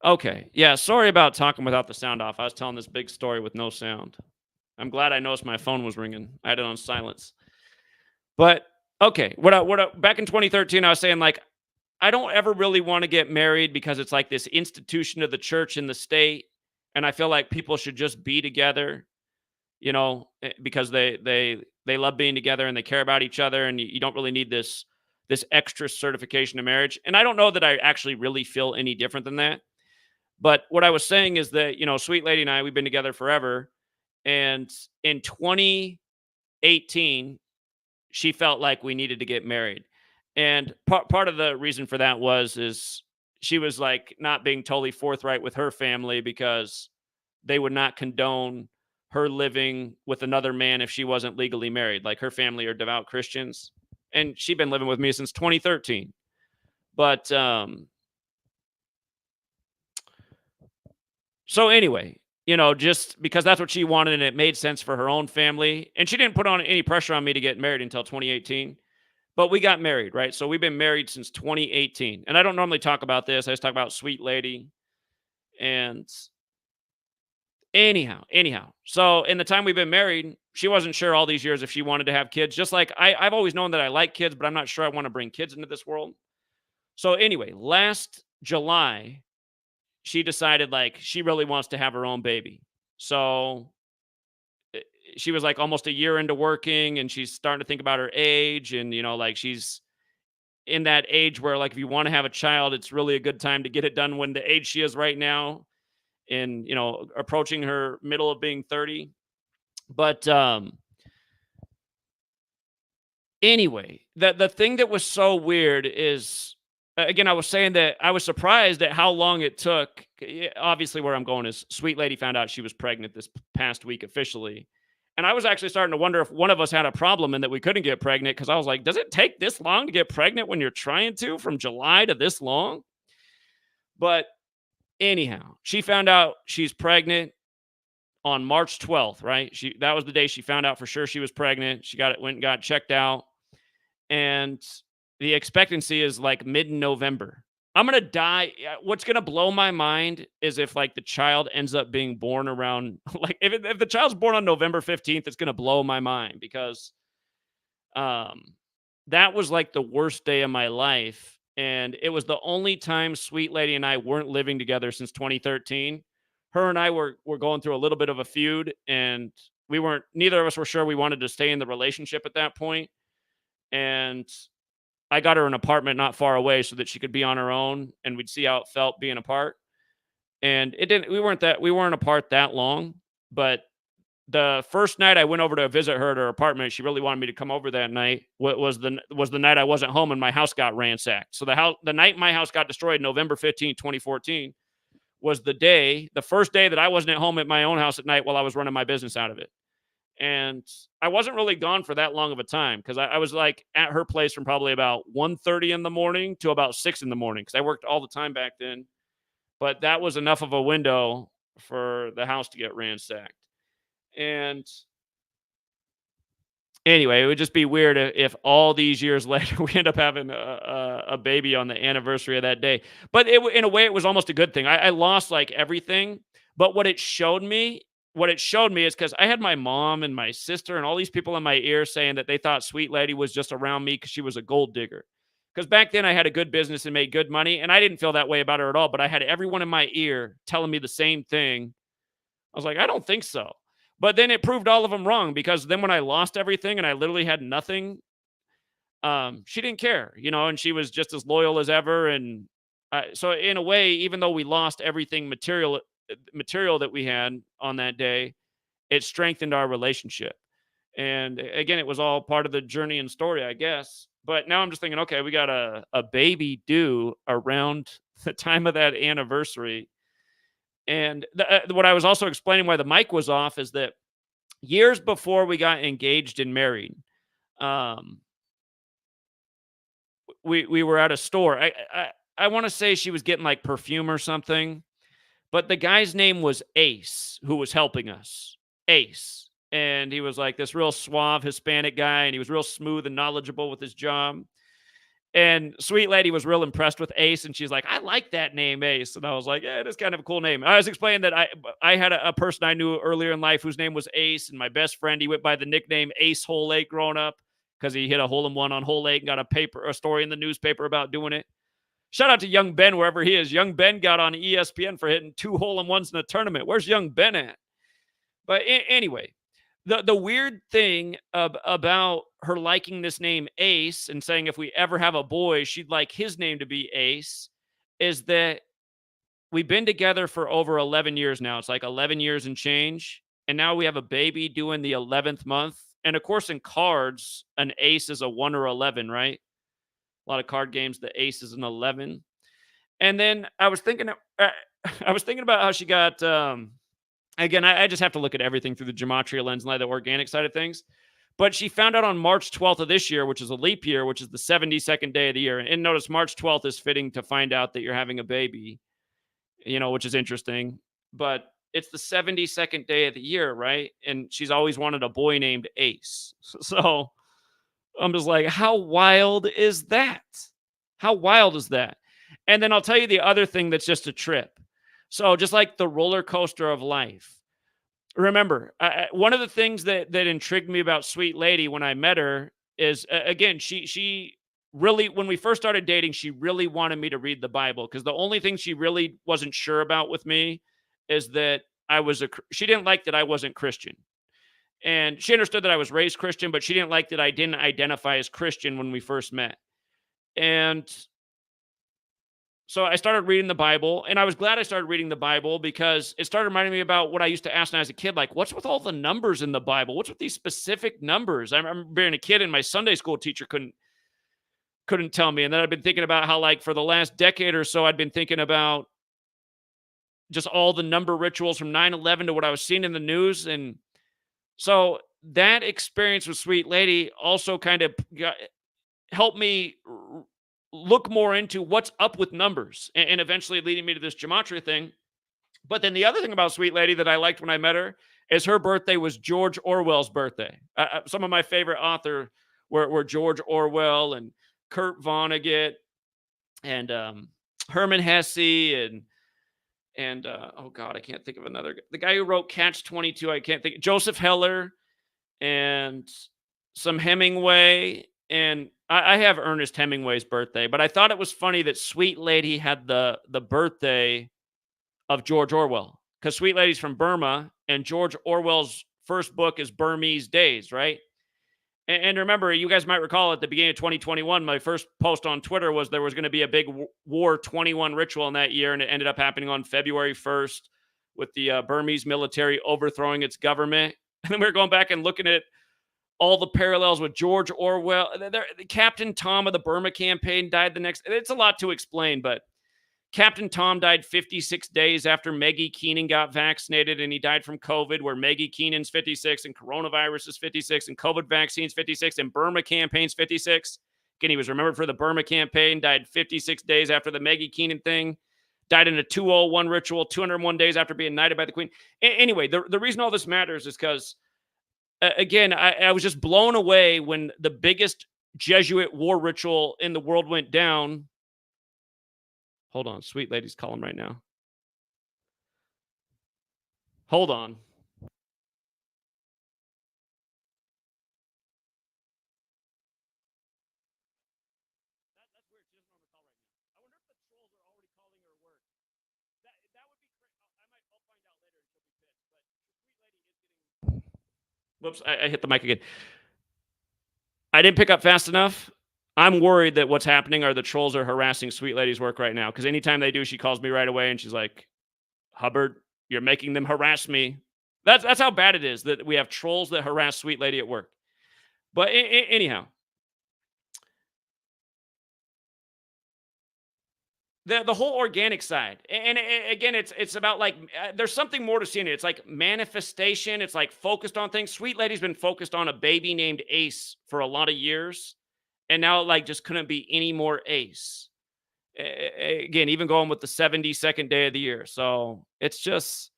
Okay. Yeah, sorry about talking without the sound off. I was telling this big story with no sound. I'm glad I noticed my phone was ringing. I had it on silence. But okay, back in 2013, I was saying like I don't ever really want to get married because it's like this institution of the church in the state, and I feel like people should just be together, because they love being together and they care about each other, and you don't really need this extra certification of marriage. And I don't know that I actually really feel any different than that. But what I was saying is that, Sweet Lady and I, we've been together forever. And in 2018, she felt like we needed to get married. And part of the reason for that is she was like not being totally forthright with her family because they would not condone her living with another man if she wasn't legally married. Like her family are devout Christians. And she'd been living with me since 2013. But so anyway, just because that's what she wanted and it made sense for her own family. And she didn't put on any pressure on me to get married until 2018. But we got married, right? So we've been married since 2018. And I don't normally talk about this. I just talk about Sweet Lady. And anyhow. So in the time we've been married, she wasn't sure all these years if she wanted to have kids. Just like I've always known that I like kids, but I'm not sure I want to bring kids into this world. So anyway, last July, she decided like she really wants to have her own baby. So she was like almost a year into working and she's starting to think about her age. And, like she's in that age where like if you want to have a child, it's really a good time to get it done when the age she is right now and, approaching her middle of being 30. But anyway, the thing that was so weird is, again, I was saying that I was surprised at how long it took. Obviously, where I'm going is Sweet Lady found out she was pregnant this past week officially. And I was actually starting to wonder if one of us had a problem and that we couldn't get pregnant because I was like, does it take this long to get pregnant when you're trying to from July to this long? But anyhow, she found out she's pregnant on March 12th, right? That was the day she found out for sure she was pregnant. She went and got checked out. And the expectancy is like mid-November. I'm going to die. What's going to blow my mind is if like the child ends up being born around, like if the child's born on November 15th, it's going to blow my mind because that was like the worst day of my life. And it was the only time Sweet Lady and I weren't living together since 2013. Her and I were going through a little bit of a feud and neither of us were sure we wanted to stay in the relationship at that point. And I got her an apartment not far away so that she could be on her own and we'd see how it felt being apart. And we weren't apart that long, but the first night I went over to visit her at her apartment, she really wanted me to come over that night. Was the night I wasn't home and my house got ransacked. So the night my house got destroyed, November 15th, 2014, was the first day that I wasn't at home at my own house at night while I was running my business out of it. And I wasn't really gone for that long of a time because I was like at her place from probably about 1:30 in the morning to about 6 in the morning because I worked all the time back then. But that was enough of a window for the house to get ransacked. And anyway, it would just be weird if all these years later we end up having a baby on the anniversary of that day. But in a way, it was almost a good thing. I lost like everything. But what it showed me is because I had my mom and my sister and all these people in my ear saying that they thought Sweet Lady was just around me because she was a gold digger. because back then I had a good business and made good money, and I didn't feel that way about her at all. But I had everyone in my ear telling me the same thing. I was like, I don't think so. But then it proved all of them wrong, because then when I lost everything and I literally had nothing, she didn't care, and she was just as loyal as ever. And so in a way, even though we lost everything material that we had on that day, it strengthened our relationship. And again, it was all part of the journey and story, I guess. But now I'm just thinking, okay, we got a baby due around the time of that anniversary. And what I was also explaining why the mic was off is that years before we got engaged and married, we were at a store. I want to say she was getting like perfume or something, but the guy's name was Ace, who was helping us. Ace. And he was like this real suave Hispanic guy, and he was real smooth and knowledgeable with his job. And Sweet Lady was real impressed with Ace, and she's like, I like that name, Ace. And I was like, yeah, it is kind of a cool name. I was explaining that I had a person I knew earlier in life whose name was Ace, and my best friend, he went by the nickname Ace Hole 8 growing up because he hit a hole-in-one on Hole 8 and got a story in the newspaper about doing it. Shout out to Young Ben, wherever he is. Young Ben got on ESPN for hitting 2 hole-in-ones in a tournament. Where's Young Ben at? But anyway, the weird thing about her liking this name Ace and saying if we ever have a boy, she'd like his name to be Ace, is that we've been together for over 11 years now. It's like 11 years and change. And now we have a baby doing the 11th month. And of course, in cards, an ace is a 1 or 11, right? A lot of card games, the ace is an 11. And then I was thinking about how she got, again, I just have to look at everything through the gematria lens, not the organic side of things. But she found out on March 12th of this year, which is a leap year, which is the 72nd day of the year. And notice March 12th is fitting to find out that you're having a baby, which is interesting. But it's the 72nd day of the year, right? And she's always wanted a boy named Ace. So I'm just like, how wild is that? How wild is that? And then I'll tell you the other thing that's just a trip. So just like the roller coaster of life. Remember, one of the things that intrigued me about Sweet Lady when I met her is, again, she really, when we first started dating, she really wanted me to read the Bible, because the only thing she really wasn't sure about with me is that she didn't like that I wasn't Christian. And she understood that I was raised Christian, but she didn't like that I didn't identify as Christian when we first met. And so I started reading the Bible, and I was glad I started reading the Bible, because it started reminding me about what I used to ask when I was a kid, like, what's with all the numbers in the Bible? What's with these specific numbers? I remember being a kid and my Sunday school teacher couldn't tell me. And then I've been thinking about how, like, for the last decade or so, I'd been thinking about just all the number rituals from 9/11 to what I was seeing in the news. And so that experience with Sweet Lady also kind of helped me look more into what's up with numbers, and eventually leading me to this gematria thing. But then the other thing about Sweet Lady that I liked when I met her is her birthday was George Orwell's birthday. Some of my favorite authors were George Orwell and Kurt Vonnegut and Herman Hesse and oh God, I can't think of another. The guy who wrote Catch-22, I can't think. Joseph Heller and some Hemingway. And I have Ernest Hemingway's birthday, but I thought it was funny that Sweet Lady had the birthday of George Orwell, because Sweet Lady's from Burma, and George Orwell's first book is Burmese Days, right? And remember, you guys might recall at the beginning of 2021, my first post on Twitter was there was going to be a big War 21 ritual in that year, and it ended up happening on February 1st with the Burmese military overthrowing its government. And then we were going back and looking at all the parallels with George Orwell. Captain Tom of the Burma campaign died the next. It's a lot to explain, but Captain Tom died 56 days after Maggie Keenan got vaccinated, and he died from COVID, where Maggie Keenan's 56 and coronavirus is 56 and COVID vaccines 56 and Burma campaign's 56. Again, he was remembered for the Burma campaign, died 56 days after the Maggie Keenan thing, died in a 201 ritual, 201 days after being knighted by the Queen. Anyway, the reason all this matters is because, again, I was just blown away when the biggest Jesuit war ritual in the world went down. Hold on. Sweet Lady's calling right now. Hold on. Whoops, I hit the mic again. I didn't pick up fast enough. I'm worried that what's happening are the trolls are harassing Sweet Lady's work right now. Because anytime they do, she calls me right away and she's like, Hubbard, you're making them harass me. That's how bad it is that we have trolls that harass Sweet Lady at work. But anyhow, the whole organic side, and again, it's about like there's something more to seeing it. It's like manifestation. It's like focused on things. Sweet Lady's been focused on a baby named Ace for a lot of years, and now like just couldn't be any more Ace. Again, even going with the 72nd day of the year. So it's just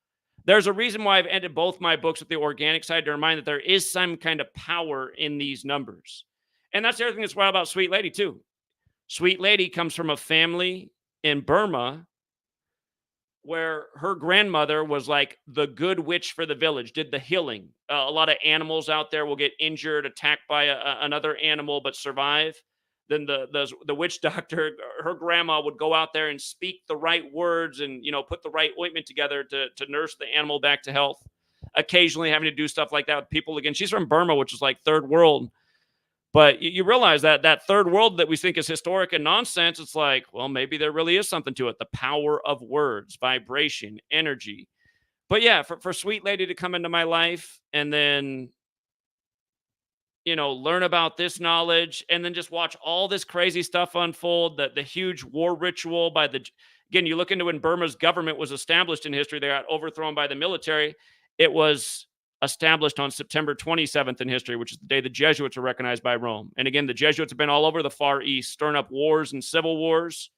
there's a reason why I've ended both my books with the organic side to remind that there is some kind of power in these numbers. And that's the other thing that's wild about Sweet Lady, too. Sweet Lady comes from a family in Burma where her grandmother was like the good witch for the village, did the healing. A lot of animals out there will get injured, attacked by another animal, but survive. Then the witch doctor, her grandma would go out there and speak the right words and, put the right ointment together to nurse the animal back to health. Occasionally having to do stuff like that with people. Again, she's from Burma, which is like third world. But you realize that third world that we think is historic and nonsense, it's like, well, maybe there really is something to it. The power of words, vibration, energy. But yeah, for Sweet Lady to come into my life and then, learn about this knowledge and then just watch all this crazy stuff unfold, the huge war ritual again, you look into when Burma's government was established in history, they got overthrown by the military. It was established on September 27th in history, which is the day the Jesuits were recognized by Rome. And again, the Jesuits have been all over the Far East, stirring up wars and civil wars.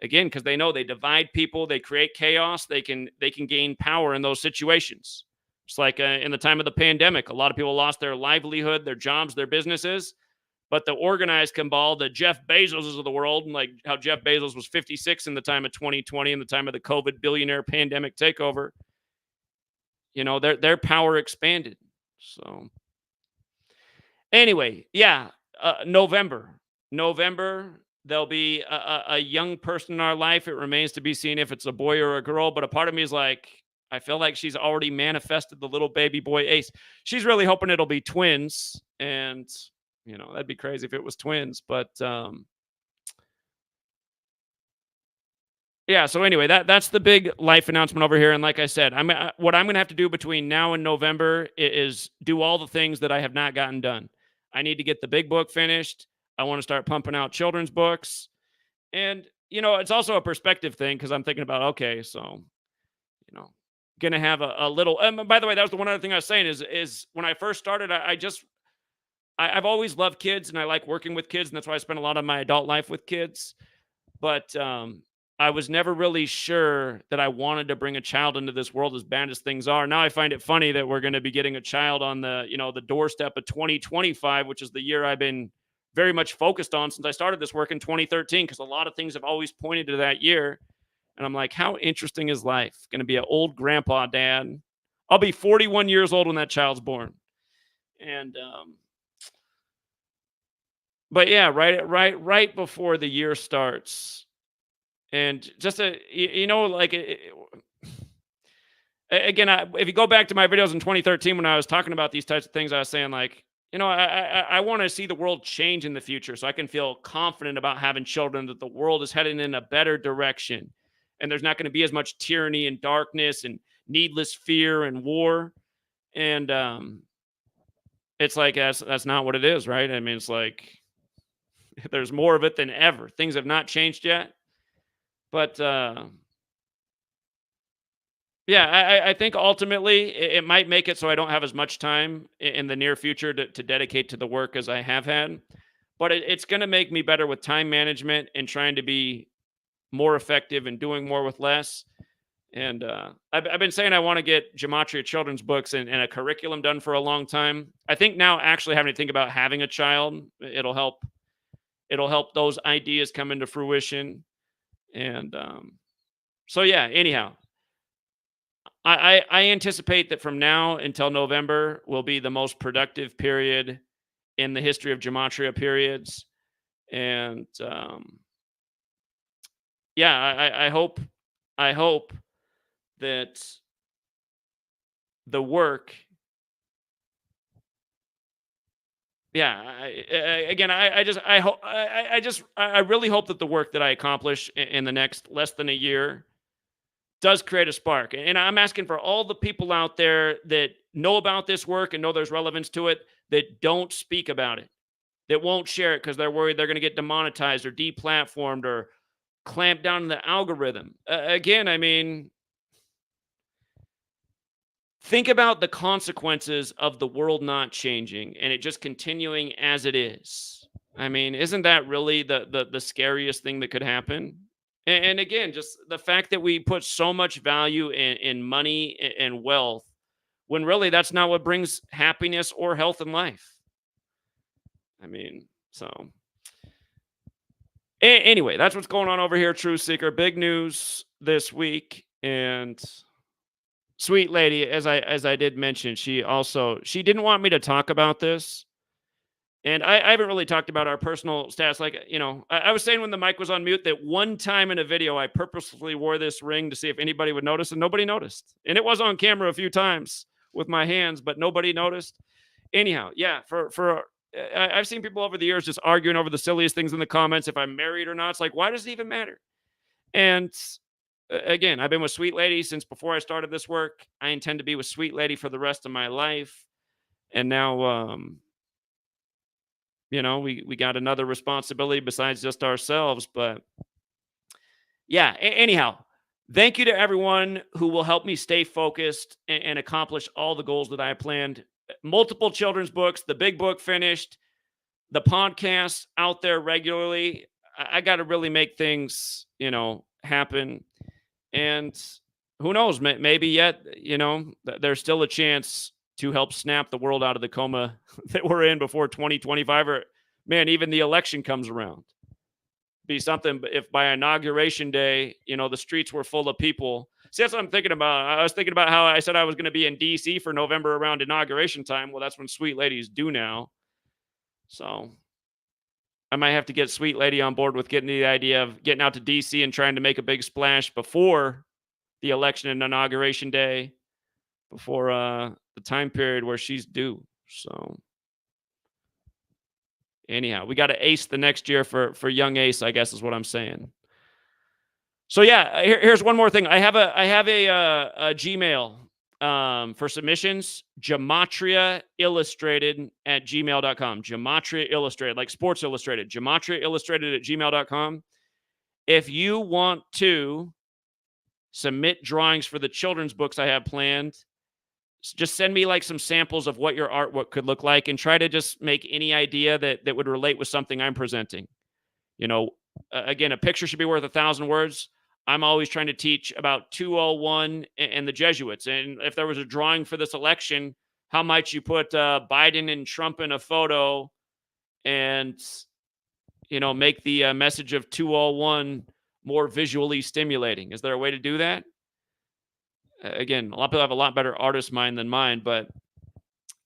Again, because they know they divide people, they create chaos, they can gain power in those situations. It's like in the time of the pandemic, a lot of people lost their livelihood, their jobs, their businesses. But the organized cabal, the Jeff Bezoses of the world, and like how Jeff Bezos was 56 in the time of 2020, in the time of the COVID billionaire pandemic takeover, their power expanded. So anyway, yeah, November, there'll be a young person in our life. It remains to be seen if it's a boy or a girl. But a part of me is like, I feel like she's already manifested the little baby boy Ace. She's really hoping it'll be twins. And, that'd be crazy if it was twins. But yeah, so anyway, that's the big life announcement over here. And like I said, what I'm going to have to do between now and November is do all the things that I have not gotten done. I need to get the big book finished. I want to start pumping out children's books. And, it's also a perspective thing because I'm thinking about, okay, so, going to have a little, by the way, that was the one other thing I was saying is when I first started, I've always loved kids and I like working with kids. And that's why I spent a lot of my adult life with kids. But, I was never really sure that I wanted to bring a child into this world as bad as things are. Now I find it funny that we're going to be getting a child on the doorstep of 2025, which is the year I've been very much focused on since I started this work in 2013, because a lot of things have always pointed to that year. And I'm like, how interesting is life? Going to be an old grandpa dad. I'll be 41 years old when that child's born. And, but yeah, right before the year starts. And just again, if you go back to my videos in 2013, when I was talking about these types of things, I was saying like, I want to see the world change in the future so I can feel confident about having children, that the world is heading in a better direction. And there's not going to be as much tyranny and darkness and needless fear and war. And it's like, that's not what it is, right? I mean, it's like there's more of it than ever. Things have not changed yet. But yeah, I think ultimately it might make it so I don't have as much time in the near future to dedicate to the work as I have had. But it's going to make me better with time management and trying to be more effective and doing more with less. And I've been saying I want to get Gematria children's books and a curriculum done for a long time. I think now actually having to think about having a child, it'll help those ideas come into fruition. And so yeah, anyhow, I anticipate that from now until November will be the most productive period in the history of Gematria periods. And yeah, I hope that the work yeah, again, I really hope that the work that I accomplish in the next less than a year does create a spark. And I'm asking for all the people out there that know about this work and know there's relevance to it that don't speak about it, that won't share it because they're worried they're going to get demonetized or deplatformed or clamp down on the algorithm. Again, I mean, think about the consequences of the world not changing and it just continuing as it is. I mean, isn't that really the scariest thing that could happen? And again, just the fact that we put so much value in money and wealth when really that's not what brings happiness or health in life. I mean, so anyway, that's what's going on over here, Truth Seeker. Big news this week. And sweet lady, as I did mention, she didn't want me to talk about this. And I haven't really talked about our personal stats. Like, I was saying when the mic was on mute that one time in a video, I purposely wore this ring to see if anybody would notice, and nobody noticed. And it was on camera a few times with my hands, but nobody noticed. Anyhow, yeah, I've seen people over the years just arguing over the silliest things in the comments, if I'm married or not. It's like, why does it even matter? And again, I've been with Sweet Lady since before I started this work. I intend to be with Sweet Lady for the rest of my life. And now, we got another responsibility besides just ourselves. But yeah, anyhow, thank you to everyone who will help me stay focused and accomplish all the goals that I planned. Multiple children's books, the big book finished, the podcast out there regularly. I got to really make things, happen. And who knows, maybe yet, there's still a chance to help snap the world out of the coma that we're in before 2025 or, man, even the election comes around. Be something if by inauguration day, the streets were full of people. See, that's what I'm thinking about. I was thinking about how I said I was going to be in D.C. for November around inauguration time. Well, that's when Sweet Lady's due now. So I might have to get Sweet Lady on board with getting the idea of getting out to D.C. and trying to make a big splash before the election and inauguration day, before the time period where she's due. So anyhow, we got to ace the next year for young Ace, I guess is what I'm saying. So yeah, here's one more thing. I have a Gmail for submissions, GematriaEllustrated@gmail.com. Gematria Illustrated, like Sports Illustrated. GematriaEllustrated@gmail.com. If you want to submit drawings for the children's books I have planned, just send me like some samples of what your artwork could look like and try to just make any idea that would relate with something I'm presenting. Again, a picture should be worth 1,000 words. I'm always trying to teach about 201 and the Jesuits. And if there was a drawing for this election, how might you put Biden and Trump in a photo and, make the message of 201 more visually stimulating? Is there a way to do that? Again, a lot of people have a lot better artist mind than mine, but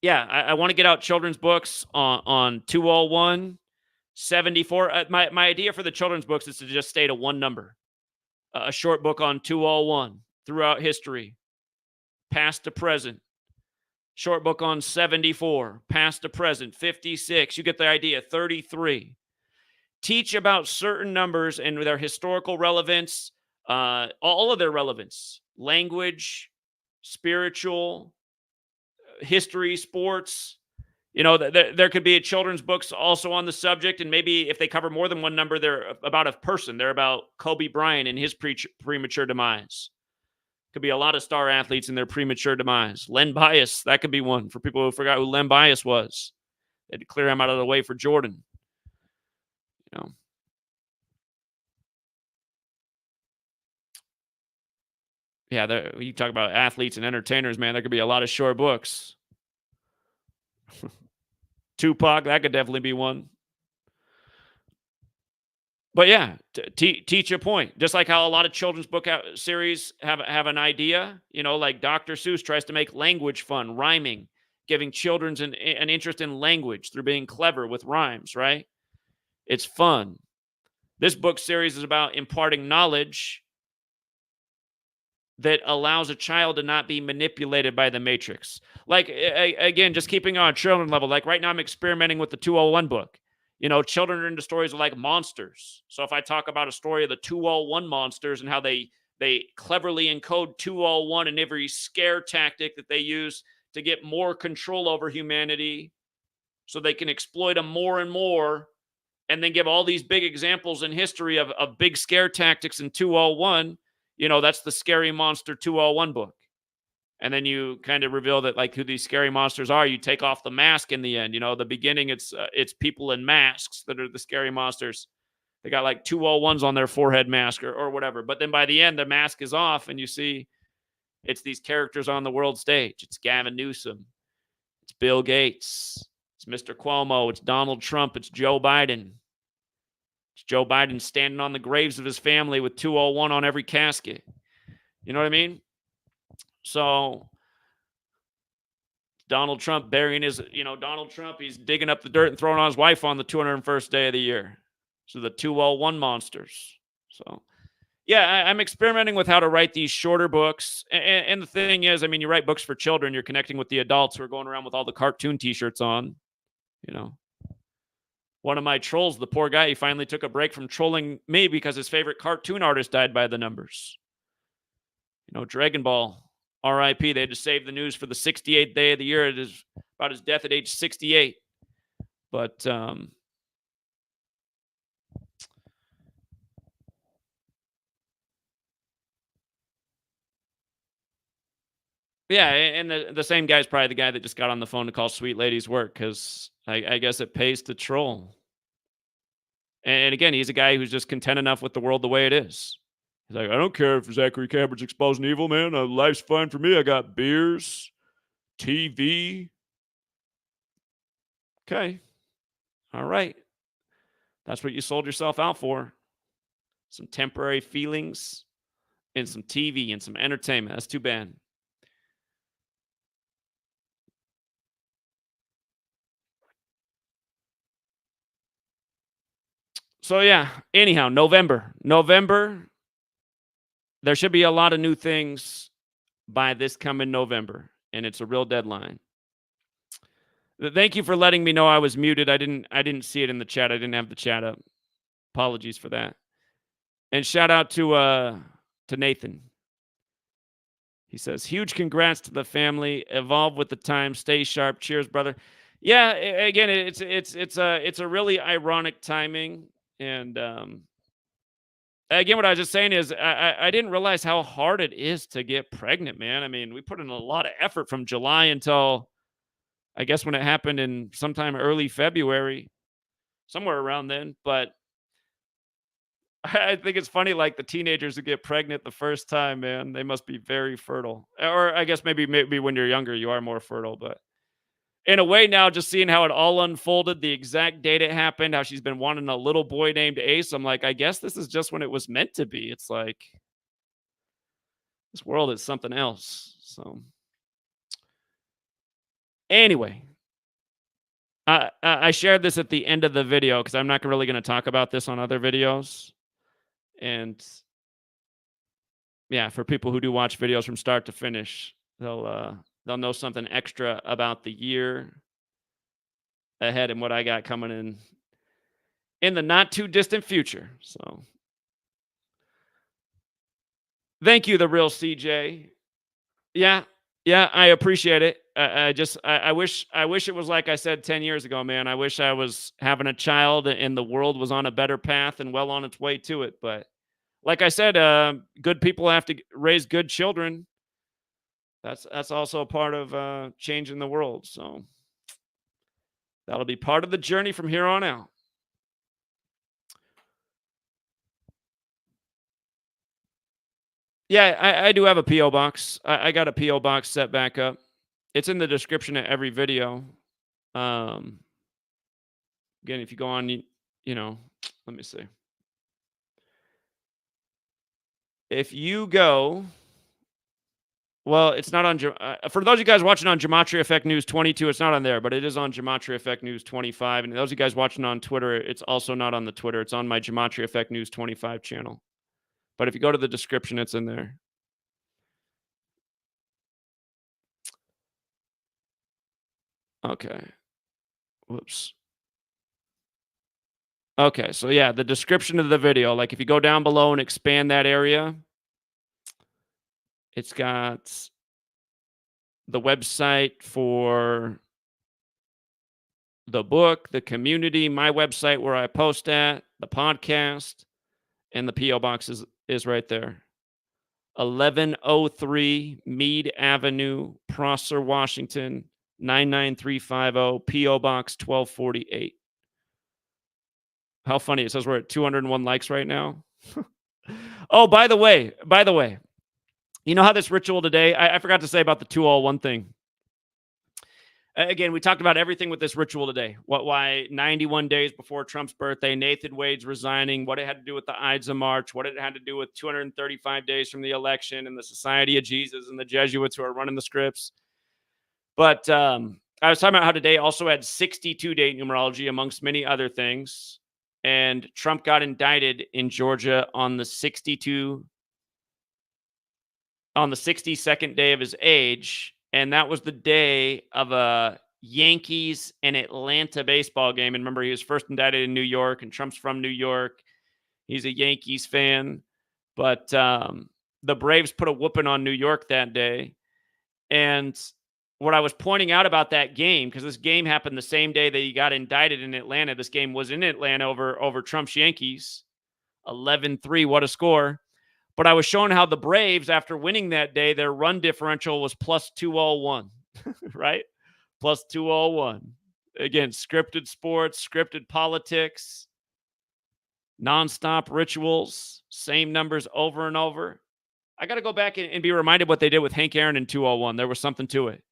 yeah, I want to get out children's books on 201, 74. My idea for the children's books is to just state a one number. A short book on 201 throughout history, past to present. Short book on 74, past to present. 56, you get the idea. 33. Teach about certain numbers and their historical relevance, all of their relevance. Language, spiritual, history, sports. There could be a children's books also on the subject, and maybe if they cover more than one number, they're about a person. They're about Kobe Bryant and his premature demise. Could be a lot of star athletes and their premature demise. Len Bias, that could be one for people who forgot who Len Bias was. They had to clear him out of the way for Jordan. Yeah, you talk about athletes and entertainers, man. There could be a lot of short books. Tupac, that could definitely be one. But yeah, teach a point. Just like how a lot of children's book series have an idea, like Dr. Seuss tries to make language fun, rhyming, giving children an interest in language through being clever with rhymes, right? It's fun. This book series is about imparting knowledge that allows a child to not be manipulated by the matrix. Like, again, just keeping on children level. Like right now I'm experimenting with the 201 book. You know, children are into stories like monsters. So if I talk about a story of the 201 monsters and how they cleverly encode 201 in every scare tactic that they use to get more control over humanity so they can exploit them more and more, and then give all these big examples in history of big scare tactics in 201, you know, that's the Scary Monster 201 book. And then you kind of reveal that, like, who these scary monsters are. You take off the mask in the end. You know, the beginning, it's people in masks that are the scary monsters. They got like 201s on their forehead mask or whatever. But then by the end, the mask is off and you see it's these characters on the world stage. It's Gavin Newsom. It's Bill Gates. It's Mr. Cuomo. It's Donald Trump. It's Joe Biden. It's Joe Biden standing on the graves of his family with 201 on every casket. You know what I mean? So Donald Trump burying his, Donald Trump, he's digging up the dirt and throwing on his wife on the 201st day of the year. So the 201 monsters. So, yeah, I'm experimenting with how to write these shorter books. And the thing is, I mean, you write books for children, you're connecting with the adults who are going around with all the cartoon t-shirts on, you know. One of my trolls, the poor guy, he finally took a break from trolling me because his favorite cartoon artist died by the numbers. You know, Dragon Ball, R.I.P. They had to save the news for the 68th day of the year. It is about his death at age 68. But, yeah, and the same guy's probably the guy that just got on the phone to call Sweet Lady's work because I guess it pays to troll. And again, he's a guy who's just content enough with the world the way it is. He's like, I don't care if Zachary Cambridge's exposing evil, man. Life's fine for me. I got beers, TV. Okay. All right. That's what you sold yourself out for. Some temporary feelings and some TV and some entertainment. That's too bad. So, yeah, anyhow, November, there should be a lot of new things by this coming November, and it's a real deadline. Thank you for letting me know I was muted. I didn't see it in the chat. I didn't have the chat up. Apologies for that. And shout out to Nathan. He says, huge congrats to the family. Evolve with the time. Stay sharp. Cheers, brother. Yeah, again, it's a really ironic timing. And again, what I was just saying is I didn't realize how hard it is to get pregnant, man. I mean, we put in a lot of effort from July until, I guess, when it happened in sometime early February, somewhere around then. But I think it's funny, like the teenagers who get pregnant the first time, man, they must be very fertile. Or I guess maybe when you're younger, you are more fertile. But in a way now, just seeing how it all unfolded, the exact date it happened, how she's been wanting a little boy named Ace, I'm like, I guess this is just when it was meant to be. It's like, this world is something else. So anyway, I shared this at the end of the video because I'm not really going to talk about this on other videos. And yeah, for people who do watch videos from start to finish, they'll know something extra about the year ahead and what I got coming in the not too distant future. So thank you, the real CJ. Yeah, I appreciate it. I wish it was like I said 10 years ago, man. I wish I was having a child and the world was on a better path and well on its way to it. But like I said, good people have to raise good children. That's also a part of changing the world. So that'll be part of the journey from here on out. Yeah, I do have a P.O. box. I got a P.O. box set back up. It's in the description of every video. Again, if you go on, let me see. If you go, well, it's not on, for those of you guys watching on Gematria Effect News 22, it's not on there, but it is on Gematria Effect News 25. And those of you guys watching on Twitter, it's also not on the Twitter. It's on my Gematria Effect News 25 channel. But if you go to the description, it's in there. Okay. Whoops. Okay, so yeah, the description of the video, like if you go down below and expand that area, it's got the website for the book, the community, my website where I post at, the podcast, and the P.O. box is right there. 1103 Meade Avenue, Prosser, Washington, 99350, P.O. Box 1248. How funny. It says we're at 201 likes right now. Oh, by the way, you know how this ritual today, I forgot to say about the 201 thing. Again, we talked about everything with this ritual today. Why 91 days before Trump's birthday, Nathan Wade's resigning, what it had to do with the Ides of March, what it had to do with 235 days from the election and the Society of Jesus and the Jesuits who are running the scripts. But I was talking about how today also had 62-day numerology amongst many other things. And Trump got indicted in Georgia on the 62nd day of his age. And that was the day of a Yankees and Atlanta baseball game. And remember, he was first indicted in New York, and Trump's from New York. He's a Yankees fan. But the Braves put a whooping on New York that day. And what I was pointing out about that game, because this game happened the same day that he got indicted in Atlanta. This game was in Atlanta over Trump's Yankees. 11-3, what a score. But I was showing how the Braves, after winning that day, their run differential was plus 201, right? Plus 201. Again, scripted sports, scripted politics, nonstop rituals, same numbers over and over. I got to go back and be reminded what they did with Hank Aaron in 201. There was something to it.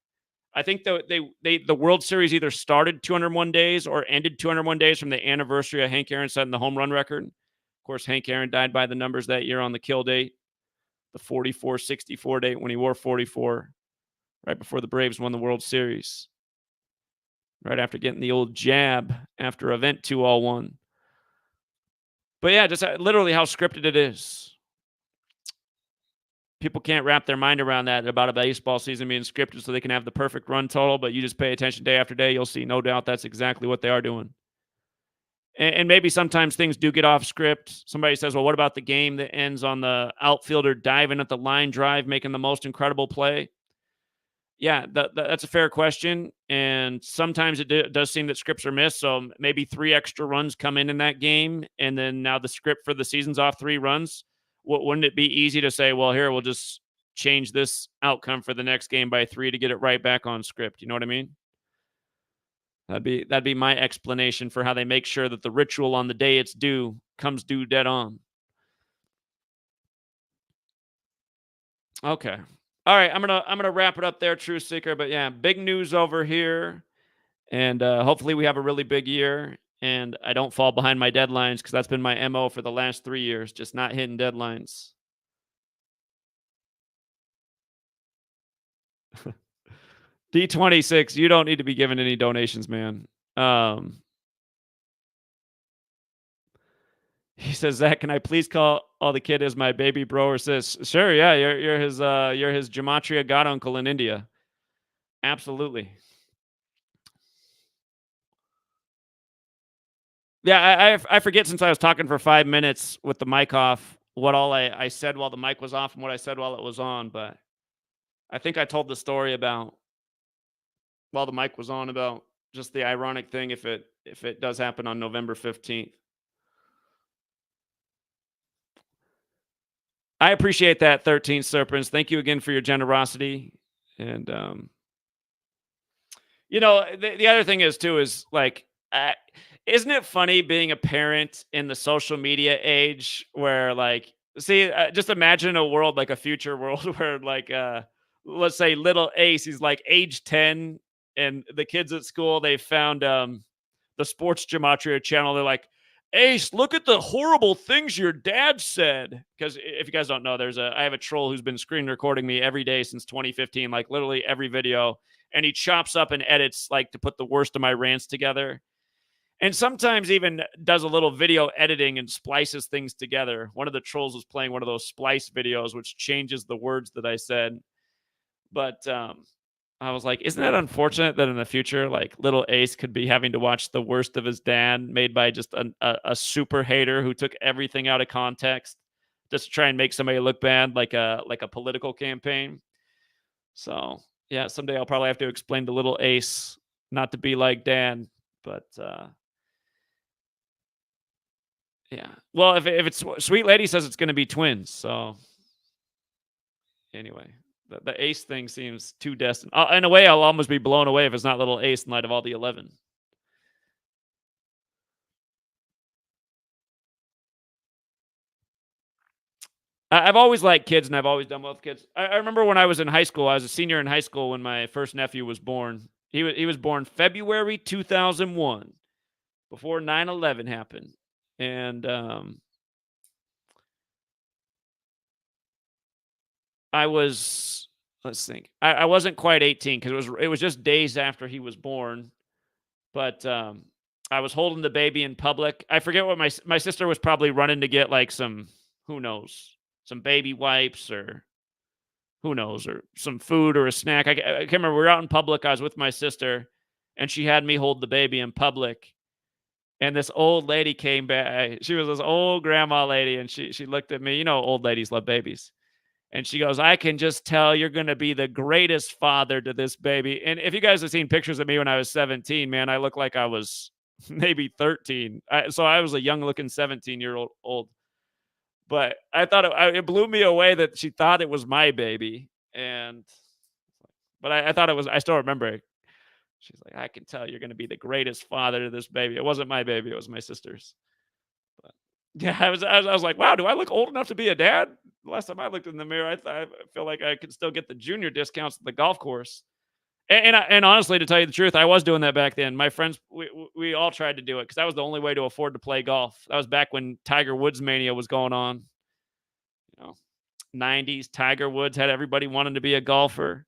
I think the World Series either started 201 days or ended 201 days from the anniversary of Hank Aaron setting the home run record. Of course, Hank Aaron died by the numbers that year on the kill date, the 44-64 date when he wore 44, right before the Braves won the World Series, right after getting the old jab after event 201. But yeah, just literally how scripted it is. People can't wrap their mind around that about a baseball season being scripted so they can have the perfect run total, but you just pay attention day after day, you'll see no doubt that's exactly what they are doing. And maybe sometimes things do get off script. Somebody says, well, what about the game that ends on the outfielder diving at the line drive, making the most incredible play? Yeah, that's a fair question. And sometimes it does seem that scripts are missed. So maybe 3 extra runs come in that game. And then now the script for the season's off 3 runs. Wouldn't it be easy to say, well, here, we'll just change this outcome for the next game by 3 to get it right back on script? You know what I mean? That'd be my explanation for how they make sure that the ritual on the day it's due comes due dead on. Okay. All right, I'm gonna wrap it up there, Truth Seeker. But yeah, big news over here, and hopefully we have a really big year, and I don't fall behind my deadlines because that's been my MO for the last 3 years, just not hitting deadlines. D26, you don't need to be giving any donations, man. He says, Zach, can I please call the kid as my baby bro or sis? Sure, yeah, you're his Gematria god uncle in India. Absolutely. Yeah, I forget, since I was talking for 5 minutes with the mic off, what all I said while the mic was off and what I said while it was on, but I think I told the story about while the mic was on about just the ironic thing if it does happen on November 15th. I appreciate that, 13 Serpents. Thank you again for your generosity. And the other thing is too is like, isn't it funny being a parent in the social media age where like, just imagine a world, like a future world where like, let's say little Ace, he's like age 10, and the kids at school, they found the Sports Gematria channel. They're like, Ace, look at the horrible things your dad said. Because if you guys don't know, I have a troll who's been screen recording me every day since 2015, like literally every video. And he chops up and edits like to put the worst of my rants together. And sometimes even does a little video editing and splices things together. One of the trolls was playing one of those splice videos, which changes the words that I said. But I was like, isn't that unfortunate that in the future, like little Ace could be having to watch the worst of his dad made by just a super hater who took everything out of context just to try and make somebody look bad, like a political campaign. So yeah, someday I'll probably have to explain to little Ace not to be like dad, but yeah. Well, if it's Sweet Lady says it's going to be twins, so anyway. The Ace thing seems too destined. In a way, I'll almost be blown away if it's not little Ace in light of all the 11. I've always liked kids, and I've always done well with kids. I remember when I was in high school, I was a senior in high school when my first nephew was born. He was born February 2001, before 9/11 happened. And I was, let's think. I wasn't quite 18 because it was just days after he was born. But I was holding the baby in public. I forget what my sister was probably running to get like some, who knows, some baby wipes or who knows, or some food or a snack. I can't remember. We were out in public. I was with my sister, and she had me hold the baby in public. And this old lady came back. She was this old grandma lady, and she looked at me. You know, old ladies love babies. And she goes, I can just tell you're going to be the greatest father to this baby. And if you guys have seen pictures of me when I was 17, man, I look like I was maybe 13. So I was a young looking 17-year-old. But I thought it blew me away that she thought it was my baby. But I thought it was, I still remember it. She's like, I can tell you're going to be the greatest father to this baby. It wasn't my baby. It was my sister's. But yeah, I was like, wow, do I look old enough to be a dad? The last time I looked in the mirror, I feel like I could still get the junior discounts at the golf course. And honestly, to tell you the truth, I was doing that back then. My friends, we all tried to do it because that was the only way to afford to play golf. That was back when Tiger Woods mania was going on. You know, 90s, Tiger Woods had everybody wanting to be a golfer.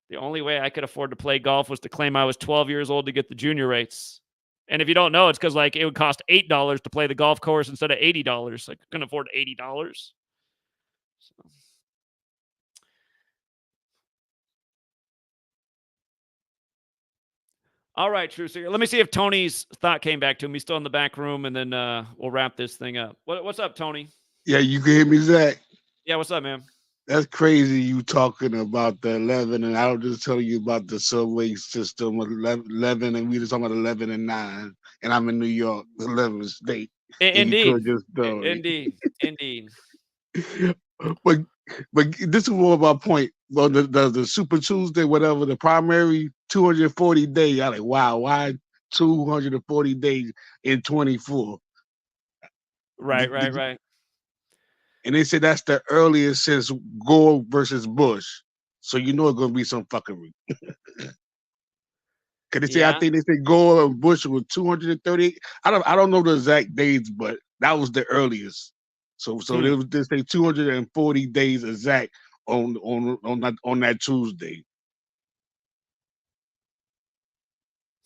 The only way I could afford to play golf was to claim I was 12 years old to get the junior rates. And if you don't know, it's because like it would cost $8 to play the golf course instead of $80. I couldn't afford $80. So. All right, True Seeker. Let me see if Tony's thought came back to him. He's still in the back room, and then we'll wrap this thing up. What's up, Tony? Yeah, you can hear me, Zach. Yeah, what's up, man? That's crazy. You talking about the 11, and I was just telling you about the subway system of 11, and we were talking about 11 and 9, and I'm in New York, 11th state. Indeed, indeed. But this is more of my point. Well, the Super Tuesday, whatever, the primary 240 days. I'm like, wow, why 240 days in 24? Right. And they said that's the earliest since Gore versus Bush. So you know it's gonna be some fuckery. Cause they say, I think they say Gore and Bush was 238. I don't know the exact dates, but that was the earliest. So they say 240 days exact on that Tuesday.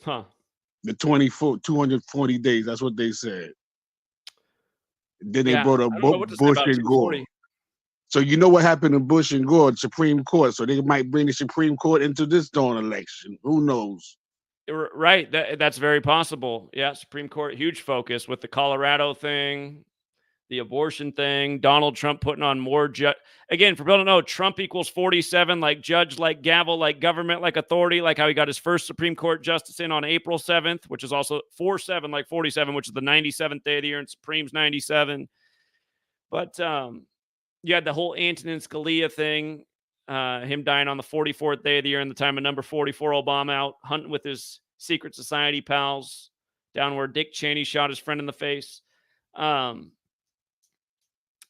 Huh. The 240 days. That's what they said. Then they brought up Bush and Gore. So you know what happened to Bush and Gore, the Supreme Court. So they might bring the Supreme Court into this dawn election. Who knows? Right. That's very possible. Yeah, Supreme Court, huge focus with the Colorado thing, the abortion thing, Donald Trump putting on more again, for people to know, Trump equals 47, like judge, like gavel, like government, like authority, like how he got his first Supreme Court justice in on April 7th, which is also 4-7, like 47, which is the 97th day of the year, and Supreme's 97. But you had the whole Antonin Scalia thing, him dying on the 44th day of the year in the time of number 44 Obama out hunting with his secret society pals down where Dick Cheney shot his friend in the face.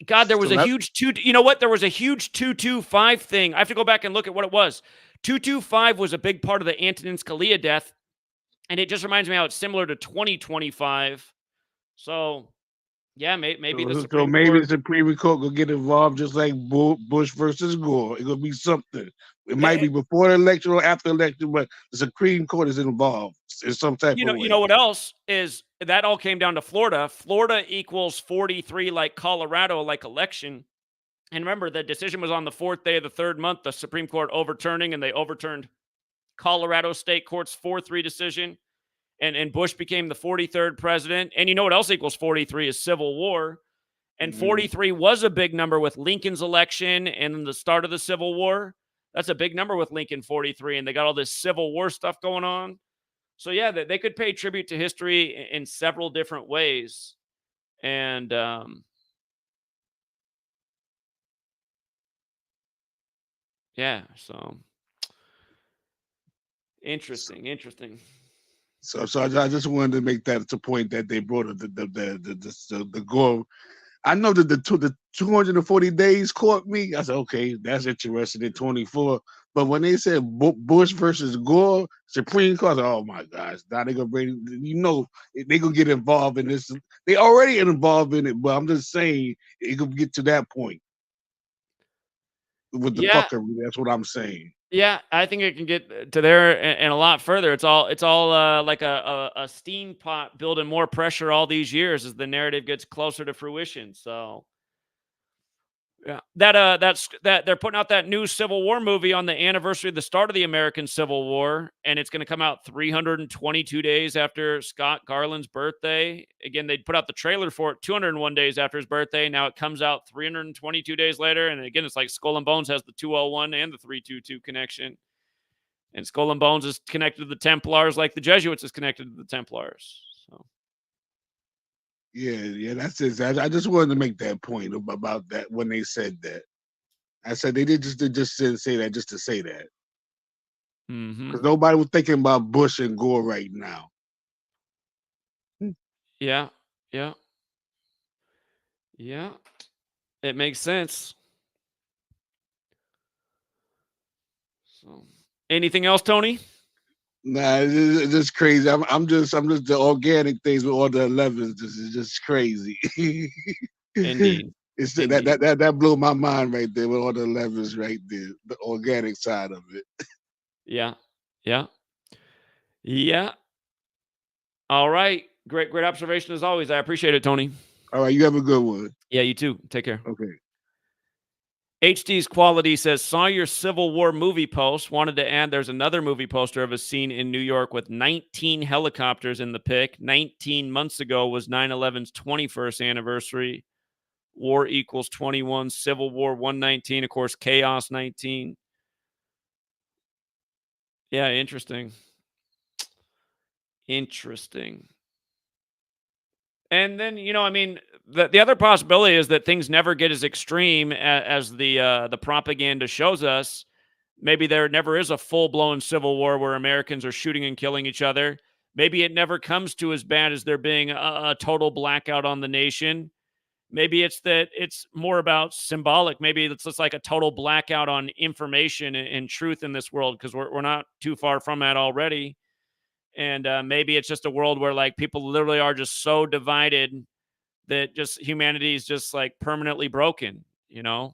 God, there was a huge there was a huge 225 thing. I have to go back and look at what it was. 225 was a big part of the Antonin Scalia death. And it just reminds me how it's similar to 2025. So, yeah, maybe the Supreme Court. The Supreme Court will get involved just like Bush versus Gore. It's going to be something. It might be before the election or after the election, but the Supreme Court is involved in some type of way. You know what else is that all came down to Florida. Florida equals 43 like Colorado, like election. And remember, the decision was on the 4th day of the 3rd month, the Supreme Court overturning, and they overturned Colorado State Court's 4-3 decision, and Bush became the 43rd president. And you know what else equals 43 is Civil War. And 43 was a big number with Lincoln's election and the start of the Civil War. That's a big number with Lincoln, 43, and they got all this Civil War stuff going on. So yeah, they could pay tribute to history in several different ways. And yeah, so interesting. So I just wanted to make that a point that they brought up the Gore. I know that the 240 days caught me. I said, okay, that's interesting in 24. But when they said Bush versus Gore, Supreme Court, I said, oh my gosh, now they're gonna bring, they're gonna get involved in this. They already involved in it, but I'm just saying it could get to that point with the fuckery. That's what I'm saying. Yeah, I think it can get to there and a lot further. It's all like a steam pot building more pressure all these years as the narrative gets closer to fruition. So yeah, that they're putting out that new Civil War movie on the anniversary of the start of the American Civil War, and it's going to come out 322 days after Scott Garland's birthday. Again, they put out the trailer for it 201 days after his birthday. Now it comes out 322 days later, and again, it's like Skull and Bones has the 201 and the 322 connection, and Skull and Bones is connected to the Templars like the Jesuits is connected to the Templars. So. Yeah, that's it. I just wanted to make that point about that when they said that. I said they just didn't say that just to say that. Because nobody was thinking about Bush and Gore right now. Yeah. It makes sense. So, anything else, Tony? Nah, it's just crazy. I'm just the organic things with all the 11s. This is just crazy. Indeed. It's that blew my mind right there with all the 11s right there, the organic side of it. Yeah. All right. Great observation as always. I appreciate it, Tony. All right, you have a good one. Yeah, you too. Take care. Okay. HD's Quality says, saw your Civil War movie post. Wanted to add there's another movie poster of a scene in New York with 19 helicopters in the pic. 19 months ago was 9/11's 21st anniversary. War equals 21. Civil War 119. Of course, Chaos 19. Yeah, interesting. And then, the other possibility is that things never get as extreme as the propaganda shows us. Maybe there never is a full-blown civil war where Americans are shooting and killing each other. Maybe it never comes to as bad as there being a total blackout on the nation. Maybe it's that it's more about symbolic. Maybe it's just like a total blackout on information and truth in this world, because we're not too far from that already. And maybe it's just a world where like people literally are just so divided that just humanity is just like permanently broken, I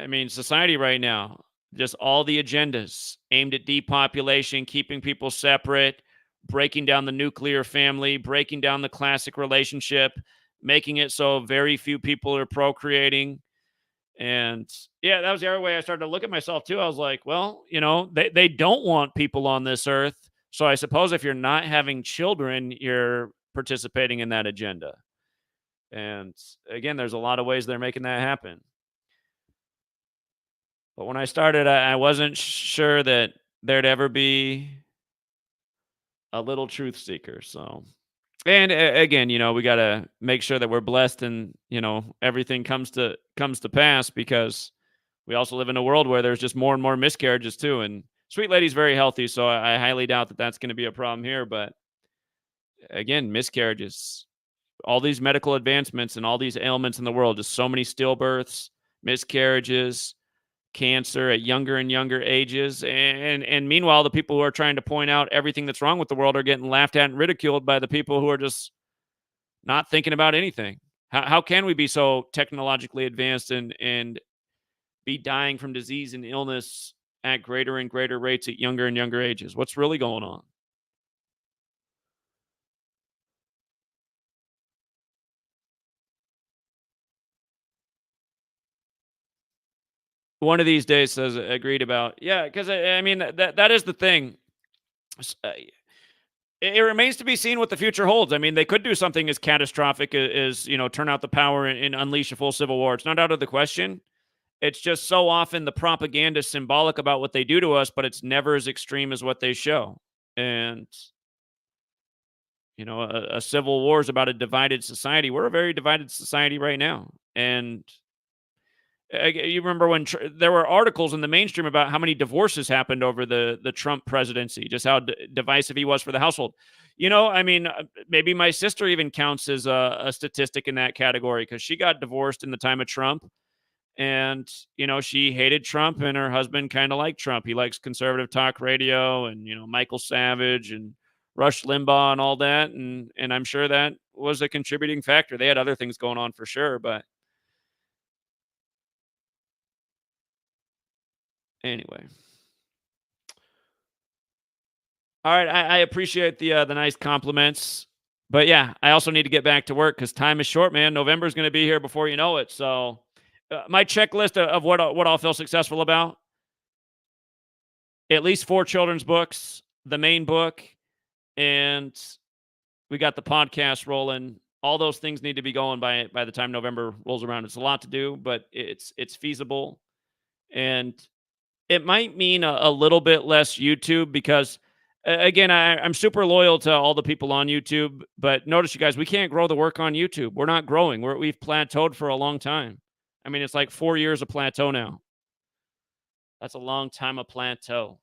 mean, society right now, just all the agendas aimed at depopulation, keeping people separate, breaking down the nuclear family, breaking down the classic relationship, making it so very few people are procreating. And yeah, that was the other way I started to look at myself too. I was like, well, they don't want people on this earth. So I suppose if you're not having children, you're participating in that agenda. And again, there's a lot of ways they're making that happen. But when I started, I wasn't sure that there'd ever be a little truth seeker. So, and again, we got to make sure that we're blessed and, everything comes to pass, because we also live in a world where there's just more and more miscarriages too. And Sweet Lady's very healthy, so I highly doubt that that's going to be a problem here. But again, miscarriages, all these medical advancements and all these ailments in the world, just so many stillbirths, miscarriages, cancer at younger and younger ages. And meanwhile, the people who are trying to point out everything that's wrong with the world are getting laughed at and ridiculed by the people who are just not thinking about anything. How can we be so technologically advanced and be dying from disease and illness at greater and greater rates at younger and younger ages? What's really going on? one of these days says agreed about. Yeah, because I mean that is the thing. It remains to be seen what the future holds. I mean, they could do something as catastrophic as turn out the power and unleash a full civil war. It's not out of the question. It's just so often the propaganda is symbolic about what they do to us, but it's never as extreme as what they show. And a civil war is about a divided society. We're a very divided society right now, and you remember when there were articles in the mainstream about how many divorces happened over the Trump presidency, just how divisive he was for the household. I mean, maybe my sister even counts as a statistic in that category because she got divorced in the time of Trump. And, she hated Trump and her husband kind of liked Trump. He likes conservative talk radio and, Michael Savage and Rush Limbaugh and all that. And I'm sure that was a contributing factor. They had other things going on for sure, but anyway. All right, I appreciate the nice compliments, but yeah, I also need to get back to work because time is short, man. November is going to be here before you know it. So, my checklist of what I'll feel successful about: at least 4 children's books, the main book, and we got the podcast rolling. All those things need to be going by the time November rolls around. It's a lot to do, but it's feasible, and it might mean a little bit less YouTube because, again, I'm super loyal to all the people on YouTube, but notice, you guys, we can't grow the work on YouTube. We're not growing. We've plateaued for a long time. I mean, it's like 4 years of plateau now. That's a long time of plateau.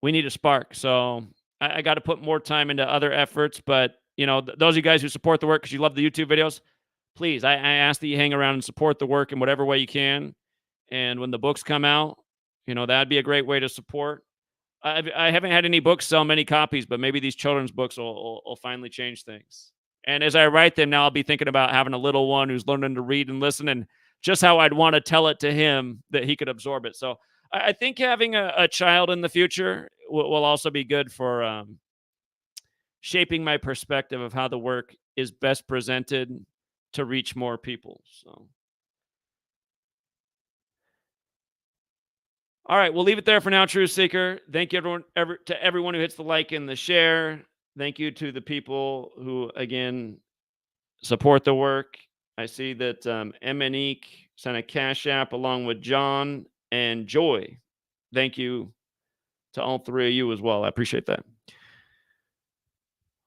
We need a spark. So I got to put more time into other efforts. But, those of you guys who support the work because you love the YouTube videos, please, I ask that you hang around and support the work in whatever way you can. And when the books come out, that'd be a great way to support. I haven't had any books sell many copies, but maybe these children's books will finally change things. And as I write them now, I'll be thinking about having a little one who's learning to read and listen and just how I'd want to tell it to him that he could absorb it. So I think having a child in the future will also be good for shaping my perspective of how the work is best presented to reach more people. So. All right, we'll leave it there for now, Truth Seeker. Thank you, to everyone who hits the like and the share. Thank you to the people who, again, support the work. I see that Eminique sent a Cash App along with John and Joy. Thank you to all 3 of you as well. I appreciate that.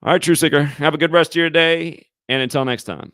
All right, Truth Seeker, have a good rest of your day, and until next time.